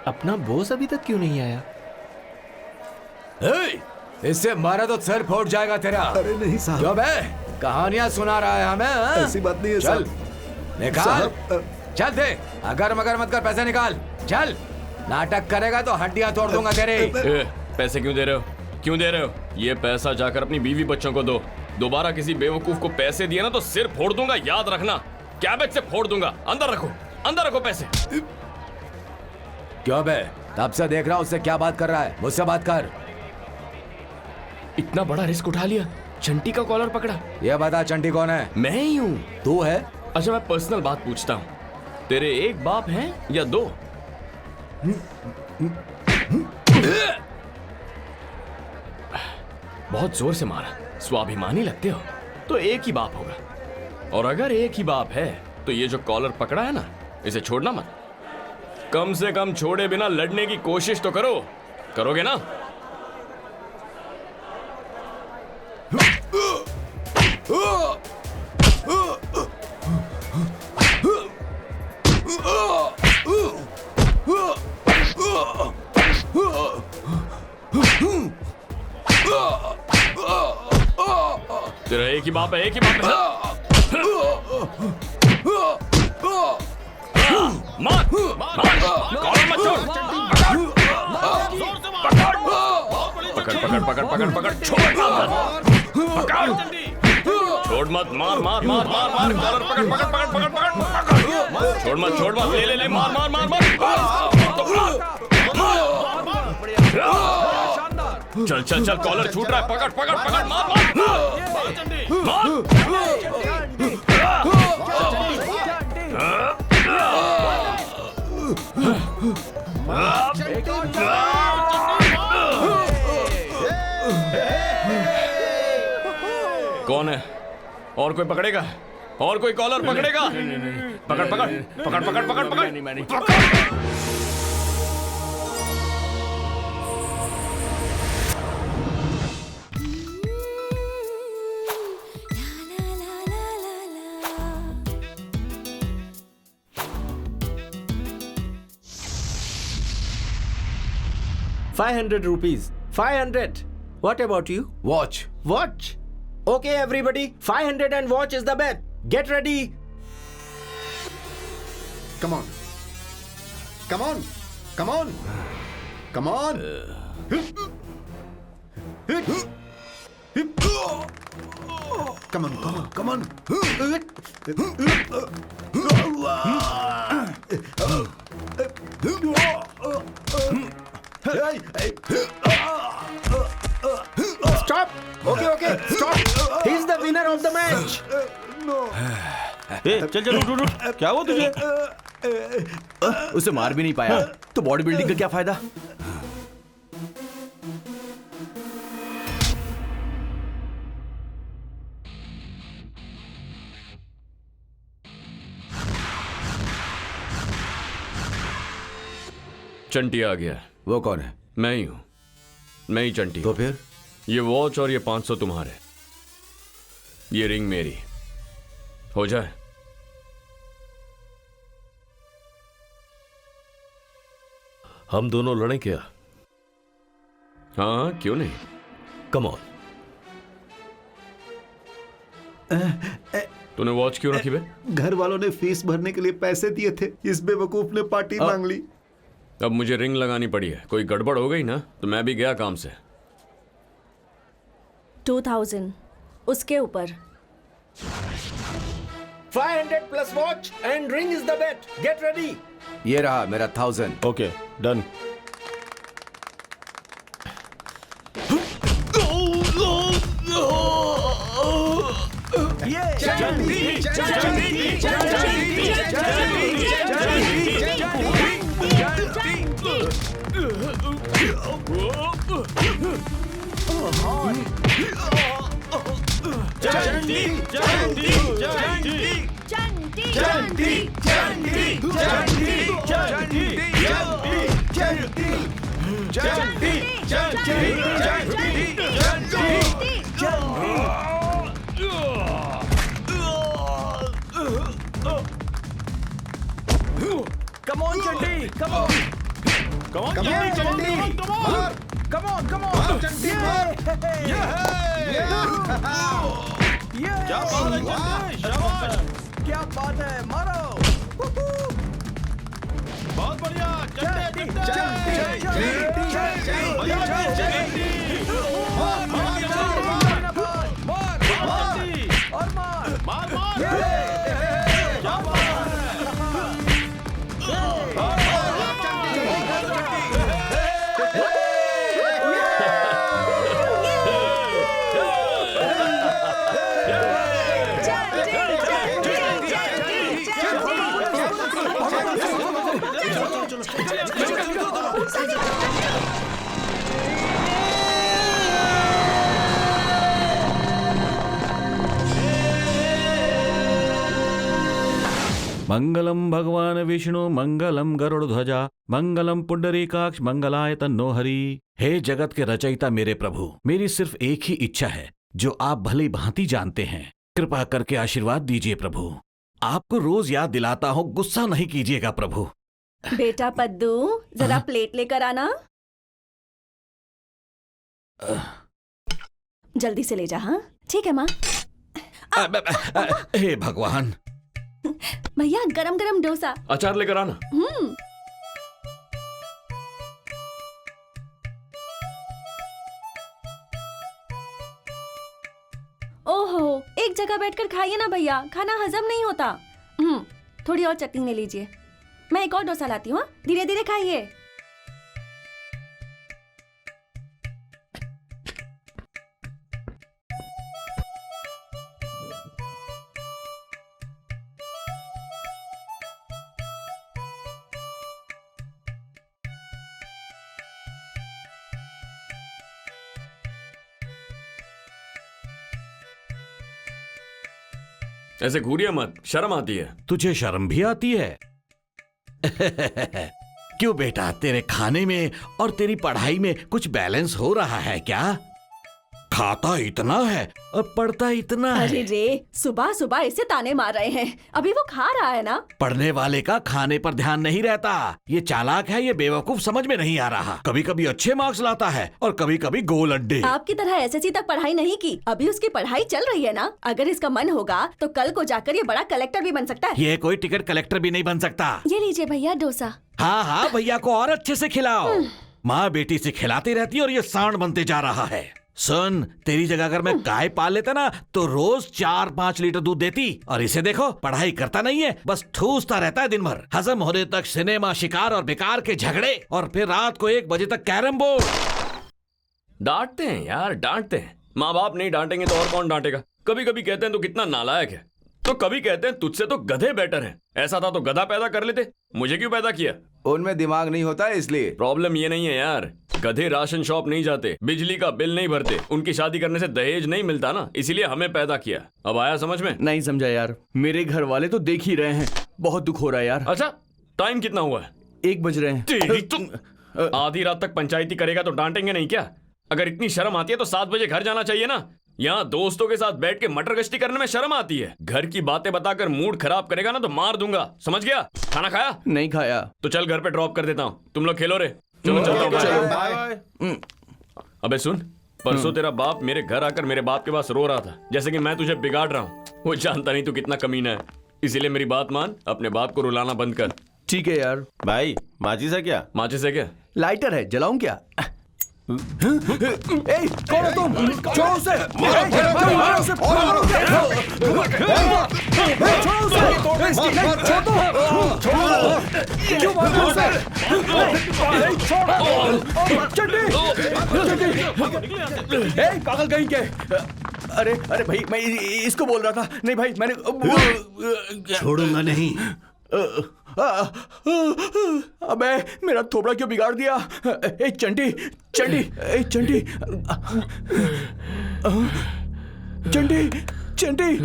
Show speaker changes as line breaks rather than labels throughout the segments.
अपना बॉस अभी तक क्यों नहीं आया?
इससे मारा तो सर फूट जाएगा तेरा।
अरे नहीं साहब।
क्यों बे? कहानियां सुना रहा है हमें?
ऐसी बात नहीं है
चल निकाल, चल दे, अगर मगर मत कर, पैसे निकाल, चल। नाटक करेगा तो हड्डियां तोड़ दूंगा तेरे।
पैसे क्यों दे रहे हो? क्यों दे रहे हो? ये पैसा जाकर अपनी बीवी बच्चों को दो। दोबारा किसी बेवकूफ को पैसे दिए ना तो सिर फोड़ दूंगा, याद रखना। कैबेज से फोड़ दूंगा। अंदर रखो पैसे।
क्यों बे? तब से देख रहा हूं उससे क्या बात कर रहा है, मुझसे बात कर।
इतना बड़ा रिस्क उठा लिया, चंटी का कॉलर पकड़ा।
ये बता चंटी कौन है?
मैं ही हूँ।
तू है?
अच्छा मैं पर्सनल बात पूछता हूँ, तेरे एक बाप हैं या दो? बहुत जोर से मारा, स्वाभिमानी लगते हो तो एक ही बाप होगा। और अगर एक ही बाप है तो ये जो कॉलर पकड़ा है ना, इसे छोड़ना मत। कम से कम छोड़े बिना लड़ने की कोशिश तो करो। करोगे ना? तेरा एक ही बाप है, एक ही बाप है। मार, कॉलर मत छोड़। पकड़, छोड़ मत, मार, कॉलर पकड़, छोड़ मत, ले, मार। चल, कॉलर छूट रहा है, पकड़, मार। कौन है? और कोई पकड़ेगा? और कोई कॉलर पकड़ेगा? पकड़।
₹500. 500. What about you?
Watch.
Watch. Okay, everybody. 500 and watch is the bet. Get ready.
Come on. Come on. Come on. Come on. Come on. Come on.
Stop. Okay. Stop. He's the winner of the match.
चल उठ। क्या हुआ तुझे?
उसे मार भी नहीं पाया तो बॉडी बिल्डिंग का क्या फायदा?
चंटी आ गया।
वो कौन है?
मैं ही हूं, मैं ही चंटी।
तो फिर
ये वॉच और ये 500 तुम्हारे, ये रिंग मेरी। हो जाए?
हम दोनों लड़ें क्या?
हाँ, क्यों नहीं?
Come on.
तूने वॉच क्यों रखी बे?
घर वालों ने फीस भरने के लिए पैसे दिए थे, इस बेवकूफ ने पार्टी मांग ली।
अब मुझे रिंग लगानी पड़ी है। कोई गड़बड़ हो गई ना तो मैं भी गया काम से।
2000 उसके ऊपर।
500 plus watch and ring is the bet. Get ready.
ये रहा मेरा 1000।
Okay, done.
Come on, Chandy. Come on.
Come
Come on, चंटी, मार,
Come on, come
मार
on.
चंटी, मार।
क्या बात है चंटी, शाबाश,
क्या बात है, मारो.
बहुत बढ़िया चंटी,
और मार.
मार क्या बात है
मंगलम भगवान विष्णु मंगलम गरुड़ ध्वजा मंगलम पुंडरीकाक्ष मंगलाय तन्नो हरि। हे जगत के रचयिता मेरे प्रभु, मेरी सिर्फ एक ही इच्छा है जो आप भली भांति जानते हैं। कृपा करके आशीर्वाद दीजिए प्रभु। आपको रोज याद दिलाता हूँ, गुस्सा नहीं कीजिएगा प्रभु।
बेटा पद्दू, जरा प्लेट लेकर आना। जल्दी से ले जा। हाँ ठीक है माँ।
हे भगवान।
भैया गरम गरम डोसा।
अचार लेकर आना।
ओहो, एक जगह बैठकर खाइए ना भैया, खाना हजम नहीं होता। थोड़ी और चटनी ले लीजिए, मैं एक और डोसा लाती हूँ। धीरे धीरे खाइए।
ऐसे घूरिए मत, शर्म आती है।
तुझे शर्म भी आती है? क्यों बेटा, तेरे खाने में और तेरी पढ़ाई में कुछ बैलेंस हो रहा है क्या? खाता इतना है और पढ़ता इतना
अरे
है।
रे, सुबह सुबह इसे ताने मार रहे हैं। अभी वो खा रहा है ना।
पढ़ने वाले का खाने पर ध्यान नहीं रहता। ये चालाक है, ये बेवकूफ, समझ में नहीं आ रहा। कभी कभी अच्छे मार्क्स लाता है और कभी कभी गोल अड्डे।
आपकी तरह एसएससी तक पढ़ाई नहीं की, अभी उसकी पढ़ाई चल रही है ना। अगर इसका मन होगा तो कल को जाकर ये बड़ा कलेक्टर भी बन सकता है।
ये कोई टिकट कलेक्टर भी नहीं बन सकता।
ये लीजिए भैया डोसा।
हाँ हाँ, भैया को और अच्छे से खिलाओ। माँ बेटी से खिलाती रहती है और ये सांड बनते जा रहा है। सुन, तेरी जगह अगर मैं गाय पाल लेता ना तो रोज 4-5 लीटर दूध देती। और इसे देखो, पढ़ाई करता नहीं है, बस ठूसता रहता है दिन भर। हजम होने तक सिनेमा, शिकार और बेकार के झगड़े, और फिर रात को 1 बजे तक कैरम बोर्ड।
डांटते हैं यार, डांटते हैं। माँ बाप नहीं डांटेंगे तो और कौन डांटेगा। कभी कभी कहते हैं तो कितना नालायक है, तो कभी कहते हैं तुझसे तो गधे बेटर हैं। ऐसा था तो गधा पैदा कर लेते, मुझे क्यों पैदा किया?
उनमें दिमाग नहीं होता है इसलिए।
प्रॉब्लम ये नहीं है यार, गधे राशन शॉप नहीं जाते, बिजली का बिल नहीं भरते, उनकी शादी करने से दहेज नहीं मिलता ना, इसीलिए हमें पैदा किया। अब आया समझ में?
नहीं समझा यार, मेरे घर वाले तो देख ही रहे हैं। बहुत दुख हो रहा है यार।
अच्छा, टाइम कितना हुआ है?
1 बज रहे हैं।
तेरी तो आधी रात तक पंचायती करेगा तो डांटेंगे नहीं क्या? अगर इतनी शर्म आती है तो 7 बजे घर जाना चाहिए ना। यहाँ दोस्तों के साथ बैठ के मटर गश्ती करने में शर्म आती है। घर की बातें बताकर मूड खराब करेगा ना तो मार दूंगा, समझ गया? खाना खाया?
नहीं खाया।
तो चल घर पे ड्रॉप कर देता हूँ, तुम लोग खेलो रे। चलो चलता हूँ, बाय। अबे सुन, परसों तेरा बाप मेरे घर आकर मेरे बाप के पास रो रहा था, जैसे कि मैं तुझे बिगाड़ रहा हूँ। वो जानता नहीं तू कितना कमीना है, इसीलिए मेरी बात मान, अपने बाप को रुलाना बंद कर।
ठीक है यार।
भाई माचिस है क्या?
माचिस है क्या?
लाइटर है, जलाऊं क्या? ए, कौन हो तुम? छोड़ो उसे! मारो उसे! छोड़ो उसे! क्यों मार रहे हो उसे? ए, पागल कहीं के! अरे अरे भाई, मैं इसको बोल रहा था। नहीं भाई, मैंने
छोड़ूंगा नहीं।
अबे, मेरा थोबड़ा क्यों बिगाड़ दिया? ए चंटी, चंटी, ए चंटी, चंटी, चंटी,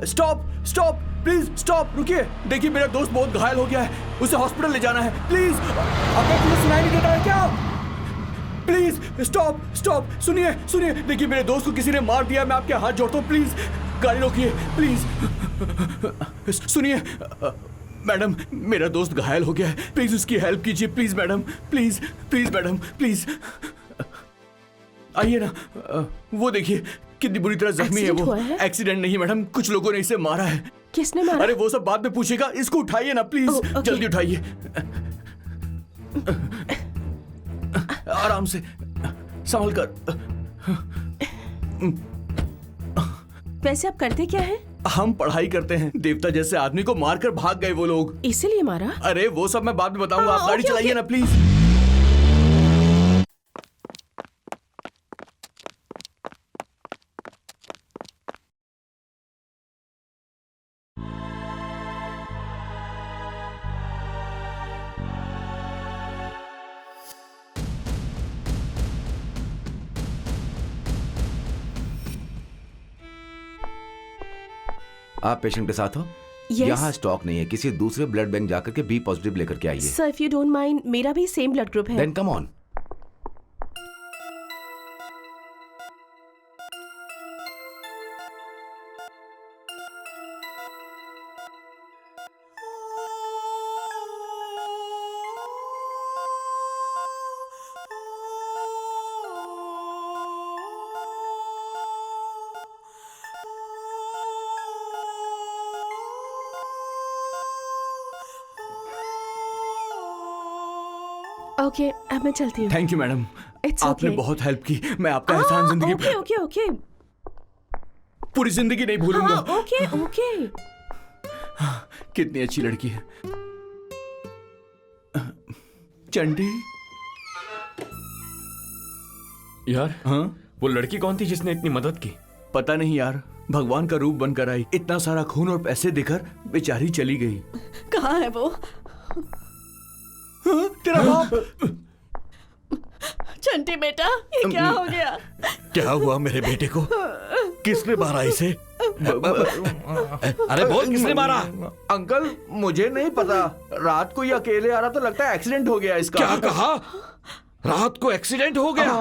स्टॉप, स्टॉप, प्लीज स्टॉप, रुकिए। देखिए मेरा दोस्त बहुत घायल हो गया है, उसे हॉस्पिटल ले जाना है, प्लीज। आपको कुछ सुनाई नहीं देता है क्या? प्लीज स्टॉप, स्टॉप, सुनिए, सुनिए। देखिए मेरे दोस्त को किसी ने मार दिया, मैं आपके हाथ जोड़ता हूँ, प्लीज
गाड़ी रोकिए प्लीज। सुनिए मैडम, मेरा दोस्त घायल हो गया है, प्लीज उसकी हेल्प कीजिए please madam, please please madam please. आइए ना, वो देखिए कितनी बुरी तरह जख्मी है
एक्सीडेंट
वो।
हुआ है?
एक्सीडेंट नहीं मैडम, कुछ लोगों ने इसे मारा है।
किसने मारा?
अरे वो सब बाद में पूछेगा, इसको उठाइए ना प्लीज।
ओके।
जल्दी उठाइए, आराम से, संभल कर।
वैसे आप करते क्या है?
हम पढ़ाई करते हैं। देवता जैसे आदमी को मारकर भाग गए वो लोग।
इसीलिए मारा?
अरे वो सब मैं बाद में बताऊंगा,
हाँ,
आप गाड़ी
ओके,
चलाइए
ओके।
ना प्लीज।
आप पेशेंट के साथ हो?
Yes.
यहाँ स्टॉक नहीं है, किसी दूसरे ब्लड बैंक जाकर के बी पॉजिटिव लेकर के आइए।
Sir if you don't mind, मेरा भी सेम ब्लड ग्रुप है।
Then come on.
ओके, अब मैं चलती हूँ।
थैंक यू मैडम,
It's
आपने
okay.
बहुत हेल्प की। मैं आपका एहसान जिंदगी
ओके ओके ओके
पूरी जिंदगी नहीं भूलूंगा।
हाँ, ओके ओके।
कितनी अच्छी लड़की है चंडी। यार हाँ, वो लड़की कौन थी जिसने इतनी मदद की? पता नहीं यार, भगवान का रूप बनकर आई। इतना सारा खून और पैसे देकर बेचारी चली गई।
कहाँ है वो?
हाँ, तेरा बाप।
चंटी बेटा, ये क्या हो गया?
क्या हुआ मेरे बेटे को? किसने मारा इसे? अरे बोल, किसने मारा?
अंकल मुझे नहीं पता, रात को ये अकेले आ रहा तो लगता है एक्सीडेंट हो गया इसका।
क्या कहा? रात को एक्सीडेंट हो गया?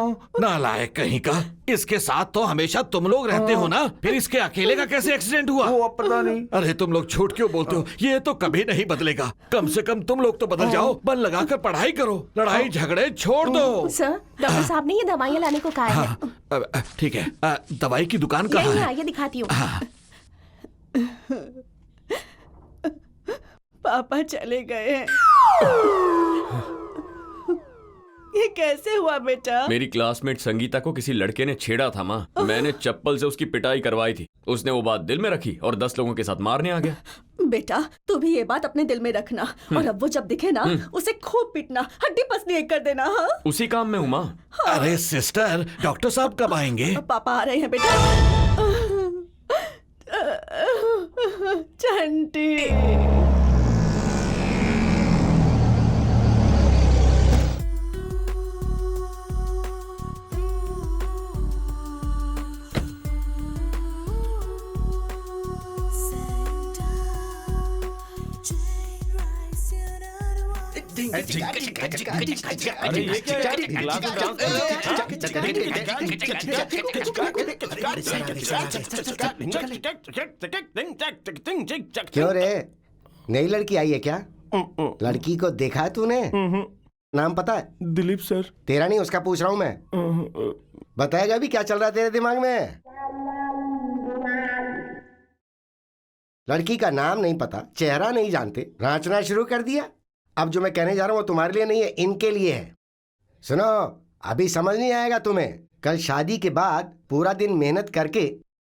नालायक कहीं का। इसके साथ तो हमेशा तुम लोग रहते हो ना, फिर इसके अकेले का कैसे एक्सीडेंट हुआ?
वो अब पता नहीं।
अरे तुम लोग झूठ क्यों बोलते हो? ये तो कभी नहीं बदलेगा। कम से कम तुम लोग तो बदल जाओ, मन लगाकर पढ़ाई करो, लड़ाई झगड़े छोड़ दो।
सर, डॉक्टर साहब ने ये दवाइयाँ लाने को कहा है।
हाँ, ठीक है। दवाई की दुकान कहाँ
यही
है?
आइए दिखाती हूँ।
हाँ,
पापा चले गए हैं। ये कैसे हुआ बेटा?
मेरी क्लासमेट संगीता को किसी लड़के ने छेड़ा था माँ। मैंने चप्पल से उसकी पिटाई करवाई थी। उसने वो बात दिल में रखी और 10 लोगों के साथ मारने आ गया।
बेटा तू भी ये बात अपने दिल में रखना, और अब वो जब दिखे ना उसे खूब पीटना, हड्डी पसली एक कर देना। हाँ
उसी काम में हूँ माँ।
अरे सिस्टर, डॉक्टर साहब कब आएंगे?
पापा आ रहे हैं बेटा।
चंटी।
अरे ये क्या है? ग्लास में डांस।
क्यों रे, नई लड़की आई है क्या? लड़की को देखा है तूने? नाम पता है?
दिलीप सर।
तेरा नहीं, उसका पूछ रहा हूं मैं। बताएगा भी क्या चल रहा है तेरे दिमाग में? लड़की का नाम नहीं पता, चेहरा नहीं जानते, नाचना शुरू कर दिया। अब जो मैं कहने जा रहा हूं वो तुम्हारे लिए नहीं है, इनके लिए है। सुनो, अभी समझ नहीं आएगा तुम्हें। कल शादी के बाद पूरा दिन मेहनत करके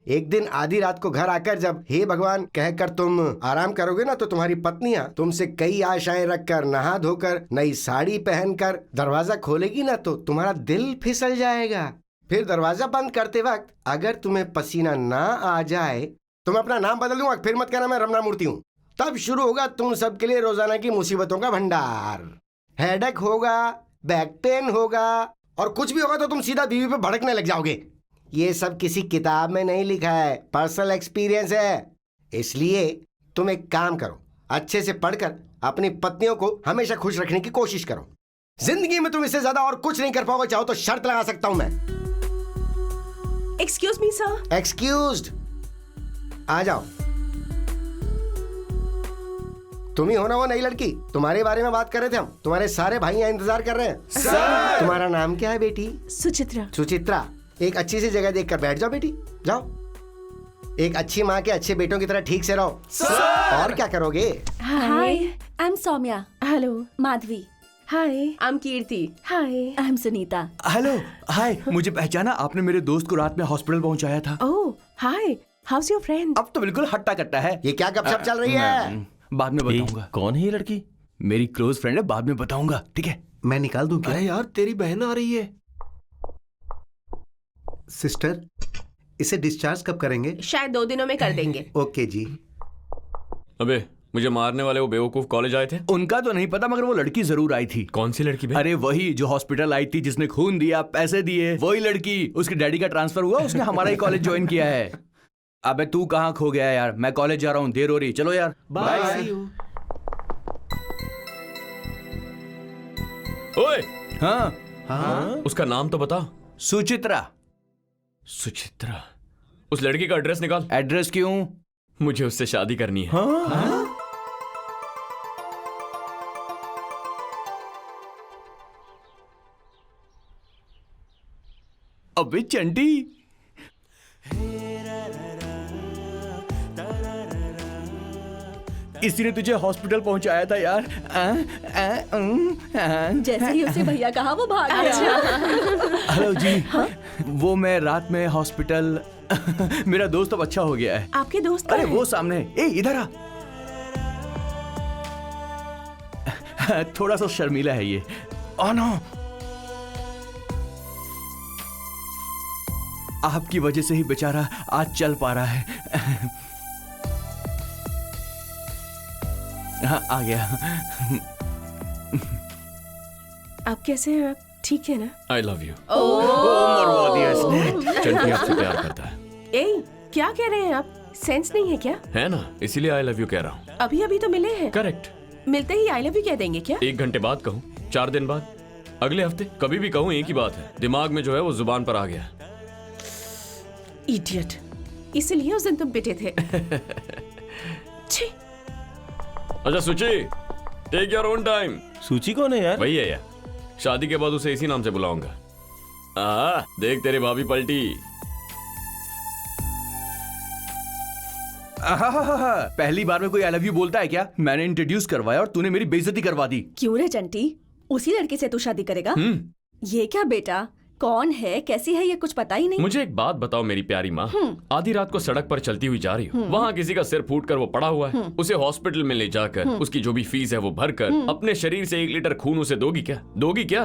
एक दिन आधी रात को घर आकर जब हे भगवान कहकर तुम आराम करोगे ना, तो तुम्हारी पत्नियां तुमसे कई आशाएं रखकर, नहा धोकर, नई साड़ी पहनकर दरवाजा खोलेगी ना, तो तुम्हारा दिल फिसल जाएगा। फिर दरवाजा बंद करते वक्त अगर तुम्हें पसीना ना आ जाए तो मैं अपना नाम बदल दूंगा। फिर मत कहना मैं रमना मूर्ति हूँ। तब शुरू होगा तुम सबके लिए रोजाना की मुसीबतों का भंडार। हेडेक होगा, बैक पेन होगा, और कुछ भी होगा तो तुम सीधा बीवी पे भड़कने लग जाओगे। ये सब किसी किताब में नहीं लिखा है, पर्सनल एक्सपीरियंस है। इसलिए तुम एक काम करो, अच्छे से पढ़कर अपनी पत्नियों को हमेशा खुश रखने की कोशिश करो। जिंदगी में तुम इससे ज्यादा और कुछ नहीं कर पाओगे। चाहो तो शर्त लगा सकता हूं मैं।
Excuse me sir.
एक्सक्यूज्ड। आ जाओ। तुम ही हो ना वो नई लड़की, तुम्हारे बारे में बात कर रहे थे हम। तुम्हारे सारे भाई यहाँ इंतजार कर रहे हैं। सर! तुम्हारा नाम क्या है बेटी?
सुचित्रा।
सुचित्रा, एक अच्छी सी जगह देखकर बैठ जाओ बेटी, जाओ। एक अच्छी माँ के अच्छे बेटों की तरह ठीक से रहो। और क्या करोगे?
Hi, I am Saumya.
Hello.
Madhavi.
Hi, I am Kirti. Hi,
I am Sunita.
Hello, hi, मुझे पहचाना? आपने मेरे दोस्त को रात में हॉस्पिटल पहुंचाया था।
ओह, हाय, हाउस योर फ्रेंड?
अब तो बिल्कुल हट्टा कट्टा है।
ये क्या गपशप चल रही है?
बाद में बताऊंगा।
कौन है ये लड़की?
मेरी क्लोज फ्रेंड है, बाद में बताऊंगा, ठीक है?
मैं निकाल दूं क्या?
अरे यार, तेरी बहन आ रही है।
सिस्टर, इसे डिस्चार्ज कब करेंगे?
शायद 2 दिनों में कर देंगे।
ओके जी।
अबे, मुझे मारने वाले वो बेवकूफ कॉलेज आए थे।
उनका तो नहीं पता, मगर वो लड़की जरूर आई थी।
कौन सी लड़की बे?
अरे वही जो हॉस्पिटल आई थी, जिसने खून दिया, पैसे दिए, वही लड़की। उसके डैडी का ट्रांसफर हुआ, उसने हमारा ही कॉलेज ज्वाइन किया है। अबे तू कहाँ खो गया यार? मैं कॉलेज जा रहा हूँ, देर हो रही। चलो यार, बाय।
ओए,
हाँ,
हाँ,
उसका नाम तो बता।
सुचित्रा।
सुचित्रा। उस लड़की का एड्रेस निकाल।
एड्रेस क्यों?
मुझे उससे शादी करनी है।
हाँ? अबे चंटी, इसी ने तुझे हॉस्पिटल पहुंचाया था यार।
जैसे ही उसे भैया कहा वो भाग गया।
हेलो जी। वो मैं रात में हॉस्पिटल मेरा दोस्त अब अच्छा हो गया है।
आपके दोस्त
अरे
कहाँ
वो सामने। ए इधर आ। थोड़ा सा शर्मीला है ये। ओह नो, आपकी वजह से ही बेचारा आज चल पा रहा है। हाँ, आ गया।
आप कैसे हैं? आप ठीक है ना?
आई लव यू।
मरवा दिया इसने।
चंटी आपसे प्यार करता है।
ए, क्या कह रहे हैं आप? सेंस नहीं है क्या?
है ना, इसीलिए आई लव यू कह रहा हूँ।
अभी अभी तो मिले हैं।
करेक्ट।
मिलते ही आई लव यू कह देंगे क्या?
1 घंटे बाद कहूँ, 4 दिन बाद, अगले हफ्ते, कभी भी कहूँ, एक ही बात है। दिमाग में जो है वो जुबान पर आ गया।
इडियट। इसलिए उस दिन तुम पिटे थे। छी।
अच्छा सुची, टेक योर ओन टाइम।
सूची कौन है यार?
वही है यार, शादी के बाद उसे इसी नाम से बुलाऊंगा। देख तेरी भाभी पलटी।
पहली बार में कोई आई लव यू बोलता है क्या? मैंने इंट्रोड्यूस करवाया और तूने मेरी बेइज्जती करवा दी।
क्यों रे चंटी, उसी लड़के से तू शादी करेगा? ये क्या बेटा, कौन है, कैसी है, ये कुछ पता ही नहीं।
मुझे एक बात बताओ मेरी प्यारी माँ, आधी रात को सड़क पर चलती हुई जा रही हूँ, वहाँ किसी का सिर फूट कर वो पड़ा हुआ है, उसे हॉस्पिटल में ले जाकर उसकी जो भी फीस है वो भरकर अपने शरीर से 1 लीटर खून उसे दोगी क्या? दोगी क्या?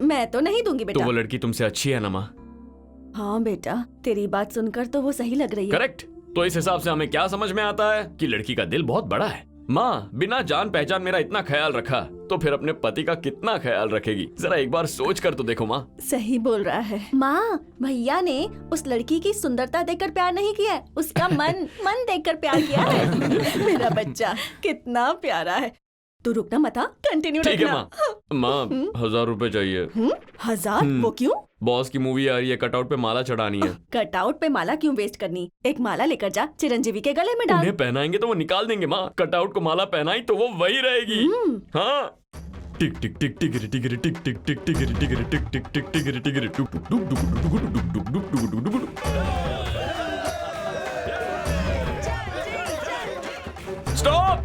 मैं तो नहीं दूंगी बेटा।
तो वो लड़की तुमसे अच्छी है ना माँ?
हाँ बेटा, तेरी बात सुनकर तो वो सही लग रही है।
करेक्ट। तो इस हिसाब से हमें क्या समझ में आता है कि लड़की का दिल बहुत बड़ा है। माँ बिना जान पहचान मेरा इतना ख्याल रखा, तो फिर अपने पति का कितना ख्याल रखेगी? जरा एक बार सोच कर तो देखो माँ।
सही बोल रहा है। माँ, भैया ने उस लड़की की सुंदरता देखकर प्यार नहीं किया है, उसका मन देखकर प्यार किया है। मेरा बच्चा कितना प्यारा है। तू रुकना मत, कंटिन्यू
ठीक है
रखना।
माँ। 1000 रुपए चाहिए।
1000? वो क्यों?
बॉस की मूवी आ रही है, कटआउट पे माला चढ़ानी है।
कटआउट पे माला क्यों वेस्ट करनी? एक माला लेकर जा, चिरंजीवी के गले में डाल।
उन्हें पहनाएंगे तो वो निकाल देंगे माँ। कटआउट को माला पहनाई तो वो वही रहेगी। हाँ। टिक टिक टिक टिक टिक टिक टिक टिक टिक टिक टिक टिक टिक टिक टिक टिक टिक टिक टुक टुक टुक टुक टुक टुक टुक टुक टुक। Stop!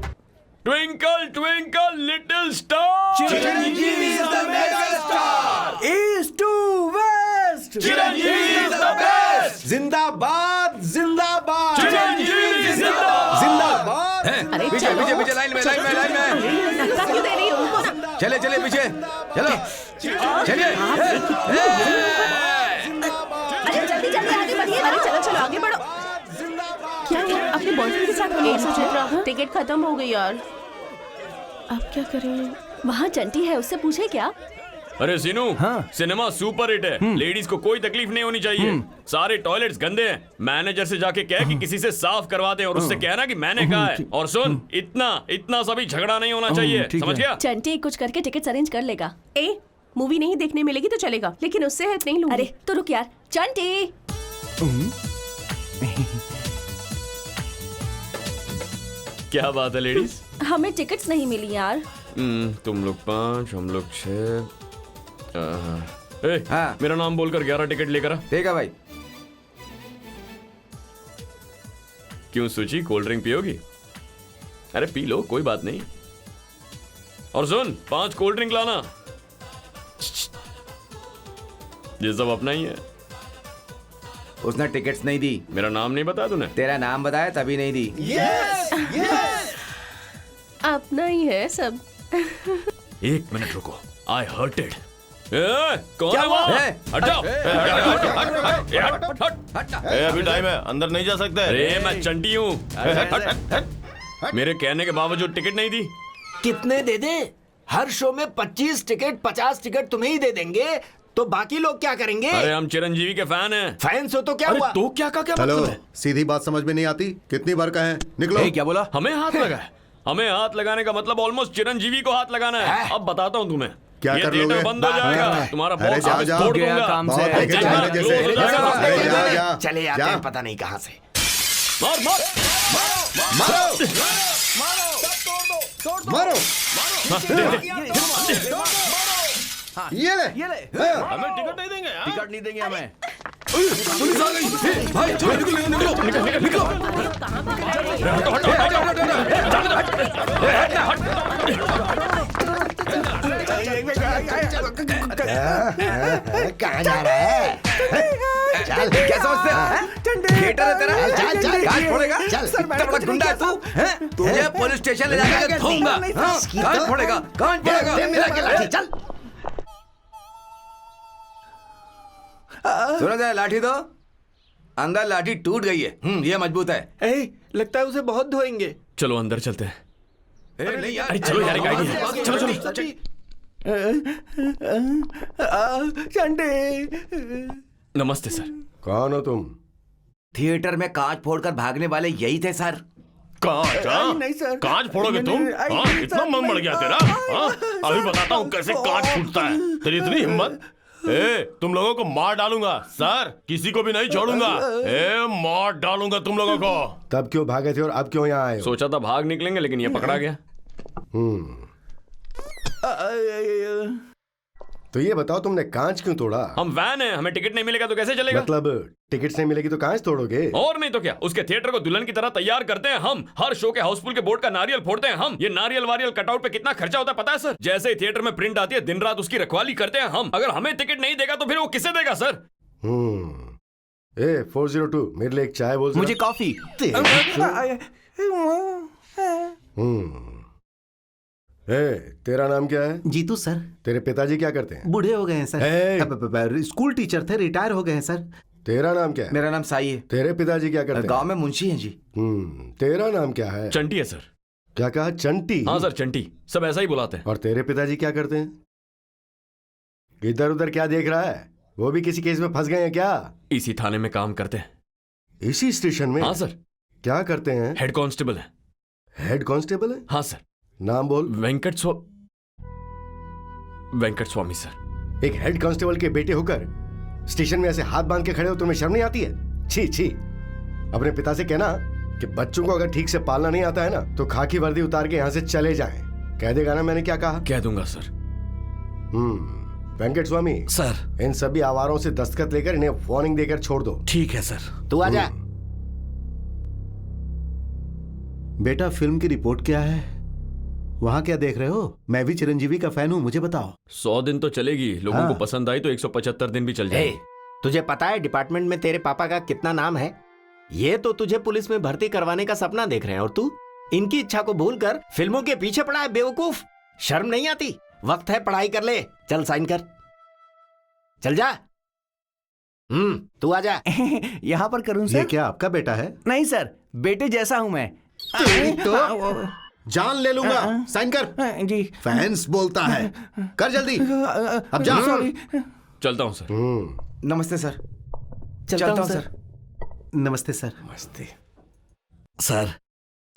Twinkle twinkle little star,
Chiranjeevi is the mega star. East to west.
Chiranjeevi is the best.
जिंदाबाद जिंदाबाद
चिरंजीवी जिंदाबाद।
जिंदाबाद।
अरे
पीछे
चलो।
पीछे पीछे लाइन में
धक्का क्यों दे रही हो?
चले चले पीछे चलो चलिए।
अरे जल्दी जल्दी आगे बढ़िए। अरे चलो चलो आगे बढ़ो। क्या है? अपने बॉयफ्रेंड के साथ हो? सुचित्रा, टिकट खत्म हो गई यार। अब क्या करें?
वहाँ चंटी है, उससे पूछे क्या?
अरे सीनू,
हाँ?
सिनेमा सुपर हिट है। लेडीज को कोई तकलीफ नहीं होनी चाहिए। सारे टॉयलेट्स गंदे हैं। मैनेजर से जाके कह कि किसी से साफ करवा दे और उससे कहना कि मैंने कहा है। और सुन, इतना सा भी झगड़ा नहीं होना चाहिए, समझ गया?
चंटी कुछ करके टिकट अरेंज कर लेगा।
ए, मूवी नहीं देखने मिलेगी तो चलेगा, लेकिन उससे हेल्प नहीं लूंगी।
अरे तो रुक यार, चंटी।
क्या बात है लेडीज?
हमें टिकट्स नहीं मिली यार।
तुम लोग 5, हम लोग 6।
हाँ।
मेरा नाम बोलकर 11 टिकट लेकर आ।
ठीक है भाई।
क्यों सूची, कोल्ड ड्रिंक पियोगी? अरे पी लो, कोई बात नहीं। और सुन, 5 कोल्ड ड्रिंक लाना। ये सब अपना ही है।
उसने टिकट्स नहीं दी।
मेरा नाम नहीं बताया तूने?
तेरा नाम बताया तभी नहीं दी।
अपना ही है सब।
1 मिनट रुको, आई हर्टेड। कौन है वो? हट जाओ।
अभी टाइम है, अंदर नहीं जा सकते।
अरे मैं चंटी हूँ। मेरे कहने के बावजूद टिकट नहीं दी।
कितने दे दे? हर शो में 25 टिकट 50 टिकट तुम्हें ही दे देंगे तो बाकी लोग क्या करेंगे?
अरे हम चिरंजीवी के फैन हैं।
फैंस हो तो क्या हुआ?
तो क्या क्या
हेलो,
मतलब है?
सीधी बात समझ में नहीं आती? कितनी बार कहें निकलो।
क्या बोला?
हमें हाथ लगा है। हमें हाथ लगाने का मतलब ऑलमोस्ट चिरंजीवी को हाथ लगाना है। अब बताता हूँ तुम्हें।
क्या
ये
कर
थिएटर
लोगे?
बंद हो जाएगा। तुम्हारा
अरे
बॉक्स
जा,
ऑफिस
जा।
तोड़
गया
दूंगा।
काम
बहुत
से।
देखे जा रहे जैसे।
क्लोज हो जाएगा।
जा।
चले आते हैं पता नहीं कहाँ से।
मार मार
मारो ये ले।
हमें टिकट नहीं देंगे।
टिकट नहीं देंगे हमें।
पुलिस आ गई। भाई चलो निकलो।
कहाँ जा रहा है?
चल, क्या समझते हैं? थिएटर है तेरा?
चल
काश फोड़ेगा?
चल।
इतना बड़ा गुंडा है तू? हैं? तुझे पुलिस स्टेशन ले जाकर धोऊंगा। हाँ? काश फोड़ेगा? काश फोड़ेगा?
दे मेरा के लाठी, चल।
सुनो जरा, लाठी दो। अंदर लाठी टूट गई है। ये मजबूत है।
लगता है उसे बहुत धोएंगे।
चलो अंदर चलते हैं।
नहीं यार,
अरे चलो यार, एक आइडिया है। चलो चलो। नमस्ते सर।
कौन हो तुम?
थिएटर में कांच फोड़कर भागने वाले यही थे सर।
कांच? नहीं सर, कांच फोड़ोगे तुम? हाँ, इतना मन बढ़ गया तेरा? हाँ, अभी बताता हूँ कैसे कांच फूटता है। तेरी इतनी हिम्मत? तुम लोगों को मार डालूंगा सर, किसी को भी नहीं छोड़ूंगा। मार डालूंगा तुम लोगों को।
तब क्यों भागे थे और अब क्यों यहाँ आए हो?
सोचा था भाग निकलेंगे, लेकिन ये पकड़ा गया।
तो ये बताओ तुमने कांच क्यों तोड़ा?
हम वैन हैं, हमें टिकट नहीं मिलेगा तो कैसे चलेगा?
मतलब टिकट नहीं मिलेगी तो कांच तोड़ोगे?
और नहीं तो क्या, उसके थिएटर को दुल्हन की तरह तैयार करते हैं हम। हर शो के हाउसफुल के बोर्ड का नारियल फोड़ते हैं हम। ये नारियल वारियल कटआउट पे कितना खर्चा होता है पता है सर? जैसे ही थिएटर में प्रिंट आती है, दिन रात उसकी रखवाली करते हैं हम। अगर हमें टिकट नहीं देगा तो फिर वो किसे देगा सर?
402 मेरे लिए एक चाय बोल।
मुझे कॉफी।
तेरा नाम क्या है?
जीतू सर।
तेरे पिताजी क्या करते हैं?
बूढ़े हो गए हैं सर।
ए!
स्कूल टीचर थे, रिटायर हो गए हैं सर।
तेरा नाम क्या है?
मेरा नाम साई है।
तेरे पिताजी क्या करते हैं?
गांव में मुंशी हैं जी।
तेरा नाम क्या है?
चंटी है सर।
क्या कहा? चंटी?
हाँ सर, चंटी। सब ऐसा ही बुलाते हैं।
और तेरे पिताजी क्या करते हैं? इधर उधर क्या देख रहा है? वो भी किसी केस में फंस गए हैं क्या?
इसी थाने में काम करते हैं।
इसी स्टेशन में?
हाँ सर।
क्या करते हैं?
हेड कांस्टेबल है।
हेड कांस्टेबल है?
हाँ सर।
नाम बोल।
वेंकट स्वामी सर।
एक हेड कांस्टेबल के बेटे होकर स्टेशन में ऐसे हाथ बांध के खड़े हो, तुम्हें शर्म नहीं आती है? छी छी। अपने पिता से कहना कि बच्चों को अगर ठीक से पालना नहीं आता है ना तो खाकी वर्दी उतार के यहाँ से चले जाएं। कह देगा ना मैंने क्या कहा?
कह दूंगा सर।
वेंकट स्वामी
सर,
इन सभी आवारों से दस्तखत लेकर इन्हें वार्निंग देकर छोड़ दो।
ठीक है सर।
तू आजा।
बेटा फिल्म की रिपोर्ट क्या है? वहाँ क्या देख रहे हो? मैं भी चिरंजीवी का फैन हूँ, मुझे बताओ।
100 दिन तो चलेगी, लोगों को पसंद आई तो 175 दिन भी चल जाएगी।
तुझे पता है डिपार्टमेंट में तेरे पापा का कितना नाम है? ये तो तुझे पुलिस में भर्ती करवाने का सपना देख रहे हैं और तू इनकी इच्छा को भूलकर फिल्मों के पीछे पड़ा है। बेवकूफ, शर्म नहीं आती? वक्त है पढ़ाई कर ले। चल साइन कर, चल जा। तू आजा।
यहाँ पर करूँ
ये
सर?
क्या आपका बेटा है?
नहीं सर, बेटे जैसा हूँ मैं।
तो जान ले लूंगा। साइन कर।
जी।
फैंस बोलता है, कर जल्दी। अब जा।
चलता हूँ सर।
नमस्ते सर।
चलता हूँ सर।
नमस्ते सर।
नमस्ते
सर,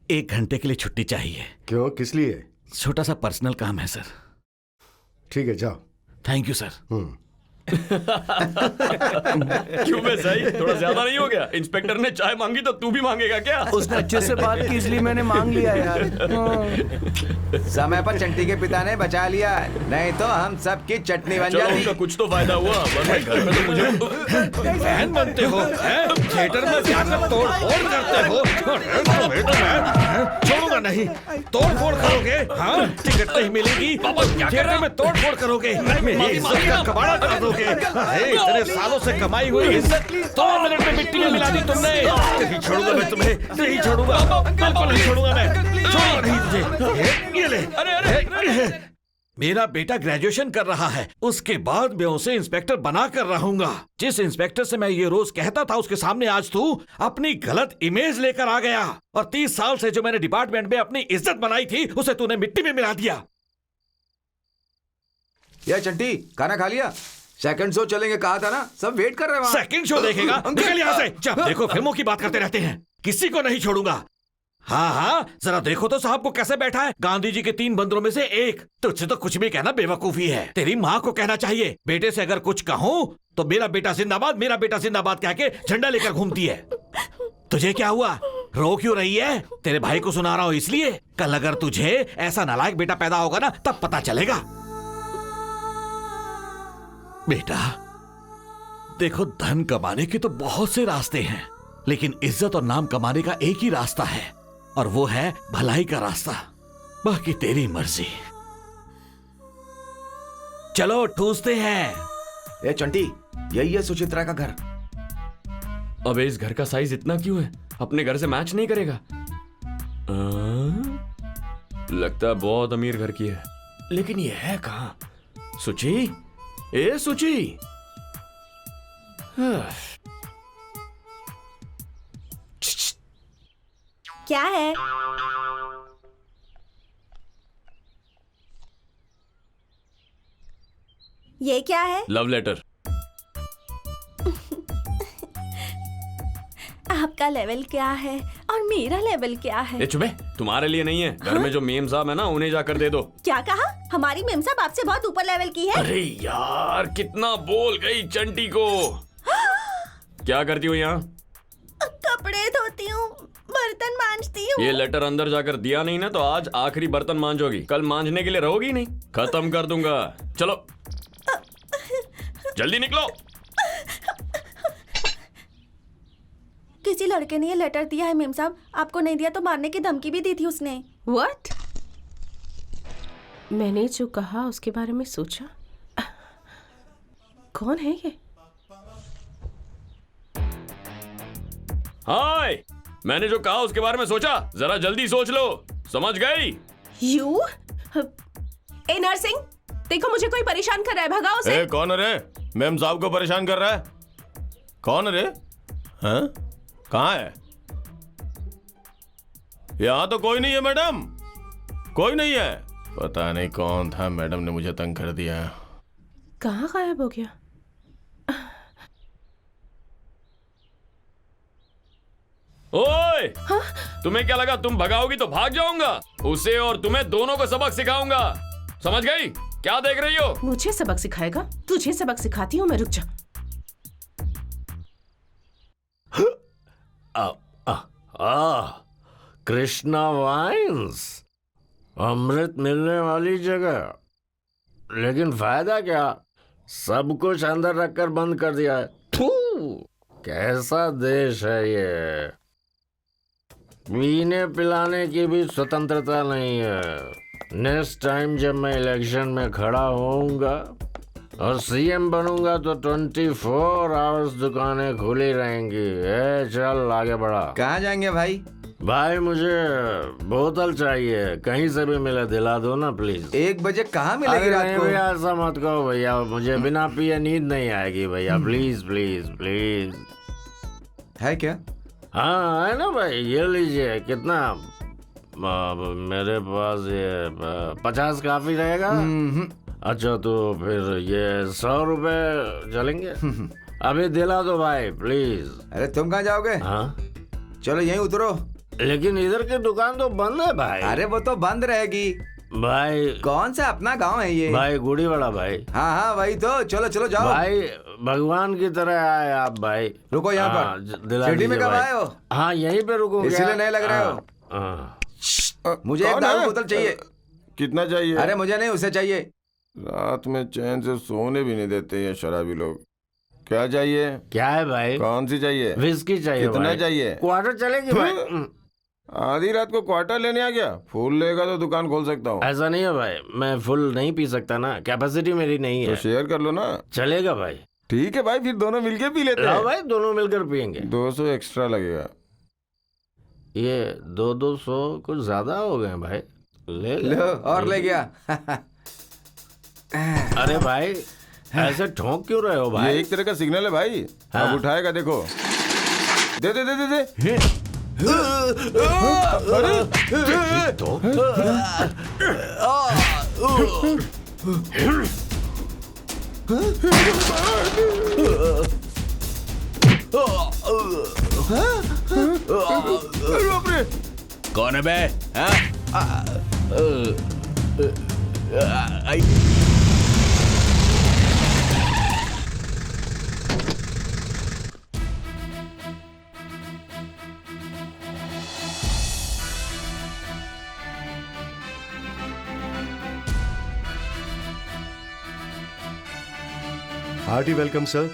1 घंटे के लिए छुट्टी चाहिए।
क्यों, किस लिए?
छोटा सा पर्सनल काम है सर।
ठीक है जाओ।
Thank you sir.
क्यों बे सही, थोड़ा ज्यादा नहीं हो गया? इंस्पेक्टर ने चाय मांगी तो तू भी मांगेगा क्या?
उसने अच्छे से बात की इसलिए मैंने मांग लिया यार।
समय पर चंटी के पिता ने बचा लिया, नहीं तो हम सब की चटनी बन
चलो
जाती।
उनका कुछ तो फायदा हुआ, वरना घर में तो मुझे
फैन बनते हो हैं? थिएटर में जाकर तोड़ फोड़ करते हो। छोड़ूंगा नहीं, तोड़ फोड़ करोगे? हाँ, टिकट नहीं मिलेगी, थिएटर में तोड़ फोड़ करोगे, मेरी इज्जत का कबाड़ा कर दोगे। इतने सालों से कमाई हुई इज्जत 2 मिनट में मिट्टी में मिला दी तुमने। नहीं छोड़ूंगा मैं तुम्हें, नहीं छोड़ूंगा, बिल्कुल नहीं छोड़ूंगा मैं, छोड़ूंगा नहीं तुझे। ये ले, मेरा बेटा ग्रेजुएशन कर रहा है, उसके बाद मैं उसे इंस्पेक्टर बना कर रहूंगा। जिस इंस्पेक्टर से मैं ये रोज कहता था, उसके सामने आज तू अपनी गलत इमेज लेकर आ गया, और 30 साल से जो मैंने डिपार्टमेंट में अपनी इज्जत बनाई थी, उसे तूने मिट्टी में मिला दिया।
या चंटी, खाना खा लिया? सेकंड शो चलेंगे कहा था ना, सब वेट कर रहे हैं।
सेकंड शो देखेगा? निकल यहाँ से। जब देखो फिल्मों की बात करते रहते हैं, किसी को नहीं छोड़ूंगा। हाँ हाँ, जरा देखो तो साहब को कैसे बैठा है, गांधी जी के 3 बंदरों में से एक। तुझसे तो कुछ भी कहना बेवकूफी है। तेरी माँ को कहना चाहिए, बेटे से अगर कुछ कहूँ तो मेरा बेटा जिंदाबाद, मेरा बेटा जिंदाबाद कह के झंडा लेकर घूमती है। तुझे क्या हुआ, रो क्यों रही है? तेरे भाई को सुना रहा हूँ इसलिए। कल अगर तुझे ऐसा नालायक बेटा पैदा होगा ना, तब पता चलेगा। बेटा देखो, धन कमाने के तो बहुत से रास्ते हैं, लेकिन इज्जत और नाम कमाने का एक ही रास्ता है, और वो है भलाई का रास्ता। बाकी तेरी मर्जी। चलो ठूसते हैं।
ए चंटी, यही है सुचित्रा का घर।
अबे इस घर का साइज इतना क्यों है? अपने घर से मैच नहीं करेगा? लगता है बहुत अमीर घर की है, लेकिन ये है कहाँ? सुची, ए सुची।
क्या है? ये क्या है?
Love letter.
आपका लेवल क्या है और मेरा लेवल क्या है?
ए चुपे, तुम्हारे लिए नहीं है। घर में जो मेम साहब है ना, उन्हें जाकर दे दो।
क्या कहा? हमारी मेम साहब आपसे बहुत ऊपर लेवल की है।
अरे यार, कितना बोल गई चंटी को। क्या करती हूँ यहाँ?
कपड़े धोती हूँ, बर्तन मांजती हूँ।
ये लेटर अंदर जाकर दिया नहीं ना, तो आज आखिरी बर्तन मांजोगी, कल मांजने के लिए रहोगी नहीं। खत्म कर दूंगा। चलो जल्दी निकलो।
किसी लड़के ने ये लेटर दिया है मेम साहब, आपको नहीं दिया तो मारने की धमकी भी दी थी उसने।
What? मैंने जो कहा उसके बारे में सोचा। कौन है ये?
हाय, मैंने जो कहा उसके बारे में सोचा, जरा जल्दी सोच लो। समझ गई?
यू? ए नरसिंह, देखो मुझे कोई परेशान कर रहा है, भगाओ उसे।
ए, कौन है रे? मैम साहब को परेशान कर रहा है? कौन है रे? हाँ? कहाँ है? यहाँ तो कोई नहीं है मैडम, कोई नहीं है। पता नहीं कौन था, मैडम ने मुझे तंग कर दिया।
कहाँ गायब हो गया?
ओए, तुम्हें क्या लगा तुम भगाओगी तो भाग जाऊंगा? उसे और तुम्हें दोनों को सबक सिखाऊंगा। समझ गई? क्या देख रही हो?
मुझे सबक सिखाएगा? तुझे सबक सिखाती हूँ मैं, रुक जा।
कृष्णा वाइन्स, अमृत मिलने वाली जगह, लेकिन फायदा क्या? सब कुछ अंदर रखकर बंद कर दिया है। थू, कैसा देश है ये। पीने पिलाने की भी स्वतंत्रता नहीं है। नेक्स्ट टाइम जब मैं इलेक्शन में खड़ा होऊंगा और सीएम बनूंगा तो 24 आवर्स दुकानें खुली रहेंगी। चल आगे बढ़ा।
कहाँ जाएंगे भाई?
भाई मुझे बोतल चाहिए, कहीं से भी मिले दिला दो ना प्लीज।
1 बजे कहाँ मिलेगी रात को?
भैया ऐसा मत कहो भैया, मुझे बिना पिए नींद नहीं आएगी भैया। Please please please.
है क्या?
हाँ है ना भाई, ये लीजिए। कितना? मेरे पास ये 50 काफी रहेगा। अच्छा तो फिर ये 100 रुपए चलेंगे? अभी दिला दो भाई प्लीज।
अरे तुम कहाँ जाओगे?
हाँ
चलो यहीं उतरो।
लेकिन इधर की दुकान तो बंद है भाई।
अरे वो तो बंद रहेगी।
भाई
कौन सा अपना गांव है ये?
भाई गुड़ीवाड़ा भाई।
हाँ हाँ वही तो, चलो चलो जाओ।
भाई भगवान की तरह आए आप भाई।
रुको यहाँ
हाँ,
पर।
दिला
सिटी में
दीजिए
कब
भाई।
आए हो?
हाँ यहीं पे रुको।
इसीलिए नहीं लग रहे हो।
हाँ।
मुझे एक दारू बोतल चाहिए।
कितना चाहिए?
अरे मुझे नहीं, उसे चाहिए।
रात में चैन से सोने भी नहीं देते ये शराबी लोग। क्या चाहिए?
क्या है भाई?
कौन सी चाहिए?
विस्की चाहिए।
कितना
भाई।
चाहिए?
क्वार्टर चलेगी भाई।
आधी रात को क्वार्टर लेने आ गया? फुल लेगा तो दुकान खोल सकता हूँ।
ऐसा नहीं है भाई, मैं फुल नहीं पी सकता ना, कैपेसिटी मेरी नहीं
तो
है।
शेयर कर लो ना।
चलेगा भाई।
ठीक है भाई, फिर दोनों मिलके पी लेते
लाओ
हैं।
भाई, दोनों मिलकर पियेंगे।
200 एक्स्ट्रा लगेगा।
ये 200 कुछ ज्यादा हो गए भाई। ले
लो और ले गया।
अरे भाई ऐसे ठोंक क्यों रहे हो भाई?
ये एक तरह का सिग्नल है भाई।
हाँ।
अब उठाएगा देखो। दे दे दे दे दे।
तो
कौन है बे?
Hearty welcome sir.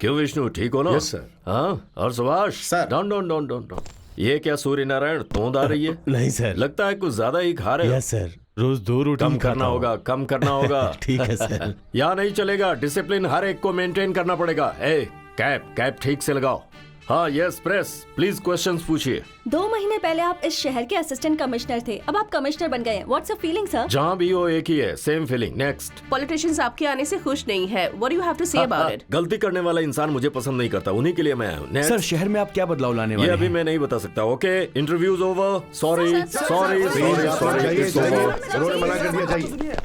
क्यों विष्णु, ठीक हो ना?
Yes sir.
हाँ, और Subhash
sir.
Don don don don don. ये क्या सूर्य नारायण तोंद आ रही है?
नहीं सर।
लगता है कुछ ज्यादा ही खा रहे हो।
यस सर, रोज 2 रोटी
कम करना होगा, कम करना होगा।
ठीक है सर।
यहाँ नहीं चलेगा, डिसिप्लिन हर एक को मेंटेन करना पड़ेगा। ए कैप कैप ठीक से लगाओ। हाँ यस प्रेस, प्लीज क्वेश्चंस पूछिए।
2 महीने पहले आप इस शहर के असिस्टेंट कमिश्नर थे, अब आप कमिश्नर बन गए हैं। What's your feeling sir?
जहाँ भी हो एक ही है, सेम फीलिंग। नेक्स्ट।
पॉलिटिशियंस आपके आने से खुश नहीं है। What do you have to say about it?
गलती करने वाला इंसान मुझे पसंद नहीं करता, उन्हीं के लिए मैं आया हूँ। Next।
सर शहर में आप क्या बदलाव लाने
ये
वाले
अभी
हैं?
मैं नहीं बता सकता। Okay, interviews over. Sorry sorry
जाइए
सॉरी।
उन्होंने मना कर दिया, जाइए।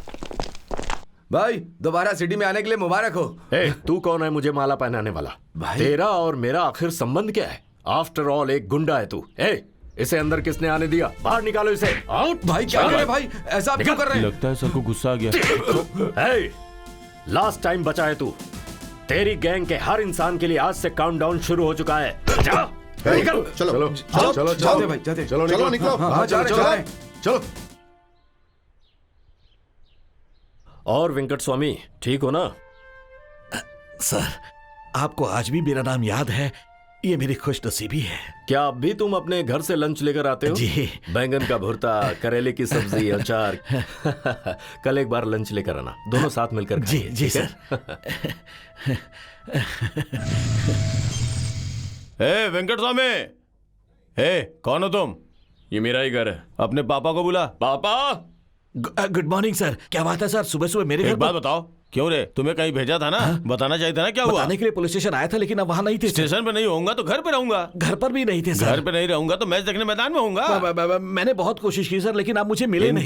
भाई दोबारा सिटी में आने के लिए मुबारक हो।
ए, तू कौन है मुझे माला पहनाने वाला?
भाई।
तेरा और मेरा आखिर संबंध क्या है? आफ्टर ऑल एक गुंडा है तू। ए, इसे अंदर किसने आने दिया? बाहर निकालो इसे। आउट।
भाई क्या कर रहे हैं भाई? ऐसा आप क्यों कर रहे हैं?
लगता है सर को गुस्सा आ गया।
ए, लास्ट टाइम बचा है तू। तेरी गैंग के हर इंसान के लिए आज से काउंटडाउन शुरू हो चुका है। जा, निकल।
चलो
चलो चलो चलो
जाते भाई, जाते।
चलो
चलो
निकलो
निकलो।
हाँ जा रहे हैं।
चलो।
और वेंकट स्वामी ठीक हो ना?
सर आपको आज भी मेरा नाम याद है, ये मेरी खुशनसीबी है।
क्या अब भी तुम अपने घर से लंच लेकर आते हो?
जी।
बैंगन का भुर्ता, करेले की सब्जी, अचार। कल एक बार लंच लेकर आना, दोनों साथ मिलकर
जी
खाएंगे,
जी
ठीक है?
सर।
ए वेंकट स्वामी, ए कौन हो तुम?
ये मेरा ही घर है।
अपने पापा को बुला।
पापा।
Good morning sir. क्या बात है सर, सुबह सुबह मेरे घर
एक बात
पर?
बताओ, क्यों रे? तुम्हें कहीं भेजा था ना? बताना चाहिए था ना क्या हुआ?
बताने के लिए पुलिस स्टेशन आया था, लेकिन अब वहाँ नहीं थे।
स्टेशन पे नहीं होऊंगा तो घर पे रहूंगा।
घर पर भी नहीं थे सर।
घर पे नहीं रहूंगा तो मैच देखने मैदान में होऊंगा।
मैंने बहुत कोशिश की सर, लेकिन आप मुझे मिले नहीं।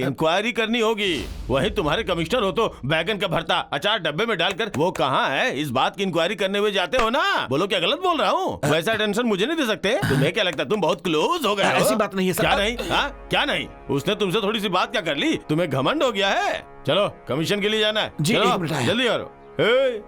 इंक्वायरी करनी होगी। वही तुम्हारे कमिश्नर हो तो बैगन का भरता अचार डब्बे में डालकर वो कहाँ है, इस बात की इंक्वायरी करने हुए जाते हो ना? बोलो क्या गलत बोल रहा हूँ? वैसा टेंशन मुझे नहीं दे सकते। तुम्हें क्या लगता है तुम बहुत क्लोज हो गए हो?
ऐसी बात नहीं है सर।
क्या नहीं? हाँ क्या नहीं? उसने तुमसे थोड़ी सी बात क्या कर ली? तुम्हें घमंड हो गया है? चलो कमीशन के लिए जाना है।
जी,
चलो,
एक मिनट आया।
जल्दी करो। ए,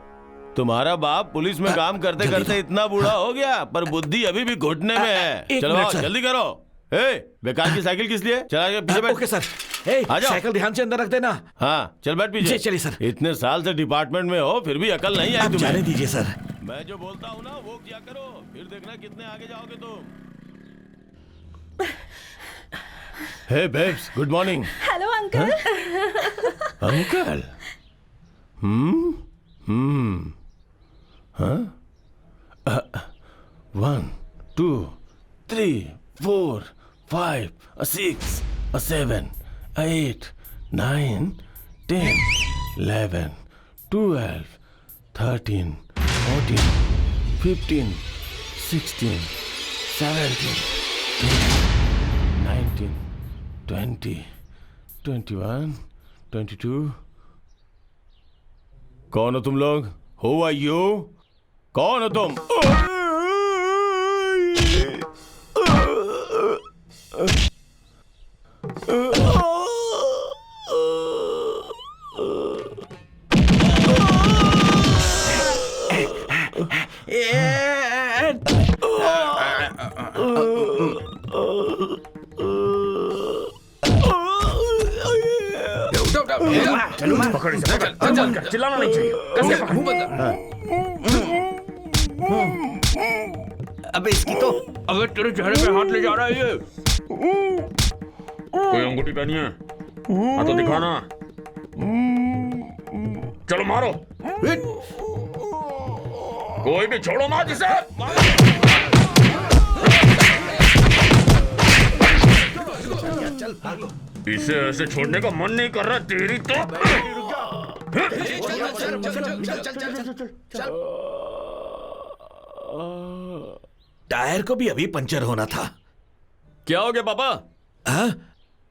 तुम्हारा बाप पुलिस में काम करते करते इतना बूढ़ा हो गया, पर बुद्धि अभी भी घुटने में है।
एक
चलो
मिनट, सर।
जल्दी करो। ए, बेकार की साइकिल किस लिए? चला के पीछे बैठ।
Okay sir. ए,
आ जाओ।
साइकिल ध्यान से अंदर रख देना।
हाँ चल बैठ पीछे।
जी, चलिए सर।
इतने साल से डिपार्टमेंट में हो फिर भी अकल नहीं आई
आप जाने
तुम्हें।
दीजिए सर।
मैं जो बोलता हूँ ना वो किया करो, फिर देखना कितने आगे जाओगे तुम। Hey babes, good morning.
Hello uncle.
Uncle. हाँ 1 2 3 4 5 6 7 8 9 10 11 12 13 14 15 16 17 19 20 21 22। कौन हो तुम लोग? Who are you? कौन हो तुम? पकड़ इसे, पकड़। चल, चिल्लाना नहीं चाहिए। कस के पकड़।
अबे इसकी तो
अबे तेरे चेहरे पे हाथ ले जा रहा है ये।
कोई अंगूठी पहनी है? हाँ तो दिखाना। चलो मारो। कोई भी छोड़ो मत इसे। इसे ऐसे छोड़ने का मन नहीं कर रहा तेरी तो।
टायर को भी अभी पंचर होना था।
क्या हो गया पापा?
हाँ?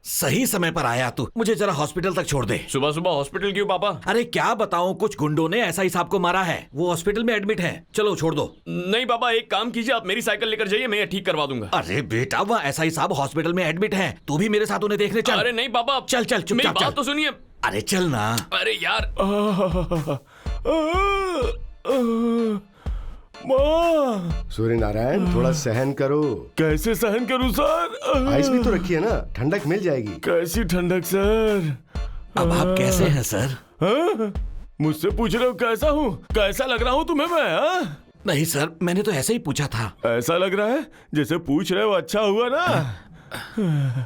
सही समय पर आया तू। मुझे जरा हॉस्पिटल तक छोड़ दे।
सुबह सुबह हॉस्पिटल क्यों पापा?
अरे क्या बताऊं, कुछ गुंडों ने ऐसा ही साहब को मारा है। वो हॉस्पिटल में एडमिट है। चलो छोड़ दो।
नहीं पापा, एक काम कीजिए, आप मेरी साइकिल लेकर जाइए, मैं ये ठीक करवा दूंगा।
अरे बेटा, वह ऐसा ही साहब हॉस्पिटल में एडमिट है। तू भी मेरे साथ उन्हें देखने चल।
अरे नहीं पापा,
चल चल
मेरी
चुपचाप
बात
चल।
तो सुनिए।
अरे चल ना।
अरे यार,
माँ,
सूर्य नारायण, थोड़ा सहन करो।
कैसे सहन करूं सर?
आइस भी तो रखी है ना, ठंडक मिल जाएगी।
कैसी ठंडक सर?
अब आप कैसे हैं सर?
हाँ? मुझसे पूछ रहे हो कैसा हूँ? कैसा लग रहा हूँ तुम्हें मैं? हाँ?
नहीं सर, मैंने तो ऐसे ही पूछा था।
ऐसा लग रहा है जैसे पूछ रहे हो अच्छा हुआ ना।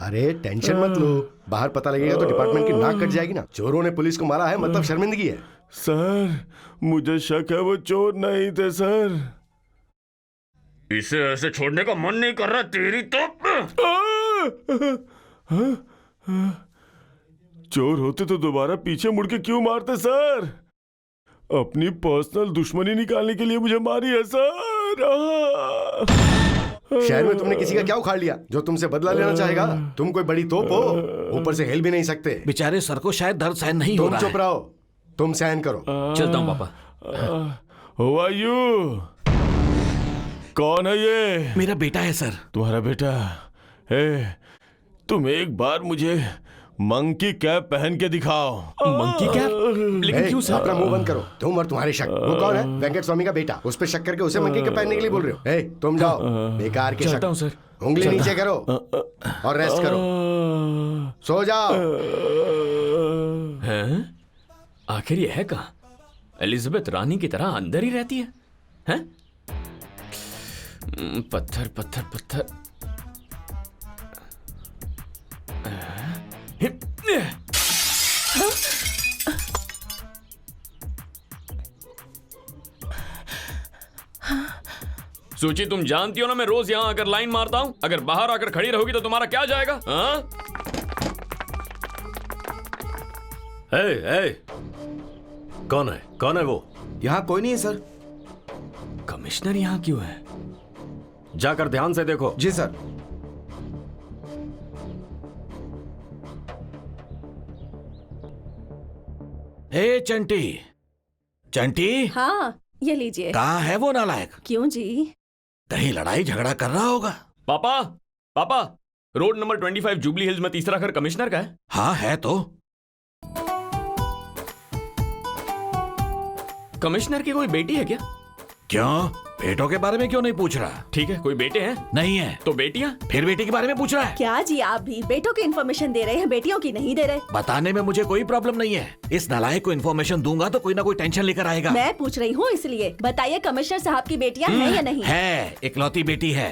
अरे टेंशन मत लो, बाहर पता लगेगा तो डिपार्टमेंट की नाक कट जाएगी ना। चोरों ने पुलिस को मारा है, मतलब शर्मिंदगी है।
सर मुझे शक है वो चोर नहीं थे सर।
इसे ऐसे छोड़ने का मन नहीं कर रहा तेरी तो।
चोर होते तो दोबारा पीछे मुड़ के क्यों मारते सर? अपनी पर्सनल दुश्मनी निकालने के लिए मुझे मारी है सर।
शहर में तुमने किसी का क्या उखाड़ लिया जो तुमसे बदला लेना चाहेगा? तुम कोई बड़ी तोप हो, ऊपर से हिल भी नहीं सकते।
बेचारे सर को शायद दर्द सहन नहीं हो
तुम
रहा
चुप
है।
रहो, तुम सहन करो।
चलता हूँ पापा।
Who are you? कौन है ये?
मेरा बेटा है सर।
तुम्हारा बेटा? तुम एक बार मुझे मंकी कैप पहन के दिखाओ।
Monkey cap? लेकिन क्यों सर?
अपना मुंह बंद करो। तुम और तुम्हारे शक। वो कौन है? वेंकट स्वामी का बेटा। उस पे शक करके उसे मंकी कैप पहनने के लिए बोल रहे हो? तुम जाओ, बेकार के शक।
चलता हूँ सर।
उंगली नीचे करो और रेस्ट करो। सो जाओ।
हैं? आखिर ये है कहाँ? एलिजाबेथ रानी की तरह अंदर ही रहती है? हैं? पत्थर पत्थर पत्थर। सूची, तुम जानती हो ना मैं रोज यहाँ आकर लाइन मारता हूँ। अगर बाहर आकर खड़ी रहोगी तो तुम्हारा क्या जाएगा? हाँ?
कौन है वो?
यहाँ कोई नहीं है सर।
कमिश्नर यहाँ क्यों है?
जाकर ध्यान से देखो।
जी सर।
हे चंटी, चंटी,
हाँ, ये लीजिए।
कहाँ है वो नालायक?
क्यों जी?
कहीं लड़ाई झगड़ा कर रहा होगा।
पापा, पापा, रोड नंबर 25 जुबली हिल्स में तीसरा घर कमिश्नर का है।
हाँ है तो।
कमिश्नर की कोई बेटी है क्या?
क्यों? बेटों के बारे में क्यों नहीं पूछ रहा?
ठीक है, कोई बेटे हैं?
नहीं है।
तो बेटियां?
फिर बेटी के बारे में पूछ रहा है?
क्या जी, आप भी बेटों की इन्फॉर्मेशन दे रहे हैं, बेटियों की नहीं दे रहे।
बताने में मुझे कोई प्रॉब्लम नहीं है। इस नालायक को इन्फॉर्मेशन दूंगा तो कोई ना कोई टेंशन लेकर आएगा।
मैं पूछ रही हूँ इसलिए। बताइए, कमिश्नर साहब की बेटियां हैं या नहीं?
है, इकलौती बेटी है।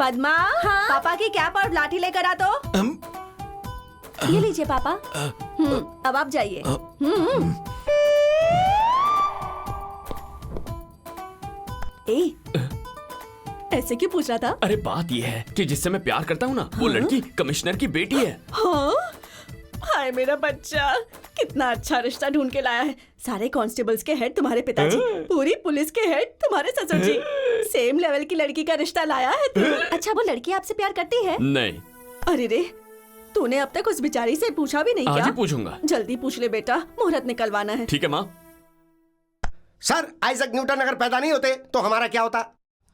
पद्मा, हाँ? पापा की कैप और लाठी लेकर आ तो। ये लीजिए पापा। अब आप जाइए। ऐसे क्यों पूछ रहा था?
अरे बात यह है कि जिससे मैं प्यार करता हूँ ना, वो लड़की कमिश्नर की बेटी है।
हाँ? हाय मेरा बच्चा, कितना अच्छा रिश्ता ढूंढ के लाया है। सारे कांस्टेबल्स के हेड तुम्हारे पिताजी, पूरी पुलिस के हेड तुम्हारे ससुर जी। सेम लेवल की लड़की का रिश्ता लाया है तू। अच्छा, वो लड़की आपसे प्यार करती है?
नहीं।
अरे रे, तूने अब तक उस बेचारी से पूछा भी नहीं?
आज
क्या?
ही पूछूंगा।
जल्दी पूछ ले बेटा, मुहूर्त निकलवाना है।
ठीक है माँ।
सर, आइजक न्यूटन अगर पैदा नहीं होते तो हमारा क्या होता?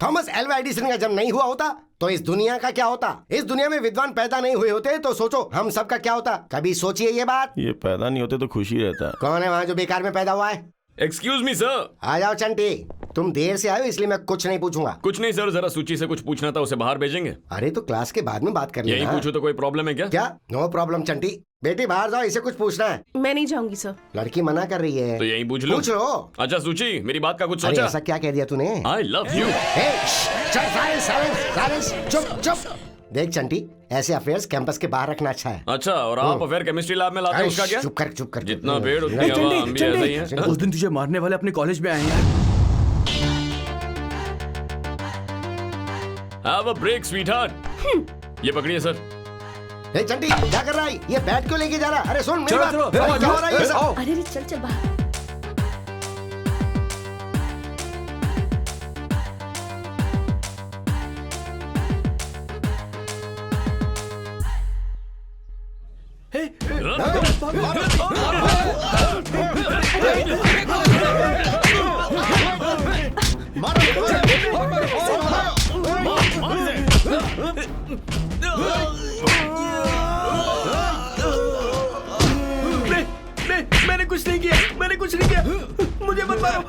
थॉमस एल्वा एडिसन का जन्म नहीं हुआ होता तो इस दुनिया का क्या होता? इस दुनिया में विद्वान पैदा नहीं हुए होते तो सोचो हम सब का क्या होता? कभी सोचिए ये बात।
ये पैदा नहीं होते तो खुशी रहता।
कौन है वहाँ जो बेकार में पैदा हुआ है?
Excuse me sir.
आ जाओ चंटी। तुम देर से आए हो इसलिए मैं कुछ नहीं पूछूंगा।
कुछ नहीं सर, जरा सूची से कुछ पूछना था, उसे बाहर भेजेंगे।
अरे तो क्लास के बाद में बात कर
यही
लेना।
पूछो तो कोई प्रॉब्लम है क्या?
क्या? No problem Chanti. बेटी बाहर जाओ, इसे कुछ पूछना है।
मैं नहीं जाऊंगी सर।
लड़की मना कर रही है
तो यही पूछ लो।
पूछ लो।
अच्छा सूची, मेरी बात का कुछ
अरे
सोचा?
ऐसा क्या कह दिया तूने?
आई लव यू।
चुप चुप। देख चंटी, ऐसे अफेयर्स कैंपस के बाहर रखना अच्छा है।
अच्छा, और आप अफेयर केमिस्ट्री लैब में लाते हो, उसका क्या?
चुप कर।
जितना पेड़ उतनी हवा, हम भी ऐसे ही हैं।
उस दिन तुझे मारने वाले अपने कॉलेज में आए हैं।
Have a break, sweetheart. ये पकड़िए सर।
ए चंटी, क्या कर रहा है? ये बैट क्यों लेके जा रहा है? अरे सुन मेरी
चलो,
बात।
चलो,
अरे क्या हो रहा है ये सब?
अरे चल बाहर।
मैंने कुछ नहीं किया। मुझे मत मारो।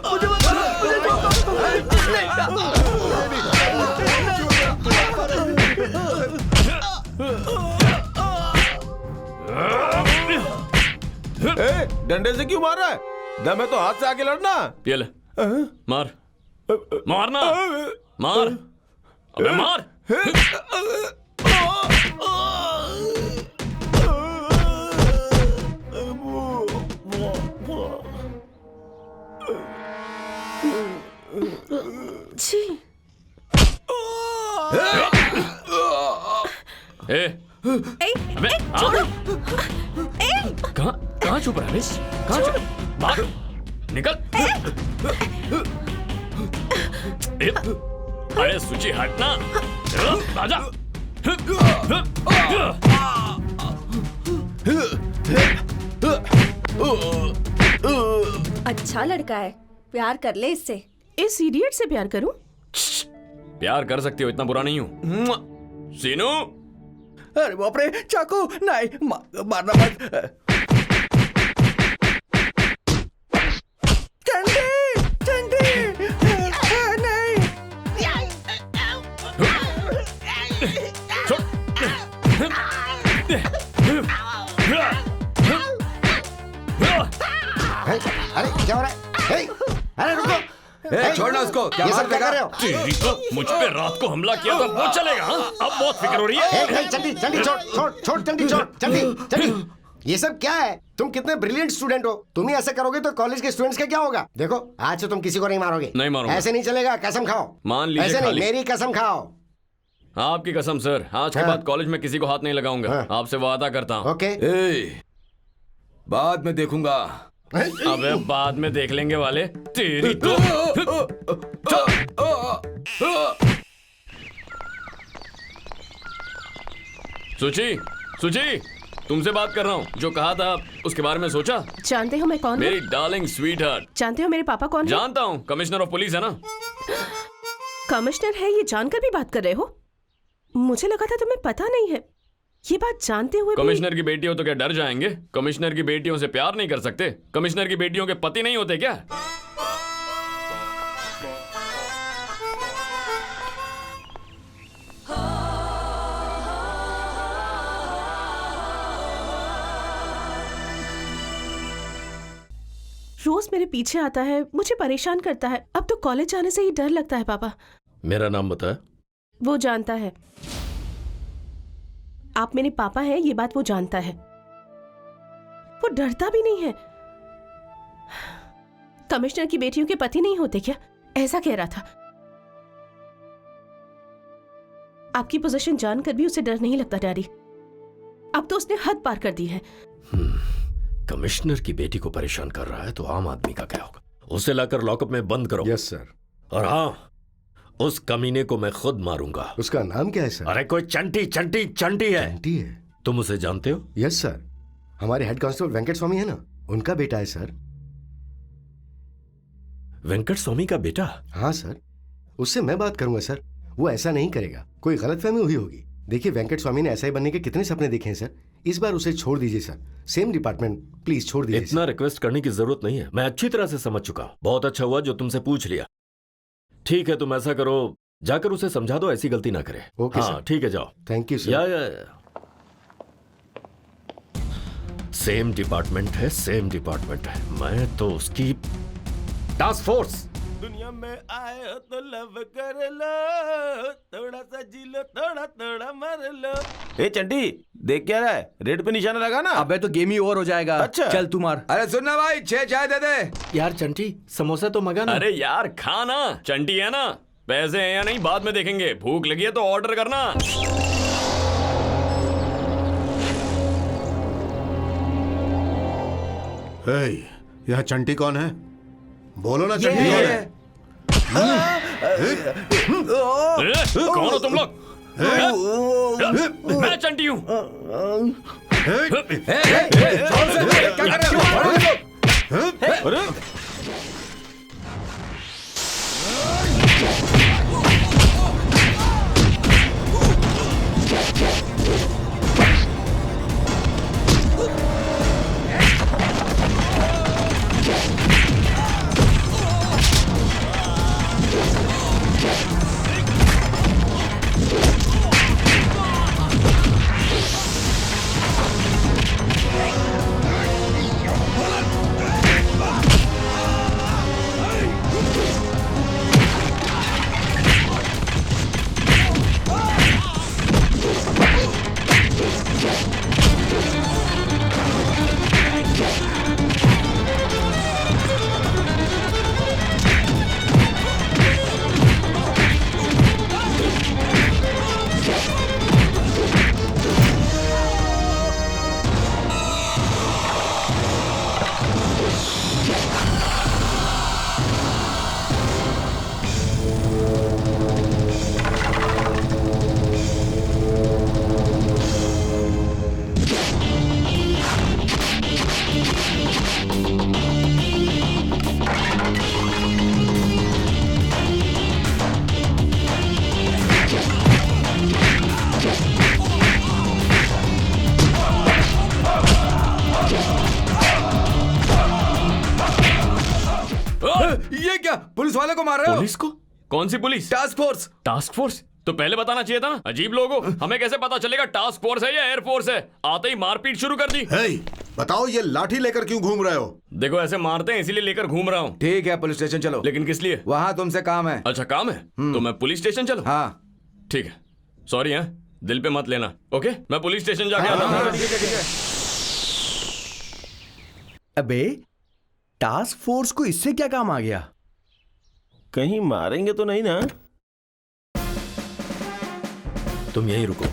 डंडे से क्यों मार रहा है? दम है तो हाथ से आके लड़ना।
ये ले, मार, मारना, मार, अबे मार।
छी।
अबे कहाँ छुप रहा है? कहाँ छुप? भाग, निकल। अरे सूची हटना, आजा।
अच्छा लड़का है, प्यार कर ले इससे।
इस इडियट से प्यार करूं?
प्यार कर सकती हो, इतना बुरा नहीं हूँ। सीनू,
अरे बाप रे, चाकू नहीं, मारना मत।
अरे क्या हो रहा है? अरे रुको,
छोड़ना उसको।
ये सब क्या कर रहे हो?
तेरी तो मुझ पे रात को हमला किया था, वो चलेगा? हाँ? अब बहुत फिक्र हो रही है।
चंडी छोड़। ये सब क्या है? तुम कितने ब्रिलियंट स्टूडेंट हो। तुम ही ऐसे करोगे तो कॉलेज के स्टूडेंट्स का क्या होगा? देखो आज से तुम किसी को नहीं मारोगे।
नहीं मारूंगा।
ऐसे नहीं चलेगा, कसम खाओ।
मान लीजिए
ऐसे नहीं,
खाली।
मेरी कसम खाओ।
आपकी कसम सर, आज के बाद कॉलेज में किसी को हाथ नहीं लगाऊंगा। आपसे वादा करता हूँ।
ओके।
बाद में देखूंगा।
अबे बाद में देख लेंगे वाले, तेरी तो। सुची, तुमसे बात कर रहा हूँ। जो कहा था उसके बारे में सोचा?
जानते हो मैं कौन हूँ?
मेरी डार्लिंग स्वीटहार्ट।
जानते हो मेरे पापा कौन है?
जानता हूँ, कमिश्नर ऑफ पुलिस है ना।
कमिश्नर है ये जानकर भी बात कर रहे हो? मुझे लगा था तुम्हें पता नहीं है। ये बात जानते हुए
कमिश्नर की बेटी हो तो क्या डर जाएंगे? कमिश्नर की बेटियों से प्यार नहीं कर सकते? कमिश्नर की बेटियों के पति नहीं होते क्या?
रोज मेरे पीछे आता है, मुझे परेशान करता है। अब तो कॉलेज जाने से ही डर लगता है पापा।
मेरा नाम बता।
वो जानता है। आप मेरे पापा हैं, ये बात वो जानता है। वो डरता भी नहीं है। कमिश्नर की बेटियों के पति नहीं होते क्या? ऐसा कह रहा था। आपकी पोजीशन जानकर भी उसे डर नहीं लगता डैडी। अब तो उसने हद पार कर दी है।
कमिश्नर की बेटी को परेशान कर रहा है तो आम आदमी का क्या होगा? उसे लाकर लॉकअप में बंद करो।
Yes sir.
और हाँ, उस कमीने को मैं खुद मारूंगा।
उसका नाम क्या है सर?
अरे कोई चंटी है।
चंटी है?
तुम उसे जानते हो?
यस सर, हमारे हेड कांस्टेबल वेंकट स्वामी है ना, उनका बेटा है सर।
वेंकट स्वामी का बेटा?
हाँ सर, उससे मैं बात करूंगा सर। वो ऐसा नहीं करेगा, कोई गलतफहमी हुई होगी। देखिए वेंकट स्वामी ने ऐसा ही बनने के कितने सपने देखे हैं सर। इस बार उसे छोड़ दीजिए सर। सेम डिपार्टमेंट, प्लीज छोड़ दीजिए।
इतना रिक्वेस्ट करने की जरूरत नहीं है, मैं अच्छी तरह से समझ चुका हूं। बहुत अच्छा हुआ जो तुमसे पूछ लिया। ठीक है, तुम ऐसा करो, जाकर उसे समझा दो ऐसी गलती ना करे।
ओके
हाँ
सर।
ठीक है, जाओ।
Thank you sir.
या सेम डिपार्टमेंट है, सेम डिपार्टमेंट है। मैं तो उसकी टास्क फोर्स। दुनिया में आए हो तो लव कर लो, थोड़ा सा जी लो, थोड़ा थोड़ा मर लो। ए चंटी, देख क्या रहा है? रेड पे निशाना लगा ना।
अबे तो गेम ही ओवर हो जाएगा।
अच्छा।
चल तू मार।
अरे सुनना भाई, 6 चाय दे दे।
यार चंटी, समोसा तो मंगा ना।
अरे यार खाना, चंटी है ना, पैसे हैं या नहीं बाद में देखेंगे, भूख लगी है तो ऑर्डर करना।
यह चंटी कौन है? बोलो ना, चंटी कौन है?
कौन हो तुम लोग? मैं चंटी हूँ।
अरे
ये क्या, पुलिस वाले को मार रहे हो?
पुलिस को? कौन सी police?
Task force.
Task force तो पहले बताना चाहिए था ना। अजीब लोगो, हमें कैसे पता चलेगा टास्क फोर्स है या एयरफोर्स है? आते ही मारपीट शुरू कर दी।
हे, बताओ ये लाठी लेकर क्यों घूम रहे हो?
देखो ऐसे मारते हैं इसीलिए लेकर घूम रहा हूँ।
ठीक है, पुलिस स्टेशन चलो।
लेकिन किस लिए?
वहाँ तुमसे काम है।
अच्छा काम है, तो मैं पुलिस स्टेशन चलूं?
हाँ
ठीक है, सॉरी है, दिल पे मत लेना। ओके, मैं पुलिस स्टेशन जाके आता हूँ।
ठीक है, ठीक है।
अबे टास्क फोर्स को इससे क्या काम आ गया?
कहीं मारेंगे तो नहीं ना? तुम यहीं रुको।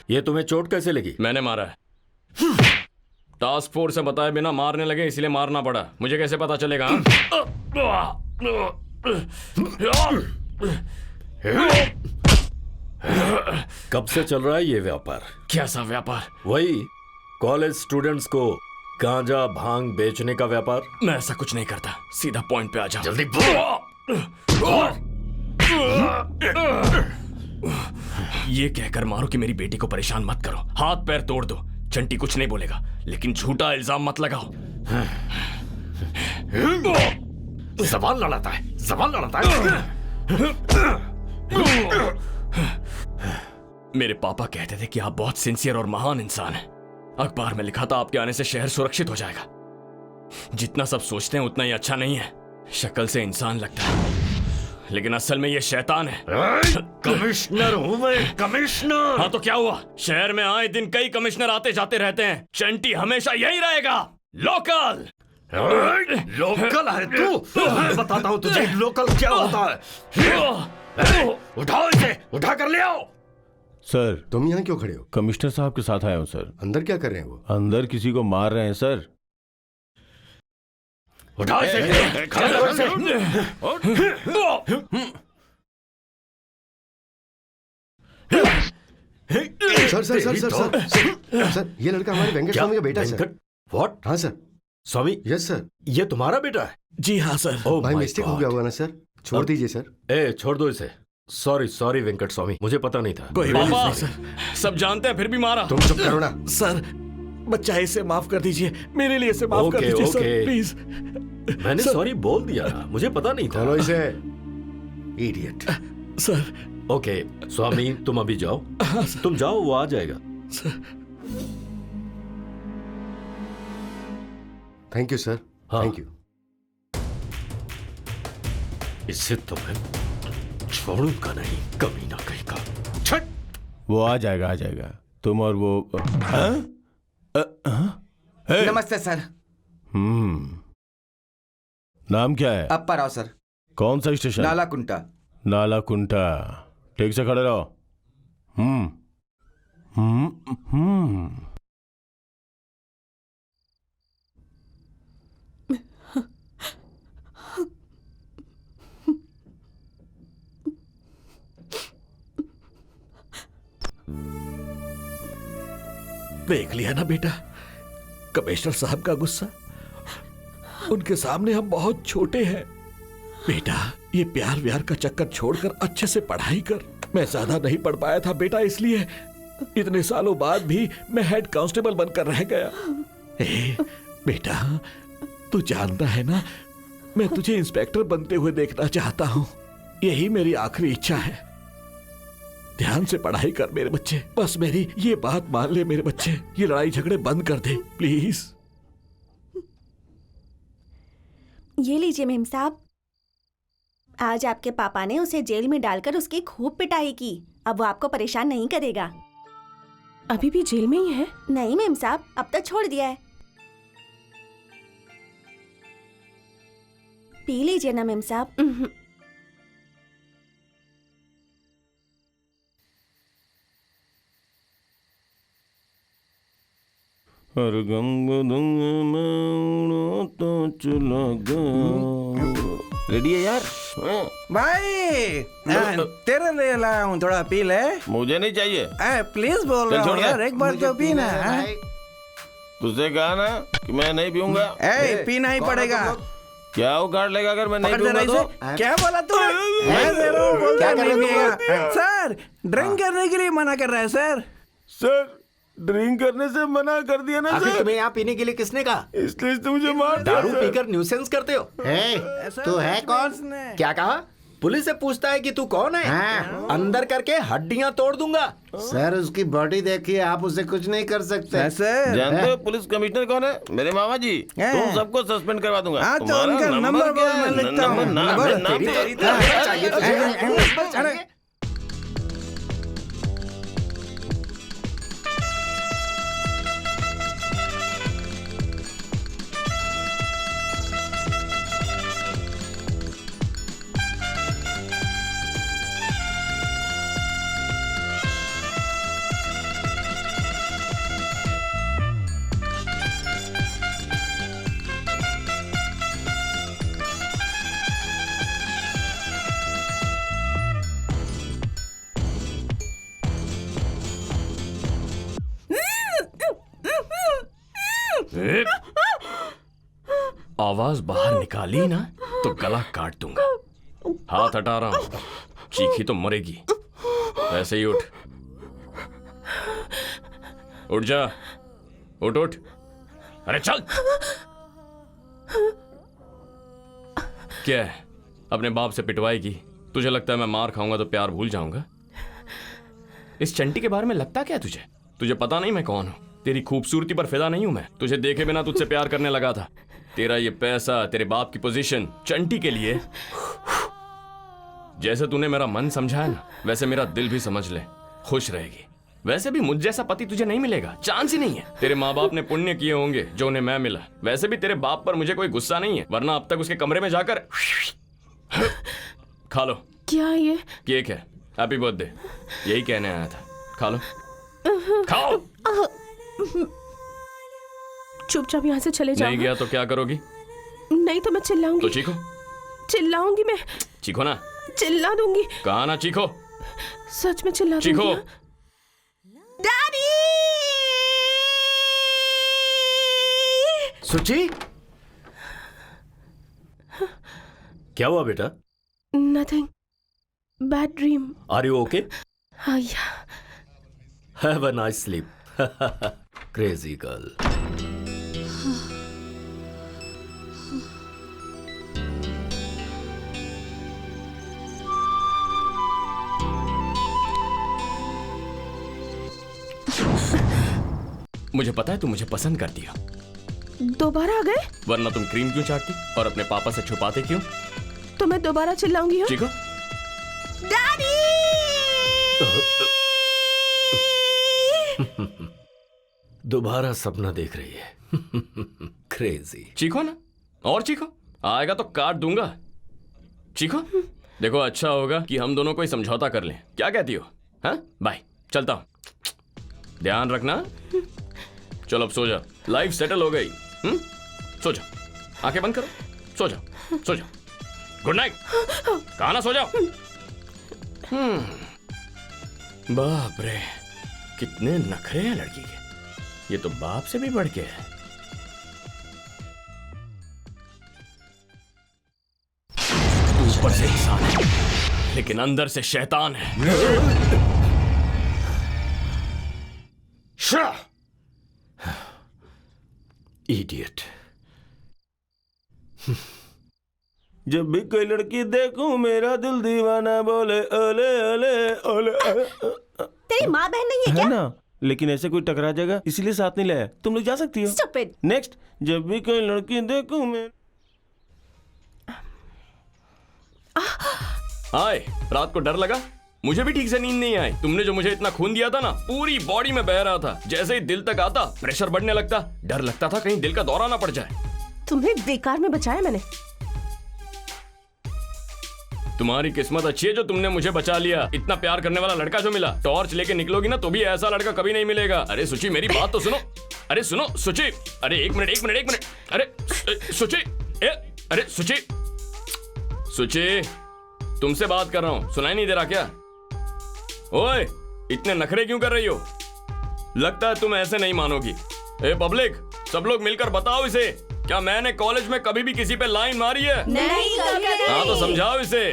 ये तुम्हें चोट कैसे लगी?
मैंने मारा है। टास्क फोर्स से बताए बिना मारने लगे इसलिए मारना पड़ा। मुझे कैसे पता चलेगा?
कब से चल रहा है ये व्यापार?
क्या सा व्यापार?
वही कॉलेज स्टूडेंट्स को गांजा भांग बेचने का व्यापार।
मैं ऐसा कुछ नहीं करता, सीधा पॉइंट पे आ जाओ।
जल्दी बोल।
ये कहकर मारो कि मेरी बेटी को परेशान मत करो, हाथ पैर तोड़ दो। चंटी कुछ नहीं बोलेगा, लेकिन झूठा इल्जाम मत लगाओ।
सवाल लड़ाता है, सवाल लड़ाता है।
मेरे पापा कहते थे कि आप बहुत सिंसियर और महान इंसान हैं। अखबार में लिखा था आपके आने से शहर सुरक्षित हो जाएगा। जितना सब सोचते हैं उतना ही अच्छा नहीं है। शक्ल से इंसान लगता है, लेकिन असल में ये शैतान है।
कमिश्नर हूं मैं, कमिश्नर।
हाँ तो क्या हुआ? शहर में आए दिन कई कमिश्नर आते जाते रहते हैं। चंटी हमेशा यही रहेगा, लोकल।
लोकल है तू? मैं बताता हूं तुझे लोकल क्या होता है। उठाओ इसे, उठा कर ले आओ।
सर,
तुम यहाँ क्यों खड़े हो?
कमिश्नर साहब के साथ आया हूँ सर।
अंदर क्या कर रहे हैं वो?
अंदर किसी को मार रहे हैं सर।
उठाओ इसे, खड़ा करो इसे।
Sir sir sir sir sir sir, ये लड़का हमारे वेंकट स्वामी का बेटा है सर।
व्हाट?
हाँ सर।
स्वामी?
Yes sir.
ये तुम्हारा बेटा है?
जी हाँ सर।
ओह
भाई
माय
मिस्टेक हो
गॉड।
गया होगा ना सर, छोड़ दीजिए सर।
ए छोड़ दो इसे। सॉरी सॉरी वेंकट स्वामी, मुझे पता नहीं था।
कोई बात
पापा
नहीं सर।
सब जानते हैं फिर भी मारा।
तुम चुप करो ना।
सर बच्चा है, इसे माफ कर दीजिए, मेरे लिए इसे माफ कर
ओके,
दीजिए सर
ओके।
प्लीज।
मैंने
सर-
सॉरी बोल दिया, मुझे पता नहीं था।
खोलो इसे, इडियट।
सर
ओके स्वामी, तुम अभी जाओ, तुम जाओ, वो आ जाएगा।
थैंक यू सर,
हाँ।
Thank you.
इससे तो मैं छोड़ूंगा नहीं, कभी ना कहीं का। छट!
वो आ जाएगा। तुम और वो हाँ? हे!
नमस्ते सर।
नाम क्या है?
अप्पा राव सर।
कौन सा स्टेशन?
नालाकुंटा।
नालाकुंटा। ठीक से खड़े रहो।
देख लिया ना बेटा, कमिश्नर साहब का गुस्सा। उनके सामने हम बहुत छोटे हैं। बेटा ये प्यार व्यार का चक्कर छोड़कर अच्छे से पढ़ाई कर। मैं ज्यादा नहीं पढ़ पाया था बेटा, इसलिए इतने सालों बाद भी मैं हेड कांस्टेबल बनकर रह गया। बेटा तू जानता है ना, मैं तुझे इंस्पेक्टर बनते हुए देखना चाहता हूँ। यही मेरी आखिरी इच्छा है। ध्यान से पढ़ाई कर मेरे बच्चे, बस मेरी ये बात मान ले मेरे बच्चे। ये लड़ाई झगड़े बंद कर दे प्लीज।
ये लीजिए मेम साहब, आज आपके पापा ने उसे जेल में डालकर उसकी खूब पिटाई की। अब वो आपको परेशान नहीं करेगा।
अभी भी जेल में ही है?
नहीं मेम साहब, अब तो छोड़ दिया है। पी लीजिए ना मेम साहब।
हर गंग तो चला रेडी है यार?
भाई तेरे लिए लाया हूँ, थोड़ा पी ले।
मुझे नहीं चाहिए।
प्लीज बोल
चल
रहा
छोड़
हूँ
दे।
यार, एक बार तो पीना।
तुझसे कहा ना कि मैं नहीं पीऊंगा।
पीना ही पड़ेगा।
क्या उगाड़ लेगा अगर मैं नहीं
पकड़
पीऊंगा
जरा
तो?
इसे। क्या बोला तू? मैं दे रहा हूँ, बोलता नहीं पिएगा। सर ड्रिंक करने के लिए मना कर रहा है सर।
सर ड्रिंक करने से मना कर दिया ना
आखिर
सर।
तुम्हें यहाँ पीने के लिए किसने कहा?
इसलिए तो मुझे मार दिया
दारू
सर।
पीकर न्यूसेंस करते हो? तू है कौन? क्या कहा? पुलिस से पूछता है कि तू कौन है? अंदर करके हड्डियां तोड़ दूंगा।
सर उसकी बॉडी देखिए, आप उसे कुछ नहीं कर सकते।
सर
जानते हो पुलिस कमिश्नर कौन है? मेरे मामा जी। तुम सबको सस्पेंड करवा दूंगा।
हाँ, तो
तुम्हारा
उनका नंबर
क्या
बोल, मैं
है?
लिखता हूँ।
नाम
आवाज बाहर निकाली ना तो गला काट दूंगा। हाथ हटा रहा हूं, चीखी तो मरेगी। ऐसे ही उठ, उठ जा, उठ उठ। अरे चल। क्या है, अपने बाप से पिटवाएगी? तुझे लगता है मैं मार खाऊंगा तो प्यार भूल जाऊंगा? इस चंटी के बारे में लगता क्या है तुझे? तुझे पता नहीं मैं कौन हूं? तेरी खूबसूरती पर फिदा नहीं हूं मैं। तुझे देखे बिना तुझसे प्यार करने लगा था। तेरा ये पैसा, तेरे बाप की पोजीशन चंटी के लिए। जैसे तूने मेरा मन समझा है ना, वैसे मेरा दिल भी समझ ले, खुश रहेगी। वैसे भी मुझ जैसा पति तुझे नहीं मिलेगा, चांस ही नहीं है। तेरे माँ बाप ने पुण्य किए होंगे जो उन्हें मैं मिला। वैसे भी तेरे बाप पर मुझे कोई गुस्सा नहीं है, वरना अब तक उसके कमरे में जाकर खा लो।
क्या ये?
केक है, हैप्पी बर्थडे, यही कहने आया था। खा लो, खाओ।
चुपचाप यहाँ से चले जाओ।
नहीं गया तो क्या करोगी?
नहीं तो मैं चिल्लाऊंगी।
तो चीखो।
चिल्लाऊंगी मैं।
चीखो ना।
चिल्ला दूंगी।
कहा ना चीखो।
सच में चिल्ला दूंगी।
चीखो।
डैडी!
सुची, क्या हुआ बेटा?
Nothing. Bad dream.
Are you okay?
हाँ yeah.
Have a nice sleep. Crazy girl.
मुझे पता है तुम मुझे पसंद करती हो,
दोबारा आ गए?
वरना तुम क्रीम क्यों चाटती और अपने पापा से छुपाते क्यों?
तो मैं दोबारा चिल्लाऊंगी। हो
चीको।
डैडी!
दोबारा सपना देख रही है। क्रेजी।
चीखो ना, और चीखो, आएगा तो काट दूंगा। चीखो। देखो अच्छा होगा कि हम दोनों कोई समझौता कर लें, क्या कहती हो? हाँ बाय, चलता हूं, ध्यान रखना। चलो अब सो जा, लाइफ सेटल हो गई। सो जाओ, आंखें बंद करो, सो जाओ, सो जाओ। Good night. कहा ना, सो जाओ। बाप रे, कितने नखरे हैं लड़की के, ये तो बाप से भी बढ़ के है। ऊपर से इंसान है लेकिन अंदर से शैतान है।
इडियट।
जब भी कोई लड़की देखूं मेरा दिल दीवाना बोले ओले ओले ओले।
तेरी माँ बहन नहीं है क्या?
है ना, लेकिन ऐसे कोई टकरा जाएगा इसलिए साथ नहीं लाया। तुम लोग जा सकती हो।
Stupid.
नेक्स्ट, जब भी कोई लड़की देखूं मैं।
हाय, रात को डर लगा? मुझे भी ठीक से नींद नहीं आई। तुमने जो मुझे इतना खून दिया था ना, पूरी बॉडी में बह रहा था। जैसे ही दिल तक आता प्रेशर बढ़ने लगता, डर लगता था कहीं दिल का दौरा ना पड़ जाए।
तुम्हें बेकार में बचाया मैंने।
तुम्हारी किस्मत अच्छी है जो तुमने मुझे बचा लिया। इतना प्यार करने वाला लड़का जो मिला। टॉर्च लेके निकलोगी ना तो भी ऐसा लड़का कभी नहीं मिलेगा। अरे सुची, मेरी बात तो सुनो। अरे सुनो सुची, अरे एक मिनट। अरे सुची, अरे सुची, सुची, तुमसे बात कर रहा हूं, सुनाई नहीं दे रहा क्या? ओए, इतने नखरे क्यों कर रही हो? लगता है तुम ऐसे नहीं मानोगी। ए पब्लिक, सब लोग मिलकर बताओ इसे, क्या मैंने कॉलेज में कभी भी किसी पे लाइन मारी है?
नहीं, कभी
हाँ तो समझाओ इसे।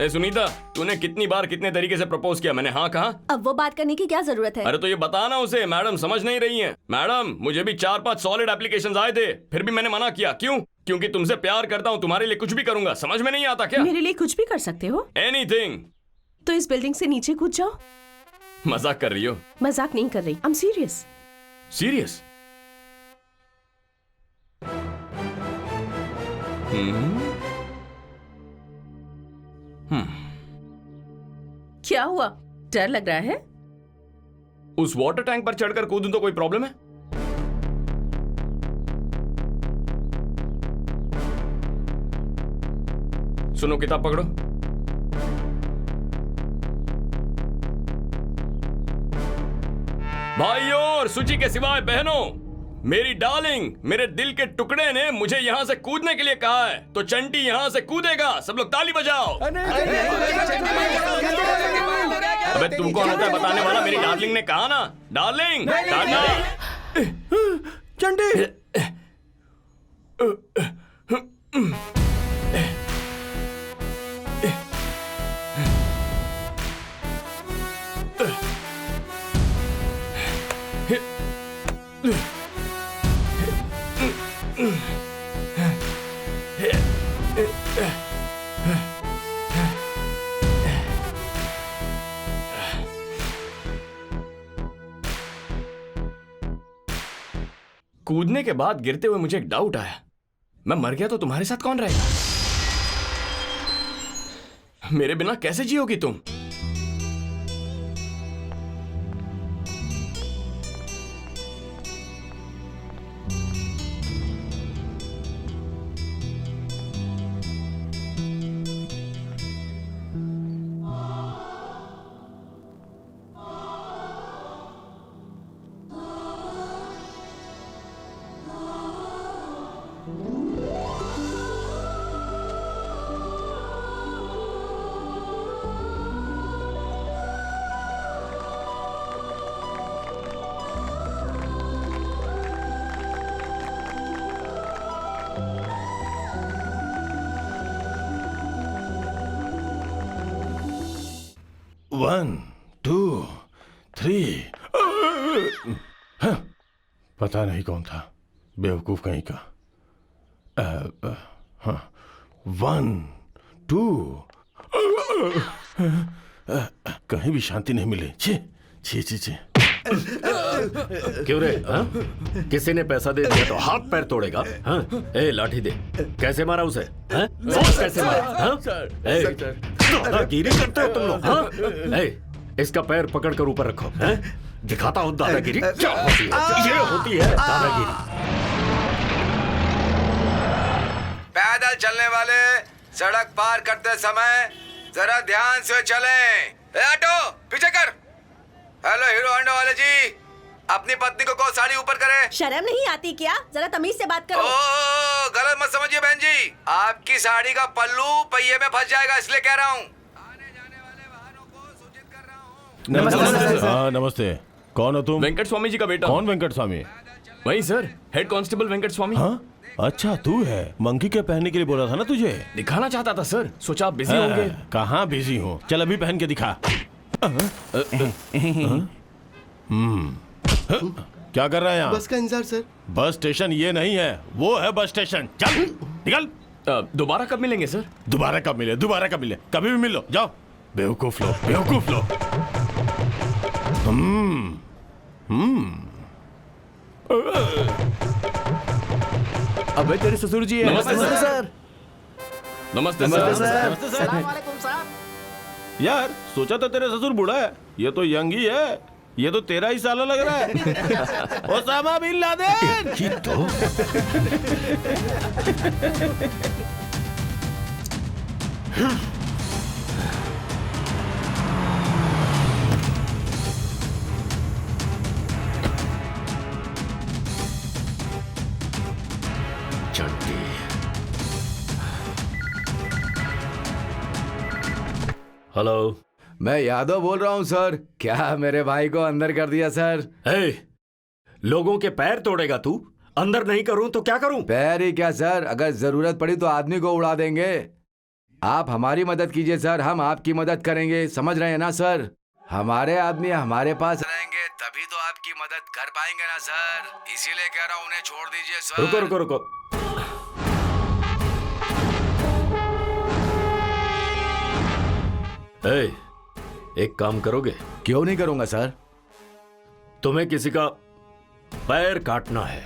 ए सुनीता, तूने कितनी बार कितने तरीके से प्रपोज किया? मैंने हाँ कहा।
अब वो बात करने की क्या जरूरत है?
अरे तो ये बताना उसे। मैडम समझ नहीं रही हैं। मैडम, मुझे भी 4-5 सॉलिड एप्लीकेशंस आए थे, फिर भी मैंने मना किया। क्यों? क्योंकि तुमसे प्यार करता हूँ, तुम्हारे लिए कुछ भी करूंगा। समझ में नहीं आता क्या?
मेरे लिए कुछ भी कर सकते हो?
एनीथिंग।
तो इस बिल्डिंग से नीचे कूद जाओ।
मजाक कर रही हो?
मजाक नहीं कर रही, आई एम सीरियस।
सीरियस?
क्या हुआ, डर लग रहा है?
उस वाटर टैंक पर चढ़कर कूदूं तो कोई प्रॉब्लम है? सुनो, किताब पकड़ो। भाइयों और सुची के सिवाय बहनों, मेरी डार्लिंग, मेरे दिल के टुकड़े ने मुझे यहाँ से कूदने के लिए कहा है, तो चंटी यहाँ से कूदेगा। सब लोग ताली बजाओ। अबे तू कौन होता है बताने वाला? मेरी डार्लिंग ने कहा ना। डार्लिंग,
चंटी।
कूदने के बाद गिरते हुए मुझे एक डाउट आया, मैं मर गया तो तुम्हारे साथ कौन रहेगा? मेरे बिना कैसे जियोगी तुम?
1 2 3 पता नहीं कौन था, बेवकूफ कहीं का। 1 2 कहीं भी शांति नहीं मिली। छी छी छी छी।
क्यों रे? हाँ? किसी ने पैसा दे दिया तो हाथ पैर तोड़ेगा? हाँ? ए लाठी दे। कैसे मारा उसे? हाँ? कैसे मारा? हाँ? दादागिरी करते हो तुम लोग? हाँ? ए, इसका पैर पकड़कर ऊपर रखो। हाँ? दिखाता हूँ दादागिरी क्या होती है। ये होती है दादागिरी।
पैदल चलने वाले सड़क पार करते समय जरा ध्यान से चलें। ए ऑटो पीछे कर। हेलो हीरो होंडा वाले जी, अपनी पत्नी को साड़ी ऊपर करे।
शर्म नहीं आती क्या? जरा तमीज से बात करो।
ओ, गलत मत समझिए बहन जी, आपकी साड़ी का पल्लू पहिए में फंस जाएगा, इसलिए कह रहा हूँ। आने जाने वाले वाहनों को सूचित कर रहा हूँ।
नमस्ते। हाँ नमस्ते। कौन हो तुम?
वेंकट स्वामी जी का बेटा।
कौन वेंकट स्वामी?
वही सर, हेड कांस्टेबल वेंकट स्वामी।
हाँ अच्छा तू है। मंकी के पहनने के लिए बोला था ना तुझे।
दिखाना चाहता था सर, सोचा आप बिजी होंगे।
कहाँ बिजी हूँ, चल अभी पहन के दिखा। क्या कर रहा है यहाँ?
बस का इंतजार सर।
बस स्टेशन ये नहीं है, वो है बस स्टेशन। चल निकल।
दोबारा कब मिलेंगे सर?
दोबारा कब मिले? दोबारा कब मिले? कभी भी मिल लो, जाओ। बेवकूफ लोग, बेवकूफ लोग।
अबे तेरे ससुर जी है।
नमस्ते सर। नमस्ते सर।
यार सोचा था तेरे ससुर बूढ़ा है, ये तो यंग ही है। ये तो 13 ही साल लग रहा है। Osama bin Laden.
ये तो
हेलो,
मैं यादव बोल रहा हूँ सर। क्या मेरे भाई को अंदर कर दिया सर?
ए, लोगों के पैर तोड़ेगा तू? अंदर नहीं करूं तो क्या करूं?
पैर ही क्या सर, अगर जरूरत पड़ी तो आदमी को उड़ा देंगे। आप हमारी मदद कीजिए सर, हम आपकी मदद करेंगे, समझ रहे हैं ना सर? हमारे आदमी हमारे पास रहेंगे तभी तो आपकी मदद कर पाएंगे ना सर, इसीलिए कह रहा हूँ उन्हें छोड़ दीजिए सर।
रुको रुको रुको। ए, एक काम करोगे?
क्यों नहीं करूंगा सर?
तुम्हें किसी का पैर काटना है।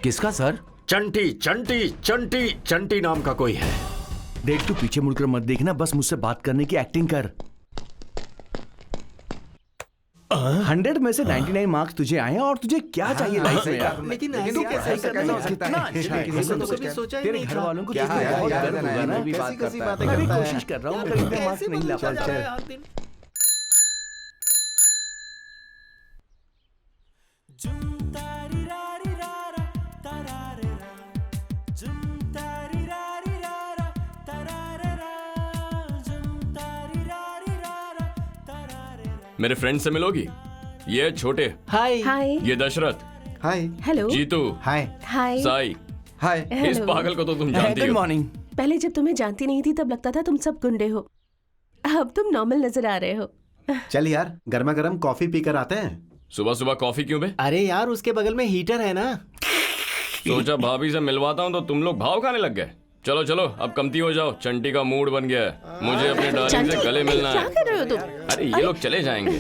किसका सर?
चंटी चंटी चंटी चंटी नाम का कोई है।
देख तू पीछे मुड़कर मत देखना, बस मुझसे बात करने की एक्टिंग कर। 100 में से 99 मार्क्स तुझे आए हैं और तुझे क्या चाहिए लाइफ में यार?
लेकिन
तू कैसे हो सकता है? तेरे घर वालों को तुझ पे बहुत गर्व होगा ना। मैं भी कोशिश कर रहा हूँ मगर इतने मार्क्स नहीं ला पा रहा।
मेरे फ्रेंड से मिलोगी? ये छोटे।
हाय। हाय।
ये दशरथ।
हाय।
हेलो।
जीतू।
हाय।
हाय।
साई।
हाय।
इस पागल को तो तुम जानती हो।
Good morning.
पहले जब तुम्हें जानती नहीं थी तब लगता था तुम सब गुंडे हो, अब तुम नॉर्मल नजर आ रहे हो।
चल यार, गर्मा गर्म कॉफी पीकर आते हैं।
सुबह सुबह कॉफी क्यों बे?
अरे यार उसके बगल में हीटर है ना।
सोचा भाभी से मिलवाता हूँ तो तुम लोग भाव खाने लग गए। चलो चलो अब कमती हो जाओ, चंटी का मूड बन गया है, मुझे अपने डार्लिंग से गले मिलना है।
क्या कर रहे हो तुम?
अरे ये लोग चले जाएंगे।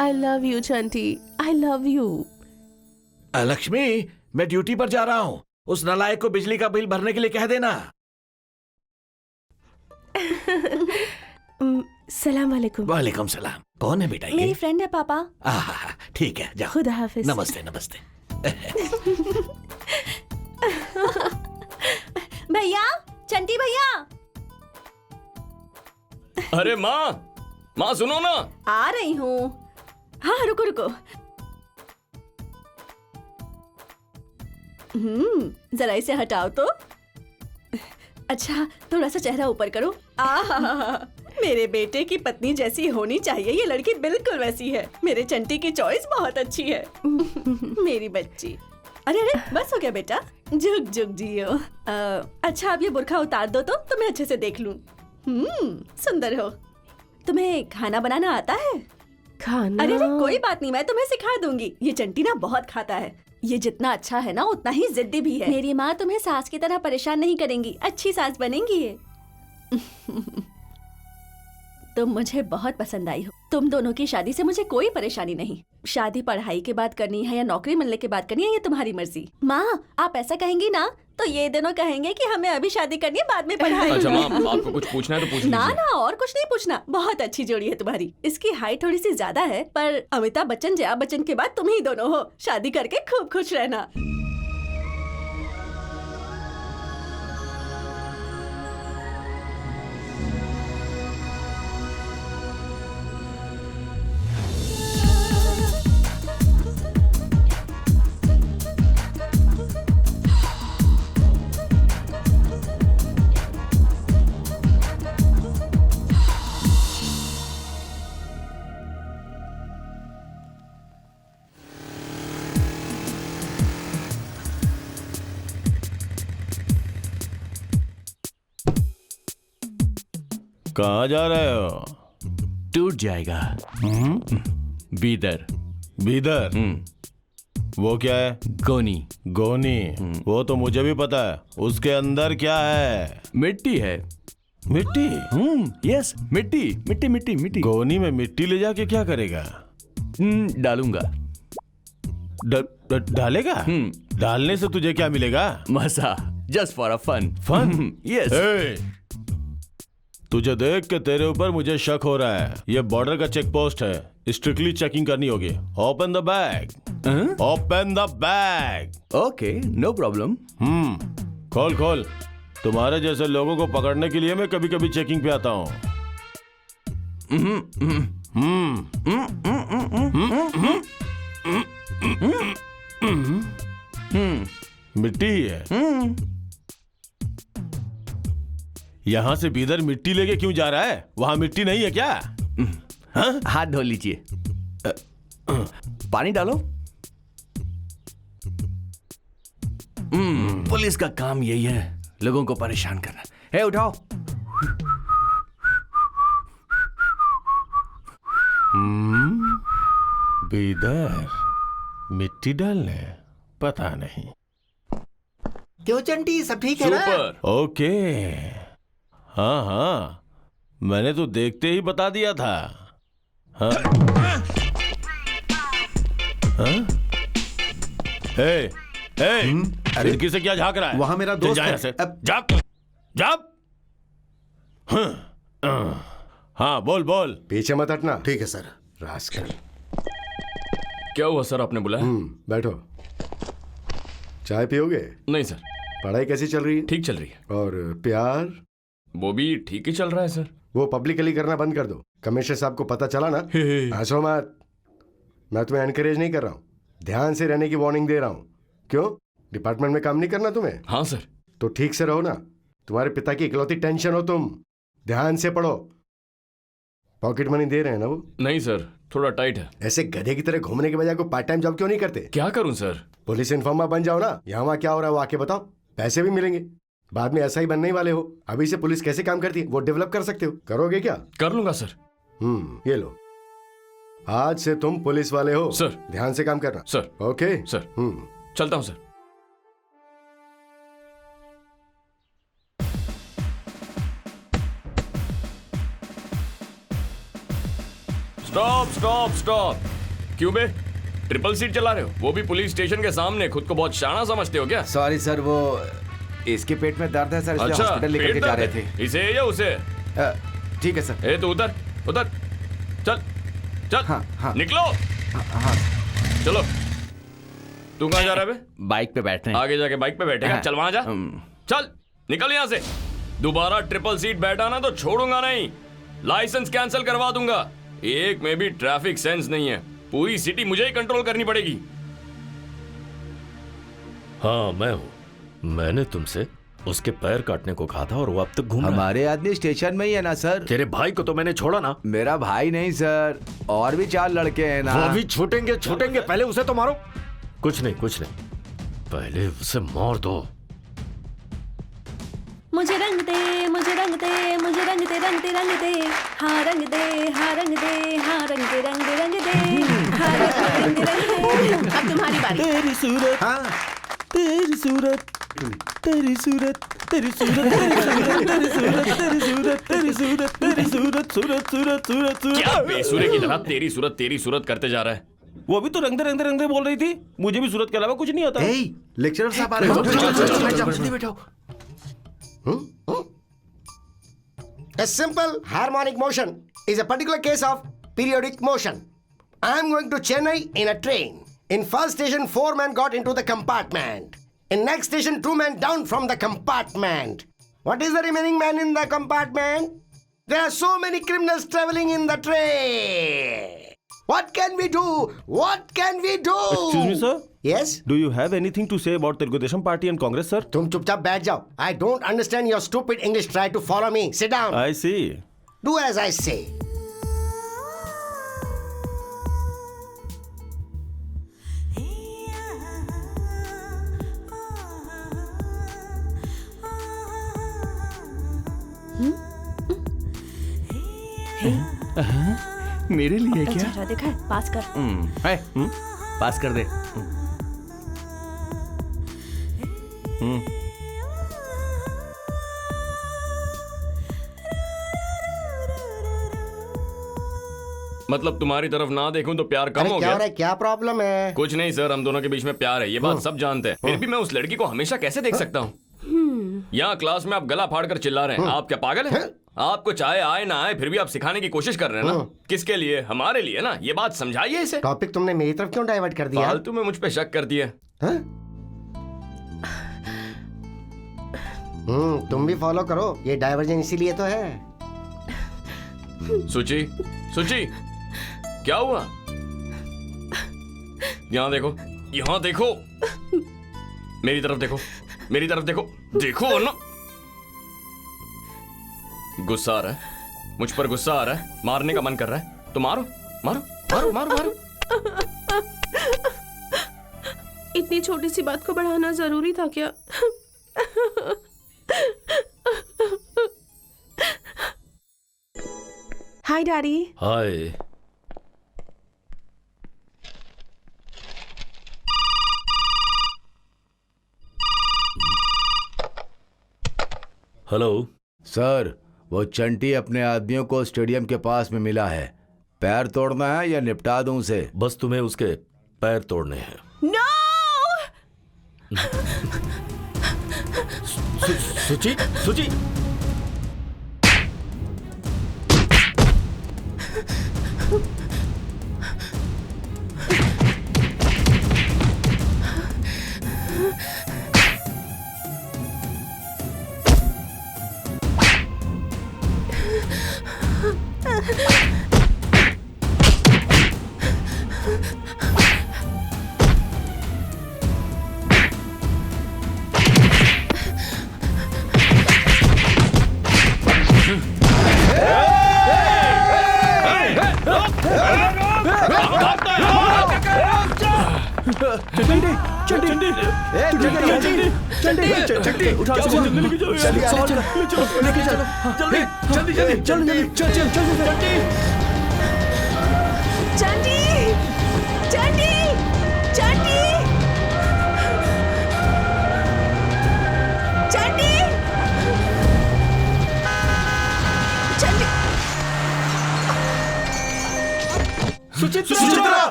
I love you Chanti, I love you.
Lakshmi, मैं ड्यूटी पर जा रहा हूँ, उस नालायक को बिजली का बिल भरने के लिए कह देना।
सलाम वालेकुम।
वालेकुम सलाम। कौन है बेटा ये?
मेरी फ्रेंड है पापा।
ठीक है, जाओ।
खुदा हाफिज।
नमस्ते नमस्ते।
भैया, चंटी भैया।
अरे माँ, माँ सुनो ना।
आ रही हूँ। हाँ रुको रुको। जरा इसे हटाओ तो। अच्छा थोड़ा सा चेहरा ऊपर करो। मेरे बेटे की पत्नी जैसी होनी चाहिए, ये लड़की बिल्कुल वैसी है। मेरे चंटी की चॉइस बहुत अच्छी है। मेरी बच्ची। अरे अरे बस हो गया बेटा, जुग जुग जियो। अच्छा अब ये बुर्खा उतार दो तो मैं अच्छे से देख लूं। सुंदर हो। तुम्हें खाना बनाना आता है?
खाना?
अरे कोई बात नहीं, मैं तुम्हें सिखा दूंगी। ये चंटी ना बहुत खाता है। ये जितना अच्छा है ना उतना ही जिद्दी भी है। मेरी माँ तुम्हें सास की तरह परेशान नहीं करेंगी, अच्छी सास बनेंगी ये। तुम मुझे बहुत पसंद आई हो। तुम दोनों की शादी से मुझे कोई परेशानी नहीं। शादी पढ़ाई के बाद करनी है या नौकरी मिलने के बाद करनी है, ये तुम्हारी मर्जी। माँ आप ऐसा कहेंगी ना तो ये दोनों कहेंगे कि हमें अभी शादी करनी है, बाद में पढ़ाई।
अच्छा माँ, आपको कुछ पूछना है तो पूछ
ना
लीजिए।
ना और कुछ नहीं पूछना। बहुत अच्छी जोड़ी है तुम्हारी। इसकी हाइट थोड़ी सी ज्यादा है, पर अमिताभ बच्चन जया बच्चन के बाद तुम ही दोनों हो। शादी करके खूब खुश रहना।
कहाँ जा रहे हो?
टूट जाएगा। बीदर।
बीदर? वो क्या है?
गोनी।
गोनी? वो तो मुझे भी पता है। उसके अंदर क्या है?
मिट्टी है।
मिट्टी?
यस, मिट्टी मिट्टी मिट्टी मिट्टी।
गोनी में मिट्टी ले जाके क्या करेगा?
डालूंगा।
डालेगा? डालने से तुझे क्या मिलेगा?
मजा। Just for a fun.
Fun?
Yes.
तुझे देख के तेरे ऊपर मुझे शक हो रहा है। ये बॉर्डर का चेक पोस्ट है, स्ट्रिक्टली चेकिंग करनी होगी। Open the bag. Open the bag.
Okay, no problem.
खोल खोल। तुम्हारे जैसे लोगों को पकड़ने के लिए मैं कभी कभी चेकिंग पे आता हूँ। मिट्टी ही है। यहां से बीदर मिट्टी लेके क्यों जा रहा है? वहां मिट्टी नहीं है क्या?
हाथ धो लीजिए। पानी डालो। पुलिस का काम यही है, लोगों को परेशान करना। है, उठाओ।
बीदर मिट्टी डालने? पता नहीं।
क्यों चंटी, सब ठीक है ना?
ओके। हाँ हाँ, मैंने तो देखते ही बता दिया था। हाँ? हाँ? ए, खिड़की से क्या झांक रहा है?
वहां मेरा दोस्त है।
जाप। हाँ बोल बोल।
पीछे मत हटना।
ठीक है सर।
रास्कल।
क्या हुआ सर, आपने बुलाया?
बैठो। चाय पियोगे?
नहीं सर।
पढ़ाई कैसी चल रही है?
ठीक चल रही है।
और प्यार?
वो भी ठीक ही चल रहा है सर।
वो पब्लिकली करना बंद कर दो। कमिश्नर साहब को पता चला ना? हंसो मत। मैं तुम्हें एनकरेज नहीं कर रहा हूँ, ध्यान से रहने की वार्निंग दे रहा हूँ। क्यों, डिपार्टमेंट में काम नहीं करना तुम्हें?
हाँ सर।
तो ठीक से रहो ना। तुम्हारे पिता की इकलौती टेंशन हो तुम। ध्यान से पढ़ो। पॉकेट मनी दे रहे हैं ना वो?
नहीं सर, थोड़ा टाइट है।
ऐसे गधे की तरह घूमने के बजाय कोई पार्ट टाइम जॉब क्यों नहीं करते?
क्या करूं सर?
पुलिस इन्फॉर्मर बन जाओ ना। यहाँ वहाँ क्या हो रहा है वो आके बताओ, पैसे भी मिलेंगे। बाद में ऐसा ही बनने ही वाले हो। अभी से पुलिस कैसे काम करती है वो डेवलप कर सकते हो। करोगे क्या?
कर लूंगा सर।
ये लो, आज से तुम पुलिस वाले हो
सर।
ध्यान से काम करना
सर।
Okay
sir. चलता हूं सर। Stop stop stop. क्यों बे, ट्रिपल सीट चला रहे हो, वो भी पुलिस स्टेशन के सामने? खुद को बहुत शाना समझते हो क्या?
सॉरी सर, वो इसके पेट में दर्द है सर, इसलिए
अच्छा,
हॉस्पिटल लेकर के जा रहे थे।
इसे या उसे?
ठीक है सर।
ए तो उधर उधर चल चल।
हाँ।
निकलो।
हाँ।
चलो। तू कहाँ जा रहा है बे?
बाइक पे बैठ रहे हैं।
आगे जाके बाइक पे बैठेगा? चल वहां जा। चल निकल यहाँ से। दोबारा ट्रिपल सीट बैठा ना तो छोड़ूंगा नहीं, लाइसेंस कैंसिल करवा दूंगा। एक में भी ट्रैफिक सेंस नहीं है, पूरी सिटी मुझे ही कंट्रोल करनी पड़ेगी।
हाँ मैं हूँ। मैंने तुमसे उसके पैर काटने को कहा था और वो अब तक घूम रहा है।
हमारे आदमी स्टेशन में ही है ना सर?
तेरे भाई को तो मैंने छोड़ा ना।
मेरा भाई नहीं सर, और भी 4 लड़के हैं ना।
वो भी छूटेंगे छूटेंगे, पहले उसे तो मारो। कुछ नहीं, पहले उसे मार दो।
मुझे रंग दे, मुझे रंग दे, मुझे रंग दे, रंग दे, रंग दे, हाँ रंग दे, हाँ रंग दे, हाँ रंग दे, रंग दे, रंग दे, हाँ रंग दे, रंग दे।
अब तुम्हारी बारी।
तेरी सूरत, हाँ तेरी सूरत, तेरी सूरत, तेरी सूरत, तेरी सूरत, तेरी सूरत, तेरी सूरत, तेरी सूरत, सूरत, सूरत, सूरत, सूरत।
क्या बेसुरे की तरह तेरी सूरत करते जा रहा है?
वो भी तो रंग दे बोल रही थी। मुझे भी सूरत के अलावा कुछ नहीं आता।
लेक्चरर साहब आ रहे हैं।
जल्दी बैठो। A simple harmonic motion is a particular case of periodic motion. I am going to Chennai in a train. In first station, 4 men got into the compartment. In next station, 2 men down from the compartment. What is the remaining man in the compartment? There are so many criminals traveling in the train. What can we do? What can we do?
Excuse me, sir.
Yes?
Do you have anything to say about Telugu Desam Party and Congress, sir?
तुम चुपचाप बैठ जाओ. I don't understand your stupid English. Try to follow me. Sit down.
I see.
Do as I say.
मेरे लिए क्या?
अच्छा देखा है, पास कर।
पास कर दे।
मतलब तुम्हारी तरफ ना देखूं तो प्यार कम
अरे
हो
क्या हो
गया?
रहा है? क्या प्रॉब्लम है?
कुछ नहीं सर, हम दोनों के बीच में प्यार है, ये बात सब जानते हैं। फिर भी मैं उस लड़की को हमेशा कैसे देख सकता हूँ? यहाँ क्लास में आप गला फाड़कर चिल्ला रहे हैं। आप क्या पागल हैं? आपको चाहे आए ना आए, फिर भी आप सिखाने की कोशिश कर रहे हैं ना? किसके लिए? हमारे लिए ना। ये बात समझाइए इसे।
टॉपिक तुमने मेरी तरफ क्यों डाइवर्ट कर दिया?
फालतू में मुझ पे शक कर दिया।
तुम भी फॉलो करो, ये डाइवर्जन इसीलिए तो है।
सुची, सुची, क्या हुआ? यहाँ देखो, यहाँ देखो, मेरी तरफ देखो, मेरी तरफ देखो, देखो ना। गुस्सा आ रहा है, मुझ पर गुस्सा आ रहा है, मारने का मन कर रहा है, तो मारो, मारो, मारो, मारो, मारो।
इतनी छोटी सी बात को बढ़ाना जरूरी था क्या? Hi daddy.
Hi. Hello
sir, वो चंटी अपने आदमियों को स्टेडियम के पास में मिला है। पैर तोड़ना है या निपटा दूं उसे?
बस तुम्हें उसके पैर तोड़ने हैं।
नो!
सुची, सुची।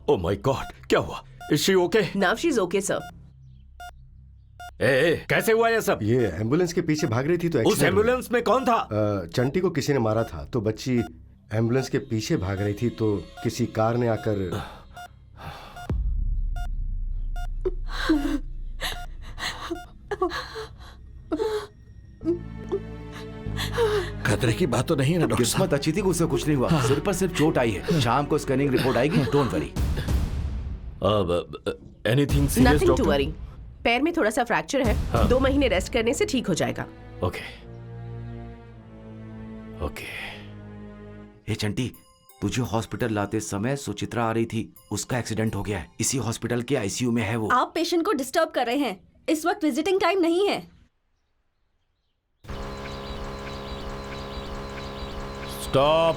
ओह माय गॉड, क्या हुआ? Is she okay?
Now she is okay sir.
ए, कैसे हुआ ये सब?
ये एम्बुलेंस के पीछे भाग रही थी तो
उस एम्बुलेंस में कौन था?
चंटी को किसी ने मारा था, तो बच्ची एम्बुलेंस के पीछे भाग रही थी तो किसी कार ने आकर।
खतरे की बात तो नहीं है ना डॉक्टर साहब?
किस्मत अच्छी थी, उसे कुछ नहीं हुआ। सिर पर सिर्फ चोट आई है। शाम को स्कैनिंग रिपोर्ट आएगी, don't worry.
Anything serious
nothing to
doctor?
Worry. पैर में थोड़ा सा फ्रैक्चर है, 2 महीने रेस्ट करने से ठीक हो जाएगा।
ओके। ओके।
ए चंटी, तुझे हॉस्पिटल लाते समय सुचित्रा आ रही थी, उसका एक्सीडेंट हो गया है, इसी हॉस्पिटल के आईसीयू में है वो।
आप पेशेंट को डिस्टर्ब कर रहे हैं, इस वक्त विजिटिंग टाइम नहीं है।
स्टॉप।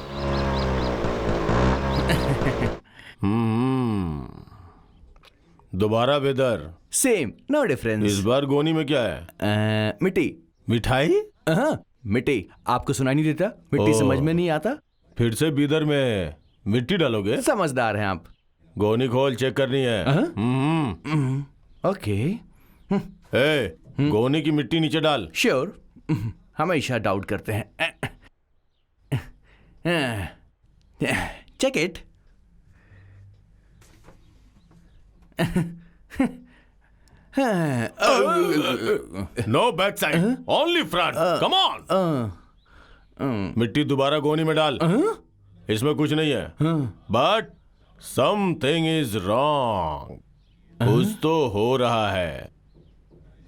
दोबारा बेदर।
Same, no difference.
इस बार गोनी में क्या है?
मिट्टी।
मिठाई?
मिट्टी। आपको सुनाई नहीं देता? मिट्टी समझ में नहीं आता?
फिर से बीदर में मिट्टी डालोगे?
समझदार हैं आप।
गोनी खोल, चेक करनी है।
ओके।
ए, गोनी की मिट्टी नीचे डाल।
श्योर। हमेशा डाउट करते हैं। Check it.
No back side, only front, come on. मिट्टी दोबारा गोनी में डाल। इसमें कुछ नहीं है, बट समथिंग इज रॉन्ग। कुछ तो हो रहा है।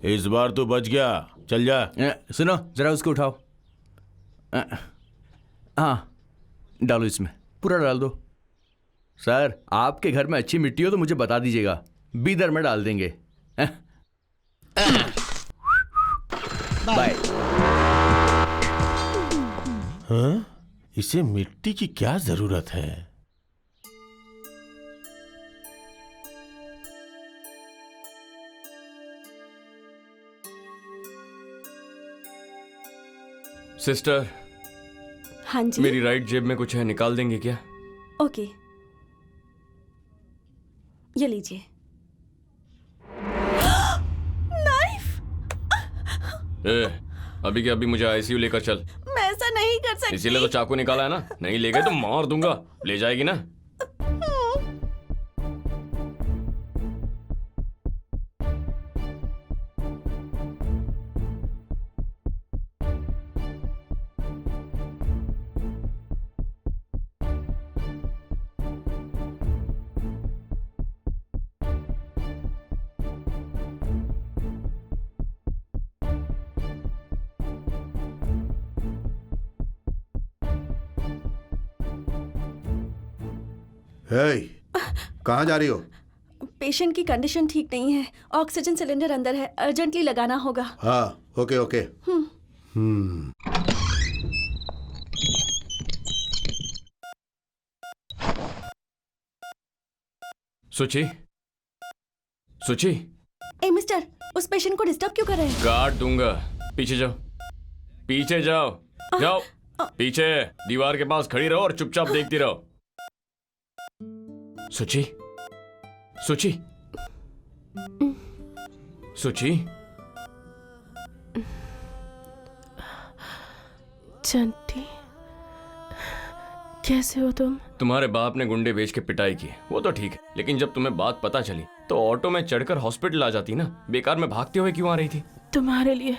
इस बार तू बच गया, चल जा।
सुनो, जरा उसको उठाओ। हाँ, डालो इसमें, पूरा डाल दो। सर, आपके घर में अच्छी मिट्टी हो तो मुझे बता दीजिएगा, बीदर में डाल देंगे। बाय।
हाँ? इसे मिट्टी की क्या जरूरत है?
सिस्टर,
हाँ जी।
मेरी राइट जेब में कुछ है, निकाल देंगे क्या?
ओके, ये लीजिए।
ए, अभी के अभी मुझे आईसीयू लेकर चल।
मैं ऐसा नहीं कर सकती।
इसीलिए तो चाकू निकाला है ना, नहीं ले गए तो मार दूंगा। ले जाएगी ना?
कहाँ जा रही हो?
पेशेंट की कंडीशन ठीक नहीं है, ऑक्सीजन सिलेंडर अंदर है, अर्जेंटली लगाना होगा।
हाँ, ओके ओके।
सुची, सुची।
ए मिस्टर, उस पेशेंट को डिस्टर्ब क्यों कर रहे हैं?
काट दूंगा। पीछे जाओ, पीछे जाओ, जाओ पीछे। दीवार के पास खड़ी रहो और चुपचाप देखती रहो। सुची, सुची, सुची।
चंटी, कैसे हो तुम?
तुम्हारे बाप ने गुंडे बेच के पिटाई की, वो तो ठीक है, लेकिन जब तुम्हें बात पता चली तो ऑटो में चढ़कर हॉस्पिटल आ जाती ना। बेकार में भागते हुए क्यों आ रही थी?
तुम्हारे लिए,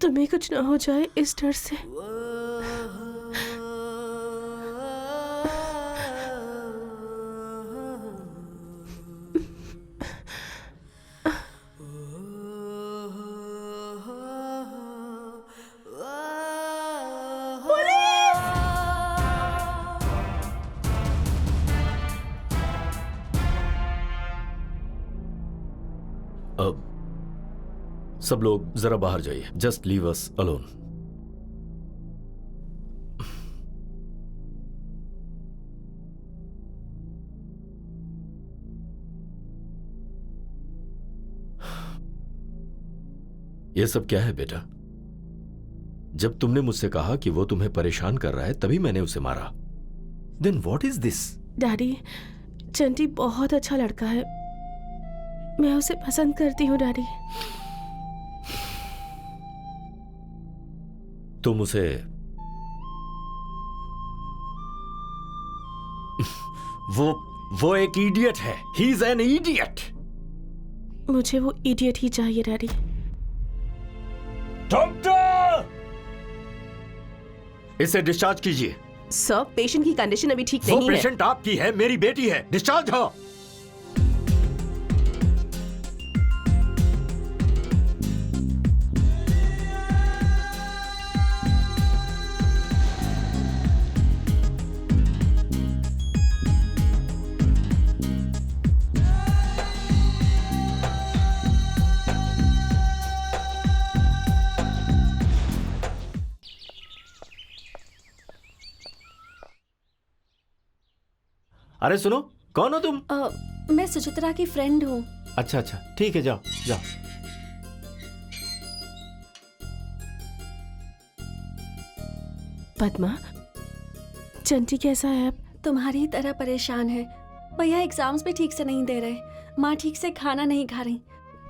तुम्हें कुछ ना हो जाए इस डर से।
अब सब लोग जरा बाहर जाइए। Just leave us alone. यह सब क्या है बेटा? जब तुमने मुझसे कहा कि वो तुम्हें परेशान कर रहा है तभी मैंने उसे मारा। Then what is this?
Daddy, Chanti बहुत अच्छा लड़का है, मैं उसे पसंद करती हूँ डैडी।
तुम उसे वो एक इडियट है। He is an idiot.
मुझे वो इडियट ही चाहिए डैडी।
डॉक्टर, इसे डिस्चार्ज कीजिए।
सर, पेशेंट की कंडीशन अभी ठीक नहीं है।
वो पेशेंट आपकी है, मेरी बेटी है। डिस्चार्ज हो। अरे सुनो, कौन हो तुम?
मैं सुचित्रा की फ्रेंड हूँ।
अच्छा अच्छा, ठीक है, जाओ जाओ।
पद्मा, चंटी कैसा है अब?
तुम्हारी तरह परेशान है। भैया एग्जाम्स भी ठीक से नहीं दे रहे, माँ ठीक से खाना नहीं खा रही।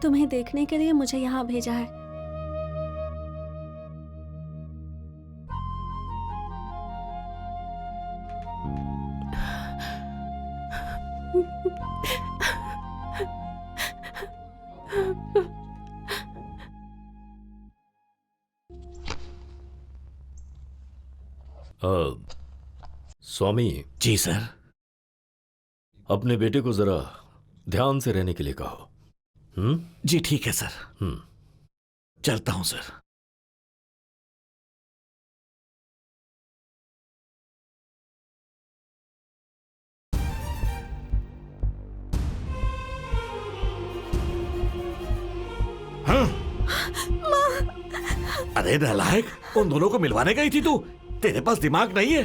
तुम्हें देखने के लिए मुझे यहाँ भेजा है।
स्वामी
जी सर।
अपने बेटे को जरा ध्यान से रहने के लिए कहो।
जी ठीक है सर। चलता हूं सर। अरे नालायक, उन दोनों को मिलवाने गई थी तू? तेरे पास दिमाग नहीं है?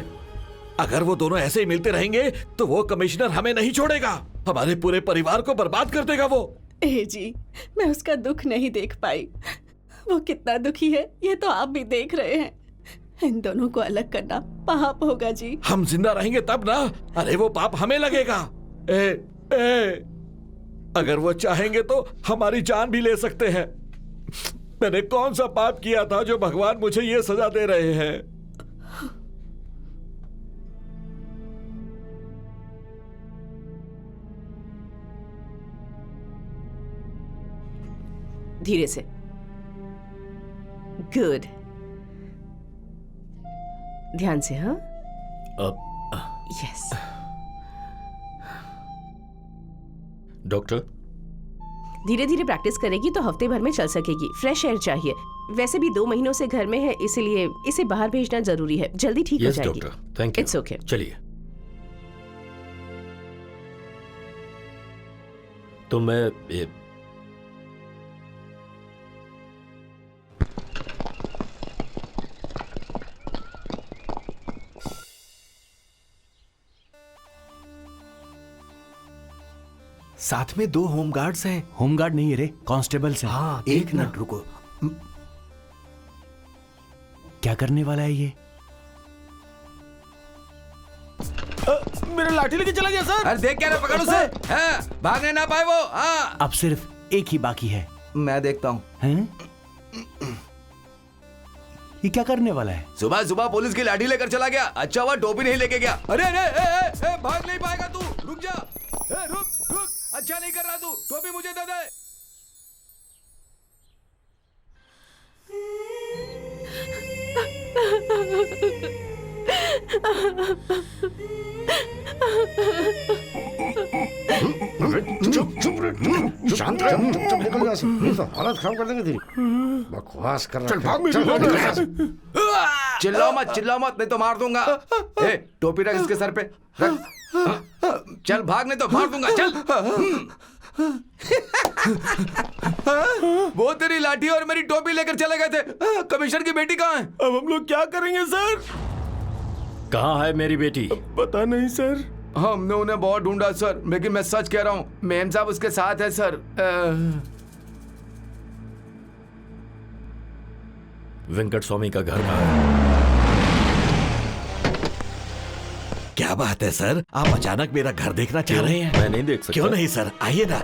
अगर वो दोनों ऐसे ही मिलते रहेंगे तो वो कमिश्नर हमें नहीं छोड़ेगा, हमारे पूरे परिवार को बर्बाद कर देगा वो।
ए जी, मैं उसका दुख नहीं देख पाई। वो कितना दुखी है ये तो आप भी देख रहे हैं। इन दोनों को अलग करना पाप होगा जी।
हम जिंदा रहेंगे तब ना। अरे वो पाप हमें लगेगा। अगर वो चाहेंगे तो हमारी जान भी ले सकते हैं। मैंने कौन सा पाप किया था जो भगवान मुझे ये सजा दे रहे हैं?
धीरे से। गुड, ध्यान से। हाँ, यस।
डॉक्टर,
धीरे धीरे प्रैक्टिस करेगी तो हफ्ते भर में चल सकेगी। फ्रेश एयर चाहिए। वैसे भी 2 महीनों से घर में है, इसलिए इसे बाहर भेजना जरूरी है। जल्दी ठीक हो जाएगी।
Doctor, thank you.
It's okay.
चलिए। तो मैं
साथ में 2 होमगार्ड्स हैं। होमगार्ड नहीं है रे, कांस्टेबल्स हैं। हाँ, एक मिनट रुको। क्या करने वाला है ये?
मेरा लाठी लेके चला गया सर।
अरे देख क्या ना, पकड़ उसे। हाँ, भागने ना पाए वो। हाँ,
अब सिर्फ एक ही बाकी है।
मैं देखता हूँ।
ये क्या करने वाला है?
सुबह सुबह पुलिस की लाठी लेकर चला गया। अच्छा हुआ टोपी नहीं लेके गया। अरे अरे भाग नहीं पाएगा तू, रुक जा। रुक रुक, अच्छा नहीं कर रहा तू, टोपी मुझे दे दे।
शांत रह, चुप निकल जा। ये तो हालत खराब कर देंगे तेरी। बकवास कर रहा है।
चिल्लाओ मत, नहीं तो मार दूंगा। ए, टोपी रख इसके सर पे, रख। चल भाग, नहीं तो मार दूंगा। चल। वो तेरी लाठी और मेरी टोपी लेकर चले गए थे। कमिश्नर की बेटी कहाँ है?
अब हम लोग क्या करेंगे सर?
कहाँ है मेरी बेटी?
पता नहीं सर।
हमने उन्हें बहुत ढूंढा सर, लेकिन मैं सच कह रहा हूँ, मेम साहब उसके साथ है सर।
वेंकट स्वामी का घर कहाँ है?
क्या बात है सर, आप अचानक मेरा घर देखना चाह रहे हैं?
मैं नहीं देख सकता।
क्यों नहीं सर, आइए ना।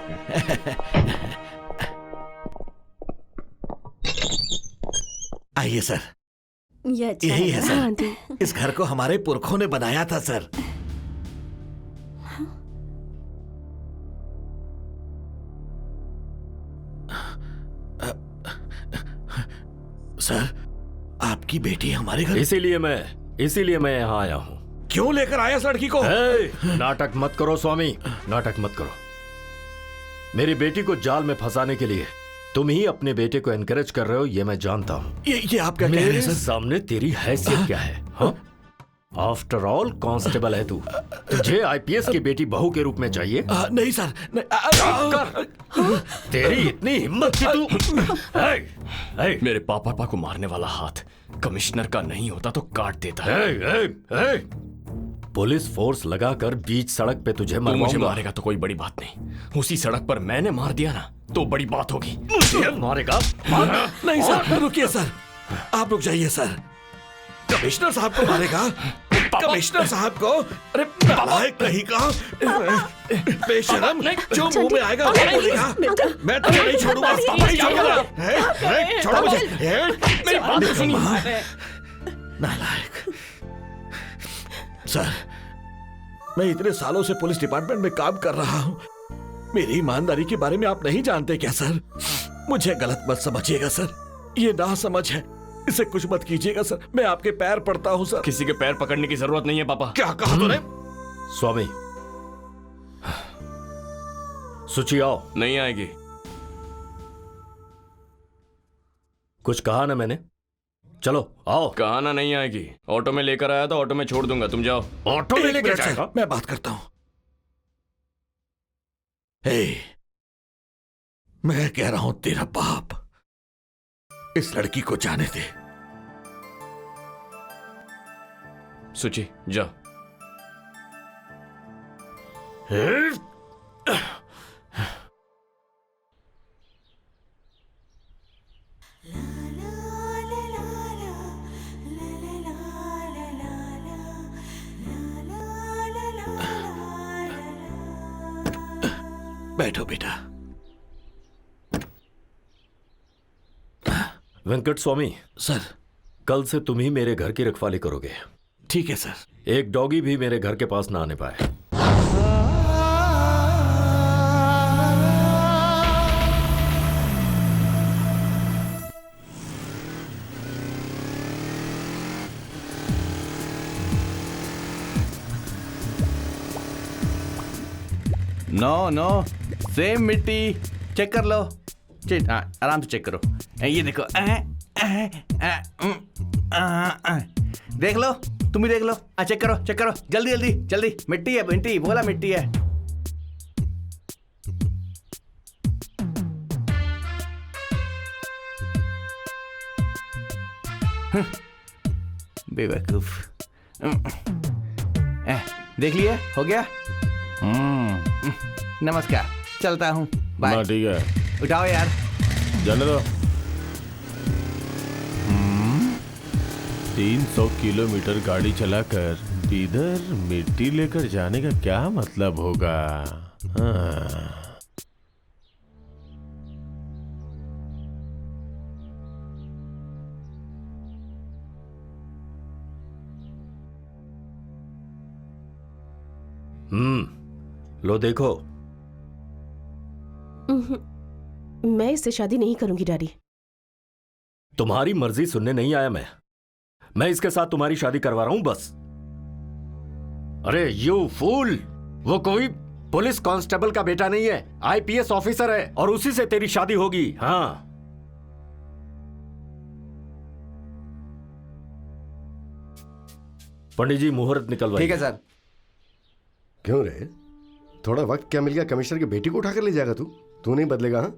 आइए सर। यही है सर। इस घर को हमारे पुरखों ने बनाया था सर। सर, आपकी बेटी हमारे घर।
इसीलिए मैं यहाँ आया हूँ।
क्यों लेकर आया इस लड़की को?
नाटक मत करो स्वामी, नाटक मत करो। मेरी बेटी को जाल में फंसाने के लिए तुम ही अपने बेटे को एनकरेज कर रहे हो, ये मैं जानता हूँ।
ये आप क्या कह रहे हैं सर?
सामने तेरी हैसियत क्या है? आफ्टर ऑल कांस्टेबल है तू, तुझे आईपीएस की बेटी बहू के रूप में चाहिए?
नहीं सर,
तेरी इतनी हिम्मत कि तू
मेरे पापा को मारने वाला हाथ कमिश्नर का नहीं होता तो काट देता।
पुलिस फोर्स लगाकर बीच सड़क पे तुझे
तू मुझे
मरवाऊंगा।
मारेगा तो कोई बड़ी बात नहीं, उसी सड़क पर मैंने मार दिया ना तो बड़ी बात होगी।
मुझे मारेगा?
नहीं सर, रुकिए सर, आप रुक जाइए सर। कमिश्नर साहब को मारेगा? कमिश्नर साहब को? अरे नालायक कहीं का, बेशरम, जो मुंह में आएगा वो बोलेगा। मैं तुम्हें नहीं छोड़ूंगा, नहीं छोड़ूंगा। छोड़ो मुझे,
मेरी बात तो सुनिए।
नालायक। सर, मैं इतने सालों से पुलिस डिपार्टमेंट में काम कर रहा हूं, मेरी ईमानदारी के बारे में आप नहीं जानते क्या सर? मुझे गलत मत समझिएगा सर, ये नासमझ है, इसे कुछ मत कीजिएगा सर, मैं आपके पैर पड़ता हूं सर।
किसी के पैर पकड़ने की जरूरत नहीं है पापा।
क्या कहा तूने?
स्वामी, सुची आओ।
नहीं आएगी।
कुछ कहा ना मैंने? चलो आओ।
कहा ना नहीं आएगी। ऑटो में लेकर आया था, ऑटो में छोड़ दूंगा, तुम जाओ।
ऑटो में
एक
लेकर
मिनट सर,
जाएगा?
मैं बात करता हूं। हे, मैं कह रहा हूं तेरा बाप इस लड़की को जाने दे।
सुची जा।
बैठो बेटा।
वेंकट स्वामी
सर,
कल से तुम ही मेरे घर की रखवाली करोगे।
ठीक है सर।
एक डॉगी भी मेरे घर के पास ना आने पाए।
नो सेम मिट्टी, चेक कर लो। हाँ, आराम से चेक करो। ये देखो, देख लो, तुम भी देख लो। चेक करो, चेक करो, जल्दी जल्दी जल्दी। मिट्टी है, मिट्टी बोला, मिट्टी है। बेवकूफ। देख लिया, हो गया। नमस्कार, चलता हूँ, बाय।
ठीक है,
उठाओ यार,
जाने दो। 300 किलोमीटर गाड़ी चलाकर इधर मिट्टी लेकर जाने का क्या मतलब होगा? हाँ।
लो देखो।
मैं इससे शादी नहीं करूंगी डैडी।
तुम्हारी मर्जी सुनने नहीं आया मैं इसके साथ तुम्हारी शादी करवा रहा हूं बस। अरे यू फूल, वो कोई पुलिस कांस्टेबल का बेटा नहीं है, आईपीएस ऑफिसर है और उसी से तेरी शादी होगी। हाँ, पंडित जी मुहूर्त निकलवाइए।
ठीक है सर।
क्यों रे, थोड़ा वक्त क्या मिल गया, कमिश्नर की बेटी को उठाकर ले जाएगा तू नहीं बदलेगा? हाँ,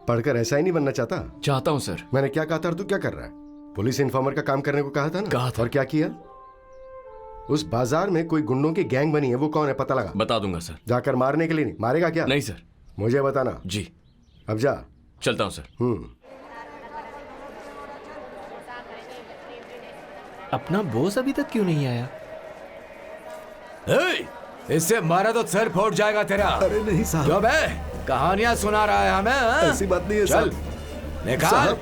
पढ़कर ऐसा ही नहीं बनना
चाहता हूं सर।
मैंने क्या कहा था और तू क्या कर रहा है? पुलिस इन्फॉर्मर का काम करने को कहा था ना?
कहा था।
और क्या किया? उस बाजार में कोई गुंडों की गैंग बनी है, वो कौन है पता लगा?
बता दूंगा सर।
जाकर मारने के लिए नहीं, मारेगा क्या?
नहीं सर।
मुझे बताना।
जी।
अब जा।
चलता हूं सर।
अपना बॉस अभी तक क्यों नहीं आया?
इससे मारा तो सर फोड़ जाएगा तेरा।
अरे नहीं साहब।
जो बे कहानियां सुना रहा है हमें? हाँ?
ऐसी बात नहीं है
चल निकाल,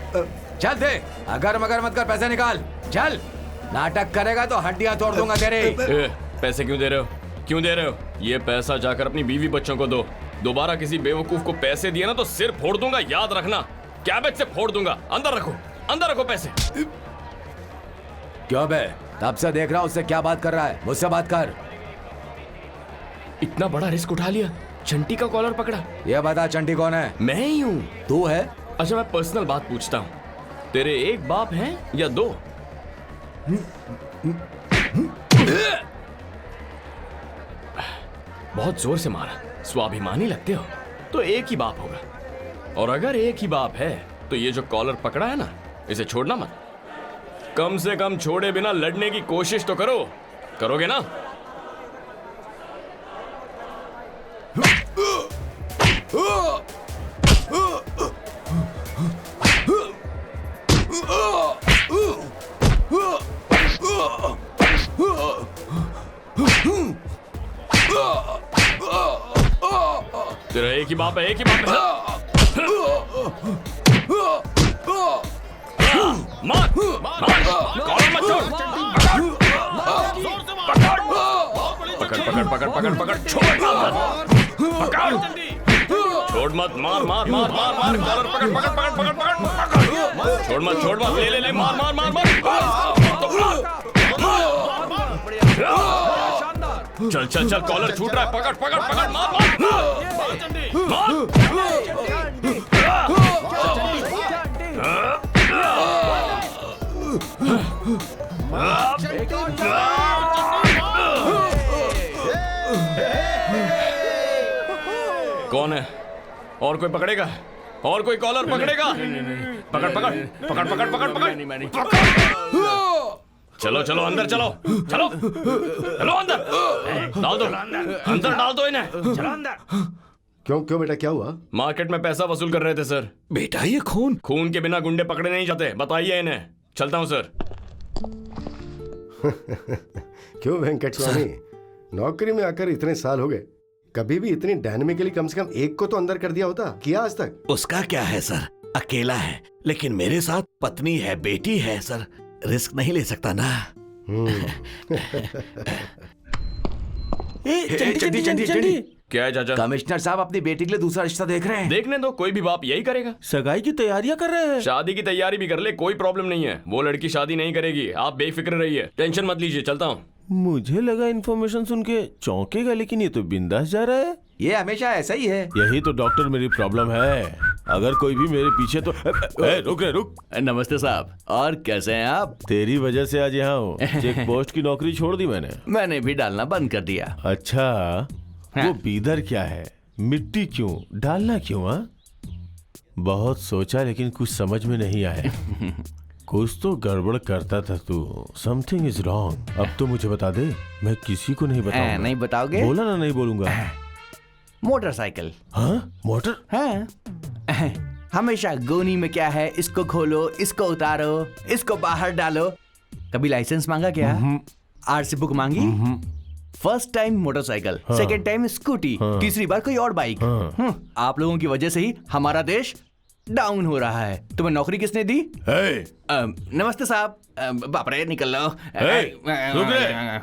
चल
दे, अगर मगर मत कर, पैसे निकाल, चल। नाटक करेगा तो हड्डियां तोड़ दूंगा तेरे।
पैसे क्यों दे रहे हो? क्यों दे रहे हो? ये पैसा जाकर अपनी बीवी बच्चों को दो। दोबारा किसी बेवकूफ को पैसे दिए ना तो सिर फोड़ दूंगा, याद रखना। कैबेज से फोड़ दूंगा। अंदर रखो पैसे।
क्यों बे, तब से देख रहा हूं उससे क्या बात कर रहा है, मुझसे बात कर।
इतना बड़ा रिस्क उठा लिया, चंटी का कॉलर पकड़ा।
ये बता चंटी कौन है?
मैं ही हूँ।
तू है?
अच्छा मैं पर्सनल बात पूछता हूँ, तेरे एक बाप हैं या दो? बहुत जोर से मारा, स्वाभिमानी लगते हो तो एक ही बाप होगा, और अगर एक ही बाप है तो ये जो कॉलर पकड़ा है ना, इसे छोड़ना मत। कम से कम छोड़े बिना लड़ने की कोशिश तो करो। करोगे ना? तेरा एक ही बाप है, एक ही बाप है। मार, कॉलर मत छोड़। पकड़, पकड़, पकड़, पकड़, पकड़, छोड़ पकड़, छोड़ मत, मार, मार, मार, मार, मार, कॉलर पकड़, पकड़, पकड़, पकड़, पकड़, पकड़, छोड़ मत, छोड़ मत, ले, ले, ले, मार, मार, मार, मार, चल, चल, चल, कॉलर छूट रहा है, पकड़, पकड़, पकड़, मार, मार, मार। कौन है? और कोई पकड़ेगा? और कोई कॉलर पकड़ेगा? पकड़, पकड़, पकड़, पकड़, पकड़, पकड़, चलो, चलो, अंदर चलो, चलो, चलो अंदर, डाल दो, अंदर डाल दो इन्हें, चलो अंदर।
क्यों क्यों बेटा, क्या हुआ?
मार्केट में पैसा वसूल कर रहे थे सर।
बेटा ये खून
खून के बिना गुंडे पकड़े नहीं जाते, बताइए इन्हें। चलता हूँ सर।
क्यों वेंकट स्वामी, नौकरी में आकर इतने साल हो गए, कभी भी इतनी डायनेमिकली कम से कम एक को तो अंदर कर दिया होता? किया आज तक?
उसका क्या है सर, अकेला है, लेकिन मेरे साथ पत्नी है, बेटी है सर, रिस्क नहीं ले सकता ना।
चंडी, चंडी, चंडी।
क्या है चाचा?
कमिश्नर साहब अपनी बेटी के लिए दूसरा रिश्ता देख रहे हैं।
देखने दो, कोई भी बाप यही करेगा।
सगाई की तैयारियां कर रहे हैं।
शादी की तैयारी भी कर ले, कोई प्रॉब्लम नहीं है। वो लड़की शादी नहीं करेगी, आप बेफिक्र रहिए, टेंशन मत लीजिए। चलता हूँ।
मुझे लगा इन्फॉर्मेशन सुन के चौंकेगा, लेकिन ये तो बिंदास जा रहा है।
ये हमेशा ऐसा ही है।
यही तो डॉक्टर मेरी प्रॉब्लम है। अगर कोई भी मेरे पीछे तो रुक रे रुक।
नमस्ते साहब, और कैसे हैं आप?
तेरी वजह से आज यहाँ हूँ। चेक पोस्ट की नौकरी छोड़ दी
मैंने भी डालना बंद कर दिया।
अच्छा, वो बीदर क्या है, मिट्टी क्यों डालना क्यों? हाँ, बहुत सोचा लेकिन कुछ समझ में नहीं आया। कुछ तो गड़बड़ करता था तू। Something is wrong. अब तो मुझे बता दे, मैं किसी को नहीं बताऊंगा।
नहीं बताओगे?
बोला ना, नहीं बोलूंगा।
मोटरसाइकिल।
हाँ, मोटर?
हाँ, हमेशा गोनी में क्या है, इसको खोलो, इसको उतारो, इसको बाहर डालो। कभी लाइसेंस मांगा क्या? आरसी बुक मांगी? First time motorcycle, second time scooty, तीसरी बार कोई और बाइक। आप लोगों की वजह से ही हमारा देश डाउन हो रहा है। तुम्हें नौकरी किसने दी? नमस्ते साहब। बाप रे, निकल लो।
रुक रे।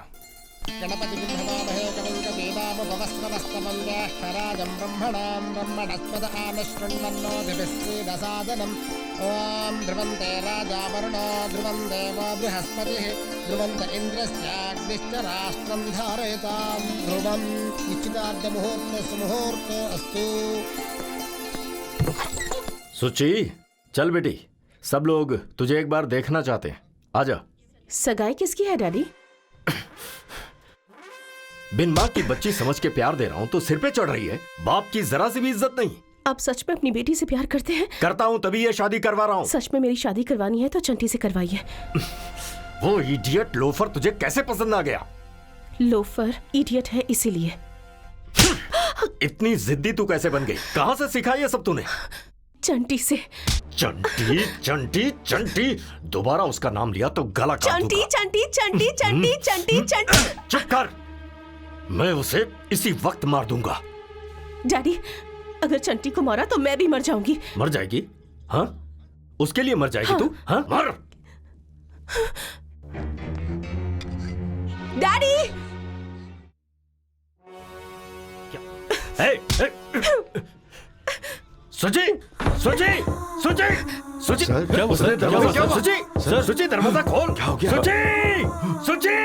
ओम ध्रुवन्ते राजा वरुणो ध्रुवं देवो बृहस्पतिः ध्रुवन्त इन्द्रश्चाग्निश्च राष्ट्रं धारयतां ध्रुवं निश्चितार्धमुहूर्ते सुमुहूर्ते अस्तु।
सुची, चल बेटी, सब लोग तुझे एक बार देखना चाहते हैं, आजा।
सगाई किसकी है डैडी?
बिन माँ की बच्ची समझ के प्यार दे रहा हूँ तो सिर पे चढ़ रही है। बाप की जरा सी भी इज्जत नहीं।
आप सच में अपनी बेटी से प्यार करते हैं?
करता हूँ, तभी ये शादी करवा रहा हूँ।
सच में मेरी शादी करवानी है तो चंटी से करवाइए।
वो इडियट लोफर तुझे कैसे पसंद आ गया?
लोफर इडियट है इसीलिए।
इतनी जिद्दी तू कैसे बन गई? कहाँ से सीखा ये सब तूने?
चंटी से।
चंटी चंटी चंटी, दोबारा उसका नाम लिया तो गला काट दूंगा।
चंटी चंटी चंटी चंटी चंटी।
चुप कर, मैं उसे इसी वक्त मार दूंगा।
डैडी, अगर चंटी को मारा तो मैं भी मर जाऊंगी।
मर जाएगी? हाँ, उसके लिए मर जाएगी तू? हाँ, मर।
डैडी!
सुची, सुची, सुची, सुची,
क्या हुआ?
उसने दरवाजा,
क्या हुआ?
सुची,
सर,
सुची, दरवाजा खोल।
क्या हो गया?
सुची, सुची।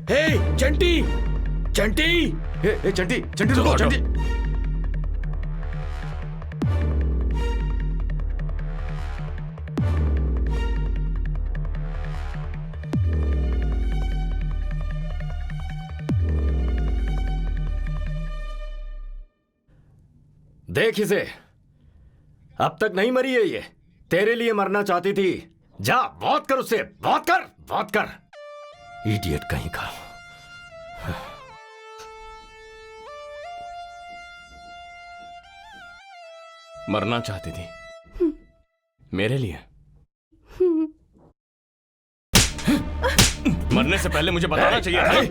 हे चंटी, चंटी, हे चंटी, चंटी रुको, चंटी।
देख इसे, अब तक नहीं मरी है ये, तेरे लिए मरना चाहती थी। जा बहुत कर उससे, बहुत कर। इडियट कहीं का।
मरना चाहती थी मेरे लिए। मरने से पहले मुझे बताना चाहिए था।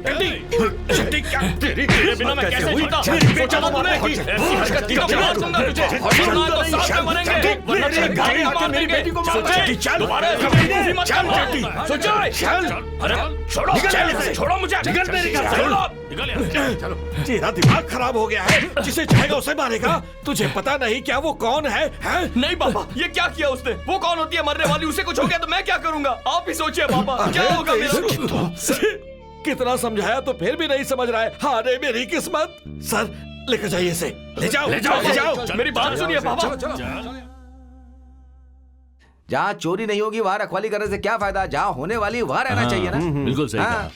तेरे बिना मैं कैसे जीता? सोचा था तुमने? ऐसी हरकत की तो मार दूंगा तुझे। वरना तो साथ में मरेंगे। वरना तेरे घर में मार देंगे। सोचे दोबारा ऐसी मत करना। सोचे अरे छोड़ो मुझे। निकल मेरे घर से।
चलो, तेरा दिमाग खराब हो गया है। जिसे चाहेगा उसे मारेगा। तुझे पता नहीं क्या वो कौन है?
नहीं पापा, ये क्या किया उसने? वो कौन होती है मरने वाली? उसे कुछ हो गया तो मैं क्या करूंगा? आप ही सोचिए पापा, क्या होगा मेरा?
कितना समझाया तो फिर भी नहीं समझ रहा है। हारे मेरी किस्मत। सर लेकर जाइए इसे। ले जाओ।
मेरी बात सुनिए पापा।
जहाँ चोरी नहीं होगी वहाँ रखवाली करने से क्या फायदा? जहाँ होने वाली वहाँ रहना चाहिए ना।
बिल्कुल सही कहा।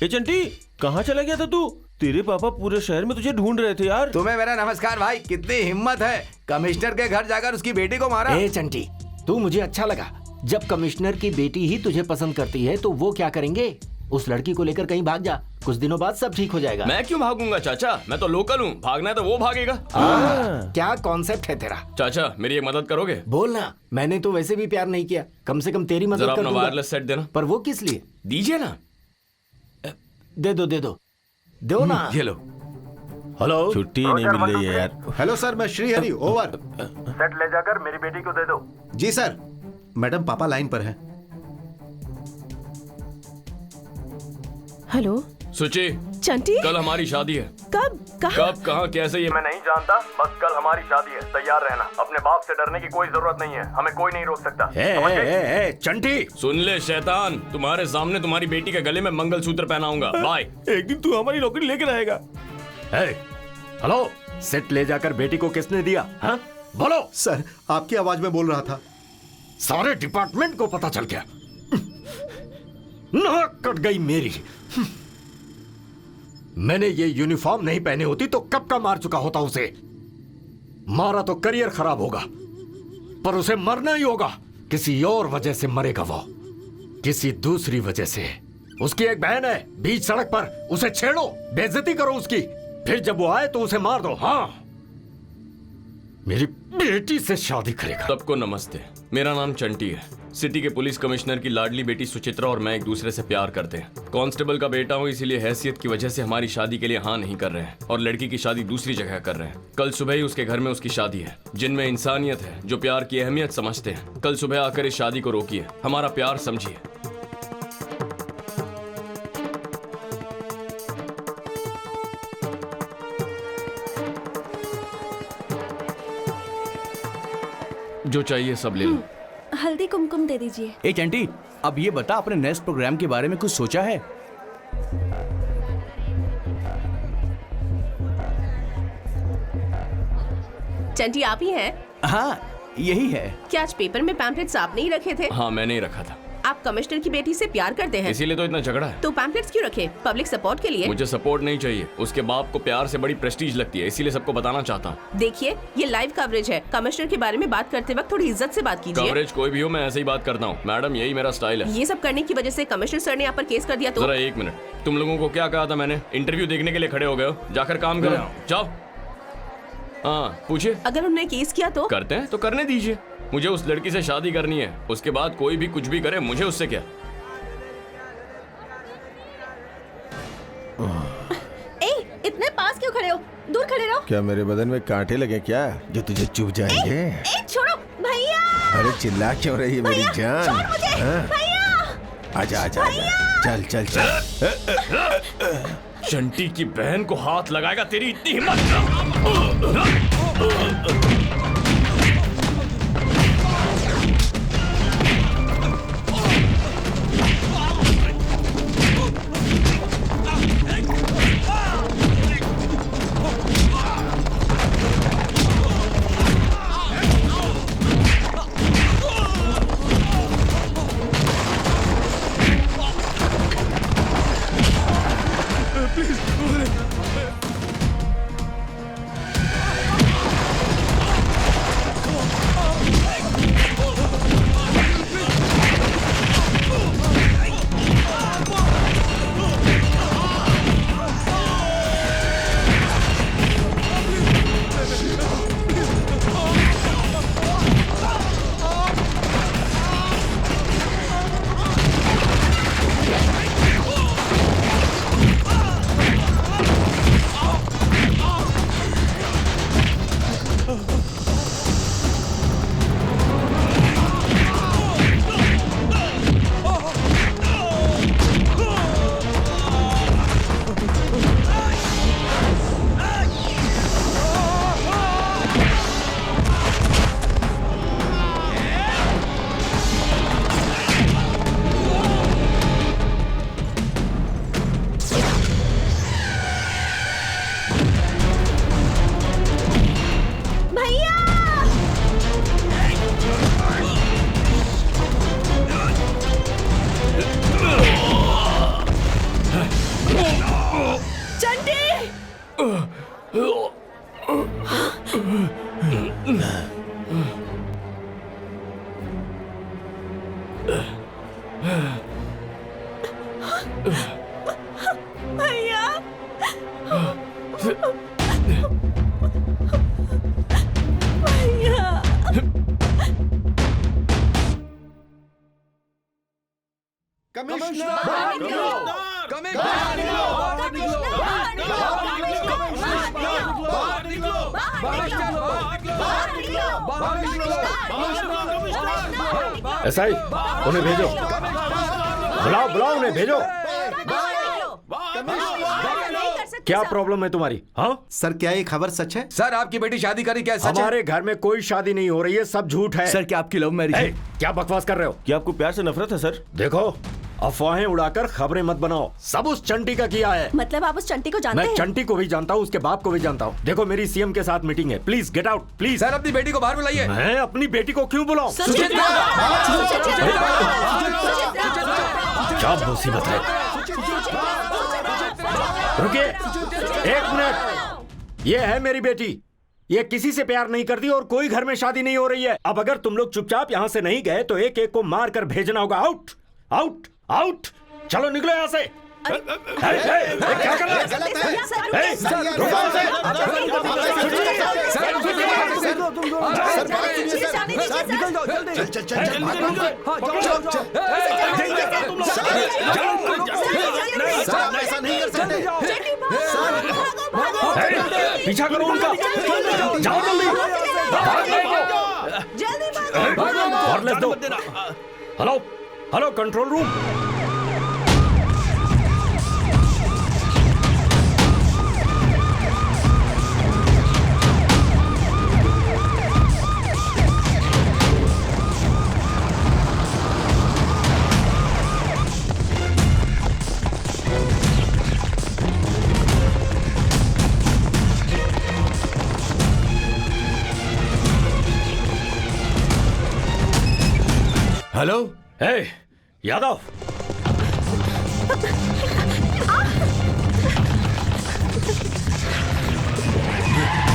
ए चंटी, कहाँ चला गया था तू? तेरे पापा पूरे शहर में तुझे ढूंढ रहे थे यार।
तुम्हें मेरा नमस्कार भाई। कितनी हिम्मत है, कमिश्नर के घर जाकर उसकी बेटी को मारा।
ए चंटी, तू मुझे अच्छा लगा। जब कमिश्नर की बेटी ही तुझे पसंद करती है तो वो क्या करेंगे? उस लड़की को लेकर कहीं भाग जा, कुछ दिनों बाद सब ठीक हो जाएगा।
मैं क्यों भागूंगा चाचा? मैं तो लोकल हूँ, भागना है तो वो भागेगा।
क्या कॉन्सेप्ट है तेरा?
चाचा मेरी एक मदद करोगे?
बोलना। मैंने तो वैसे भी प्यार नहीं किया, कम से कम तेरी मदद
जरा
कर
अपना
दूंगा।
वायरलेस सेट देना।
पर वो किस लिए?
दीजिए ना।
दे दो ना।
ये लो।
हेलो,
छुट्टी नहीं मिल रही है यार।
हेलो सर, मैं श्रीहरि, ओवर।
सेट ले जाकर मेरी बेटी को दे दो।
जी सर। मैडम पापा लाइन पर हैं।
हेलो
सुची,
चंटी,
कल हमारी शादी है।
कब? कहाँ?
कब, कहाँ, कैसे? ये
मैं नहीं जानता, बस कल हमारी शादी है। तैयार रहना। अपने बाप से डरने की कोई जरूरत नहीं है, हमें कोई नहीं रोक सकता।
चंटी
सुन ले शैतान, तुम्हारे सामने तुम्हारी बेटी के गले में मंगलसूत्र पहनाऊंगा। बाय।
एक दिन तू हमारी नौकरी लेकर आएगा।
हेलो, सेट ले जाकर बेटी को किसने दिया? हाँ बोलो।
सर, आपकी आवाज में बोल रहा था।
सारे डिपार्टमेंट को पता चल गया। नाक कट गई मेरी। मैंने ये यूनिफॉर्म नहीं पहनी होती तो कब का मार चुका होता उसे। मारा तो करियर खराब होगा, पर उसे मरना ही होगा। किसी और वजह से मरेगा वो, किसी दूसरी वजह से। उसकी एक बहन है बीच सड़क पर, उसे छेड़ो, बेइज्जती करो उसकी, फिर जब वो आए तो उसे मार दो। हाँ, मेरी बेटी से शादी करेगा।
सबको नमस्ते, मेरा नाम चंटी है। सिटी के पुलिस कमिश्नर की लाडली बेटी सुचित्रा और मैं एक दूसरे से प्यार करते हैं। कांस्टेबल का बेटा हूँ, इसीलिए हैसियत की वजह से हमारी शादी के लिए हाँ नहीं कर रहे हैं और लड़की की शादी दूसरी जगह कर रहे हैं। कल सुबह ही उसके घर में उसकी शादी है। जिनमें इंसानियत है, जो प्यार की अहमियत समझते हैं, कल सुबह आकर इस शादी को रोकिए, हमारा प्यार समझिए। जो चाहिए सब ले लो।
हल्दी कुमकुम दे दीजिए।
ए चंटी, अब ये बता, अपने नेक्स्ट प्रोग्राम के बारे में कुछ सोचा है?
चंटी आप ही हैं?
हाँ, यही है।
क्या आज पेपर में पैम्पलेट्स आपने ही रखे थे?
हाँ, मैंने ही रखा था।
आप कमिश्नर की बेटी से प्यार करते हैं,
इसीलिए तो इतना झगड़ा है।
तो पैम्पलेट्स क्यों रखे? पब्लिक सपोर्ट के लिए?
मुझे सपोर्ट नहीं चाहिए, उसके बाप को प्यार से बड़ी प्रेस्टीज लगती है, इसीलिए सबको बताना चाहता हूँ।
देखिए, ये लाइव कवरेज है। कमिश्नर के बारे में बात करते वक्त थोड़ी इज्जत से बात कीजिए।
कवरेज कोई भी हो, मैं ऐसे ही बात करता हूँ मैडम, यही मेरा स्टाइल है।
ये सब करने की वजह से कमिश्नर सर ने आप पर केस कर दिया तो?
जरा एक मिनट, तुम लोगों को क्या कहा था मैंने? इंटरव्यू देखने के लिए खड़े हो गए हो, जाकर काम करो, जाओ। हाँ पूछिए।
अगर उन्होंने केस किया तो?
करते हैं तो करने दीजिए, मुझे उस लड़की से शादी करनी है, उसके बाद कोई भी कुछ भी करे, मुझे उससे क्या।
इतने पास क्यों खड़े हो? दूर खड़े रहो।
क्या मेरे बदन में कांटे लगे क्या जो तुझे चुभ जाएंगे?
छोड़ो भैया।
अरे चिल्ला क्यों रही है मेरी जान?
छोड़ मुझे, भैया।
आजा आजा आजा, चल चल चल।
चंटी की बहन को हाथ लगाएगा, तेरी इतनी हिम्मत?
भैया भैया
एसआई, उन्हें भेजो। बुलाओ बुलाओ उन्हें, भेजो। क्या प्रॉब्लम है तुम्हारी? हाँ
सर, क्या ये खबर सच है?
सर आपकी बेटी शादी करी, क्या सच है?
हमारे घर में कोई शादी नहीं हो रही है, सब झूठ है।
सर क्या आपकी लव मैरिज है?
क्या बकवास कर रहे हो?
क्या आपको प्यार से नफरत है सर?
देखो, अफवाहें उड़ाकर खबरें मत बनाओ। सब उस चंटी का किया है।
मतलब आप उस चंटी को जानते हैं?
मैं चंटी को भी जानता हूँ, उसके बाप को भी जानता हूँ। देखो, मेरी सीएम के साथ मीटिंग है, please get out please.
Sir अपनी बेटी को बाहर बुलाइए।
मैं अपनी बेटी को क्यों बुलाऊं? क्या मुसीबत है? रुकिए एक मिनट। ये है मेरी बेटी, ये किसी से प्यार नहीं करती और कोई घर में शादी नहीं हो रही है। अब अगर तुम लोग चुपचाप यहाँ से नहीं गए तो एक एक को मार कर भेजना होगा। आउट आउट आउट, चलो निकलो यहाँ से। क्या कर रहे पीछा करो उनका, जाओ जल्दी। Hello hello, control room.
Hello,
hey Yadav,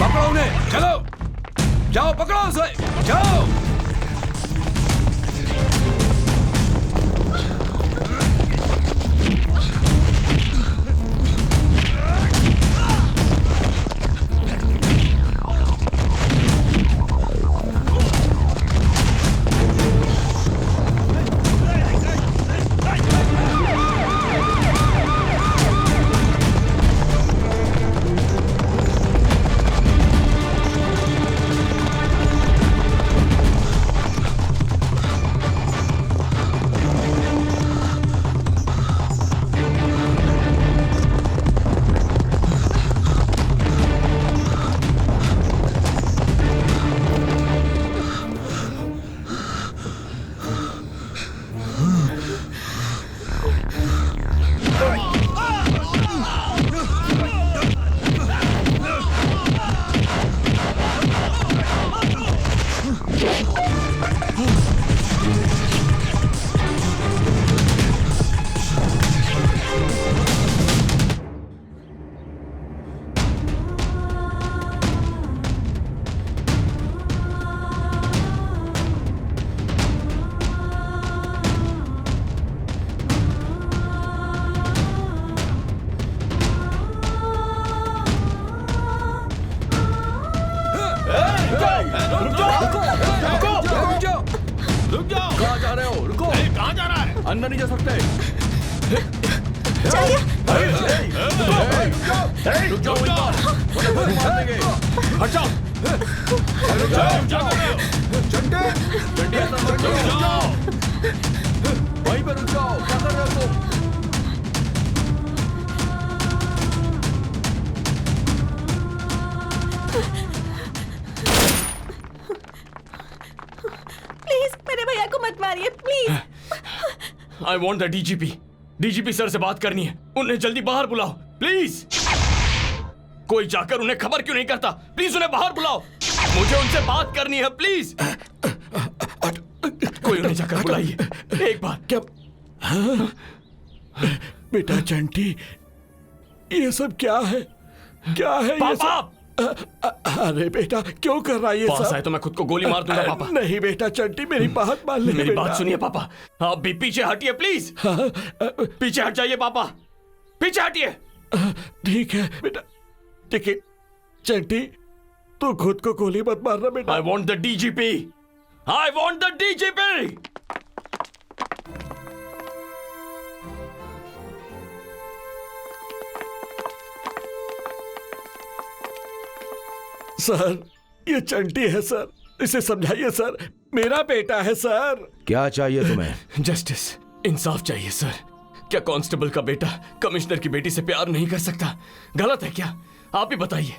पकड़ो उन्हें, चलो जाओ, पकड़ो उसे, जाओ।
अंदर नहीं जा सकते।
वहीं पर रुक जाओ, क्या कर रहे हो तुम?
प्लीज मेरे भैया को मत मारिए, please.
I want the DGP. DGP sir से बात करनी है, उन्हें जल्दी बाहर बुलाओ प्लीज। कोई जाकर उन्हें खबर क्यों नहीं करता? प्लीज उन्हें बाहर बुलाओ, मुझे उनसे बात करनी है प्लीज। कोई उन्हें जाकर बुलाइए एक बार।
क्या बेटा चंटी, ये सब क्या है? क्या है
पापा?
अरे बेटा क्यों कर रहा है ये
पास
सब?
आए तो मैं खुद को गोली मार दूंगा पापा।
नहीं बेटा चंटी, मेरी बात मान ले।
मेरी
बेटा।
बात सुनिए पापा, आप भी पीछे हटिए प्लीज। पीछे हट जाइए पापा, पीछे हटिए।
ठीक है बेटा, ठीक है। चंटी तू खुद को गोली मत मारना बेटा।
I want the DGP, I want the DGP.
Sir ये चंटी है सर, इसे समझाइए सर, मेरा बेटा है सर।
क्या चाहिए तुम्हें?
जस्टिस, इंसाफ चाहिए सर। क्या कांस्टेबल का बेटा कमिश्नर की बेटी से प्यार नहीं कर सकता? गलत है क्या? आप ही बताइए।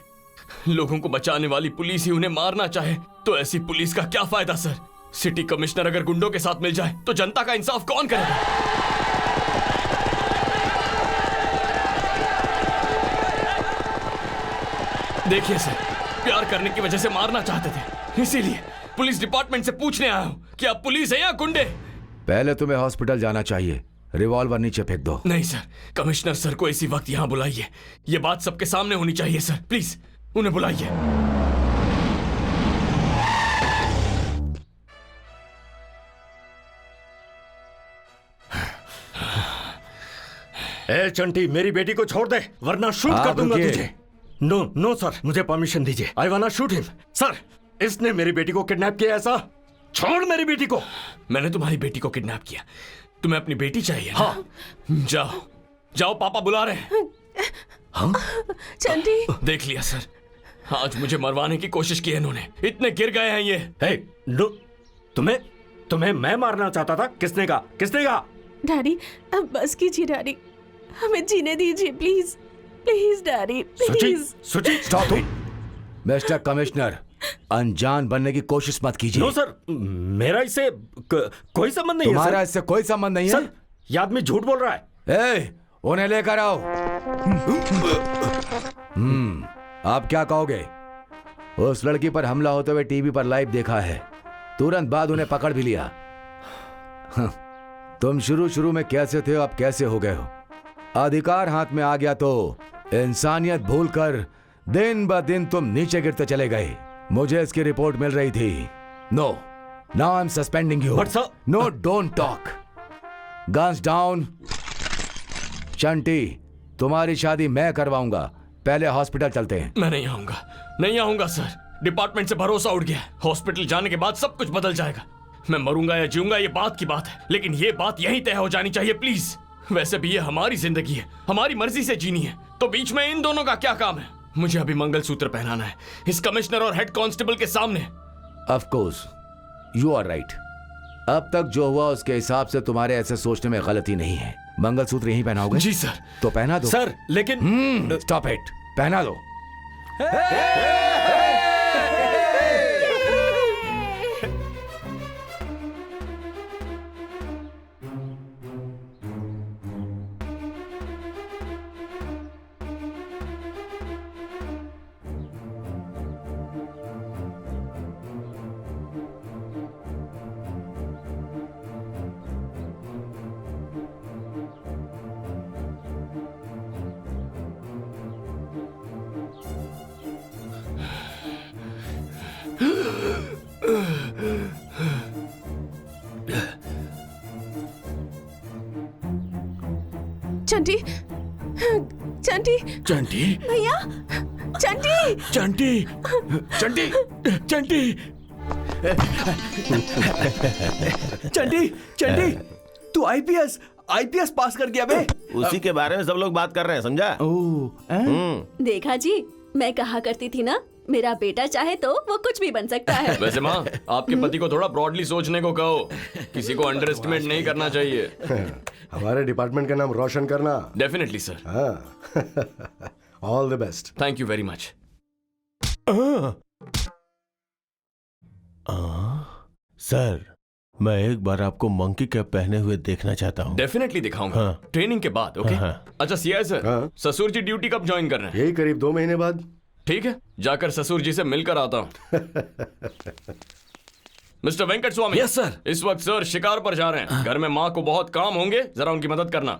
लोगों को बचाने वाली पुलिस ही उन्हें मारना चाहे तो ऐसी पुलिस का क्या फायदा सर? सिटी कमिश्नर अगर गुंडों के साथ मिल जाए तो जनता का इंसाफ कौन करेगा? देखिए सर, प्यार करने की वजह से मारना चाहते थे, इसीलिए पुलिस डिपार्टमेंट से पूछने आया हूं कि आप पुलिस है या गुंडे?
पहले तुम्हें हॉस्पिटल जाना चाहिए। रिवॉल्वर नीचे फेंक दो।
नहीं सर, कमिश्नर सर को इसी वक्त यहाँ बुलाइए। ये बात सबके सामने होनी चाहिए सर, प्लीज उन्हें बुलाइए।
ए चंटी, मेरी बेटी को छोड़ दे वरना शूट कर दूंगा तुझे। नो नो सर, मुझे परमिशन दीजिए। I want shoot him. Sir, इसने मेरी बेटी को किडनैप किया ऐसा? छोड़ मेरी बेटी को।
मैंने तुम्हारी बेटी को किडनैप किया, तुम्हें अपनी बेटी चाहिए? हाँ। जाओ जाओ, पापा बुला रहे हैं।
हाँ?
चंटी।
देख लिया सर, आज मुझे मरवाने की कोशिश की है इन्होंने। इतने गिर गए हैं ये।
हे, नो, तुम्हें मैं मारना चाहता था? किसने कहा? किसने कहा?
डैडी अब बस कीजिए डैडी, हमें जीने दीजिए प्लीज, प्लीज डैडी प्लीज।
सुची
स्टॉप इट। मिस्टर कमिश्नर, अनजान बनने की कोशिश मत कीजिए।
नो सर, मेरा इससे कोई संबंध नहीं है।
तुम्हारा इससे कोई संबंध नहीं है
सर। ये आदमी झूठ बोल रहा है।
ए, उन्हें लेकर आओ। आप क्या कहोगे? उस लड़की पर हमला होते हुए टीवी पर लाइव देखा है, तुरंत बाद उन्हें पकड़ भी लिया। तुम शुरू में कैसे थे, अब कैसे हो गए हो? अधिकार हाथ में आ गया तो इंसानियत भूलकर दिन ब दिन तुम नीचे गिरते चले गए। मुझे इसकी रिपोर्ट मिल रही थी। No, now I am suspending you. No, don't talk. Guns down. Chanti, तुम्हारी शादी मैं करवाऊंगा, पहले हॉस्पिटल चलते हैं।
मैं नहीं आऊंगा, नहीं आऊंगा सर। डिपार्टमेंट से भरोसा उड़ गया। हॉस्पिटल जाने के बाद सब कुछ बदल जाएगा। मैं मरूंगा या जीऊंगा ये बात की बात है, लेकिन ये बात यहीं तय हो जानी चाहिए प्लीज। वैसे भी ये हमारी जिंदगी है, हमारी मर्जी से जीनी है, तो बीच में इन दोनों का क्या काम है? मुझे अभी मंगलसूत्र पहनाना है इस कमिश्नर और हेड कांस्टेबल के सामने।
Of course, you are right. अब तक जो हुआ उसके हिसाब से तुम्हारे ऐसे सोचने में गलती नहीं है। मंगलसूत्र यहीं पहनाओगे?
जी सर।
तो पहना दो
सर। लेकिन
स्टॉप इट, पहना दो।
चंटी, चंटी,
चंटी
भैया, चंटी,
चंटी, चंटी, चंटी,
चंटी, चंटी, तू आईपीएस पास कर गया बे।
उसी के बारे में सब लोग बात कर रहे हैं, समझा?
देखा जी, मैं कहा करती थी ना, मेरा बेटा चाहे तो वो कुछ भी बन सकता है।
वैसे माँ, आपके पति को थोड़ा ब्रॉडली सोचने को कहो, किसी को अंडर एस्टिमेट नहीं करना चाहिए।
हमारे डिपार्टमेंट का नाम रोशन करना।
Definitely sir.
हाँ। All the best.
Thank you very much.
Sir, मैं एक बार आपको मंकी कैप पहने हुए देखना चाहता हूँ।
डेफिनेटली दिखाऊंगा।
हाँ।
ट्रेनिंग के बाद। ओके।
हाँ।
अच्छा सीआई सर,
हाँ।
ससुर जी ड्यूटी कब ज्वाइन कर रहे हैं?
यही करीब 2 महीने बाद।
ठीक है, जाकर ससुर जी से मिलकर आता हूँ। Mister Venkat Swamy.
Yes sir.
इस वक्त सर शिकार पर जा रहे हैं। घर में माँ को बहुत काम होंगे, जरा उनकी मदद करना।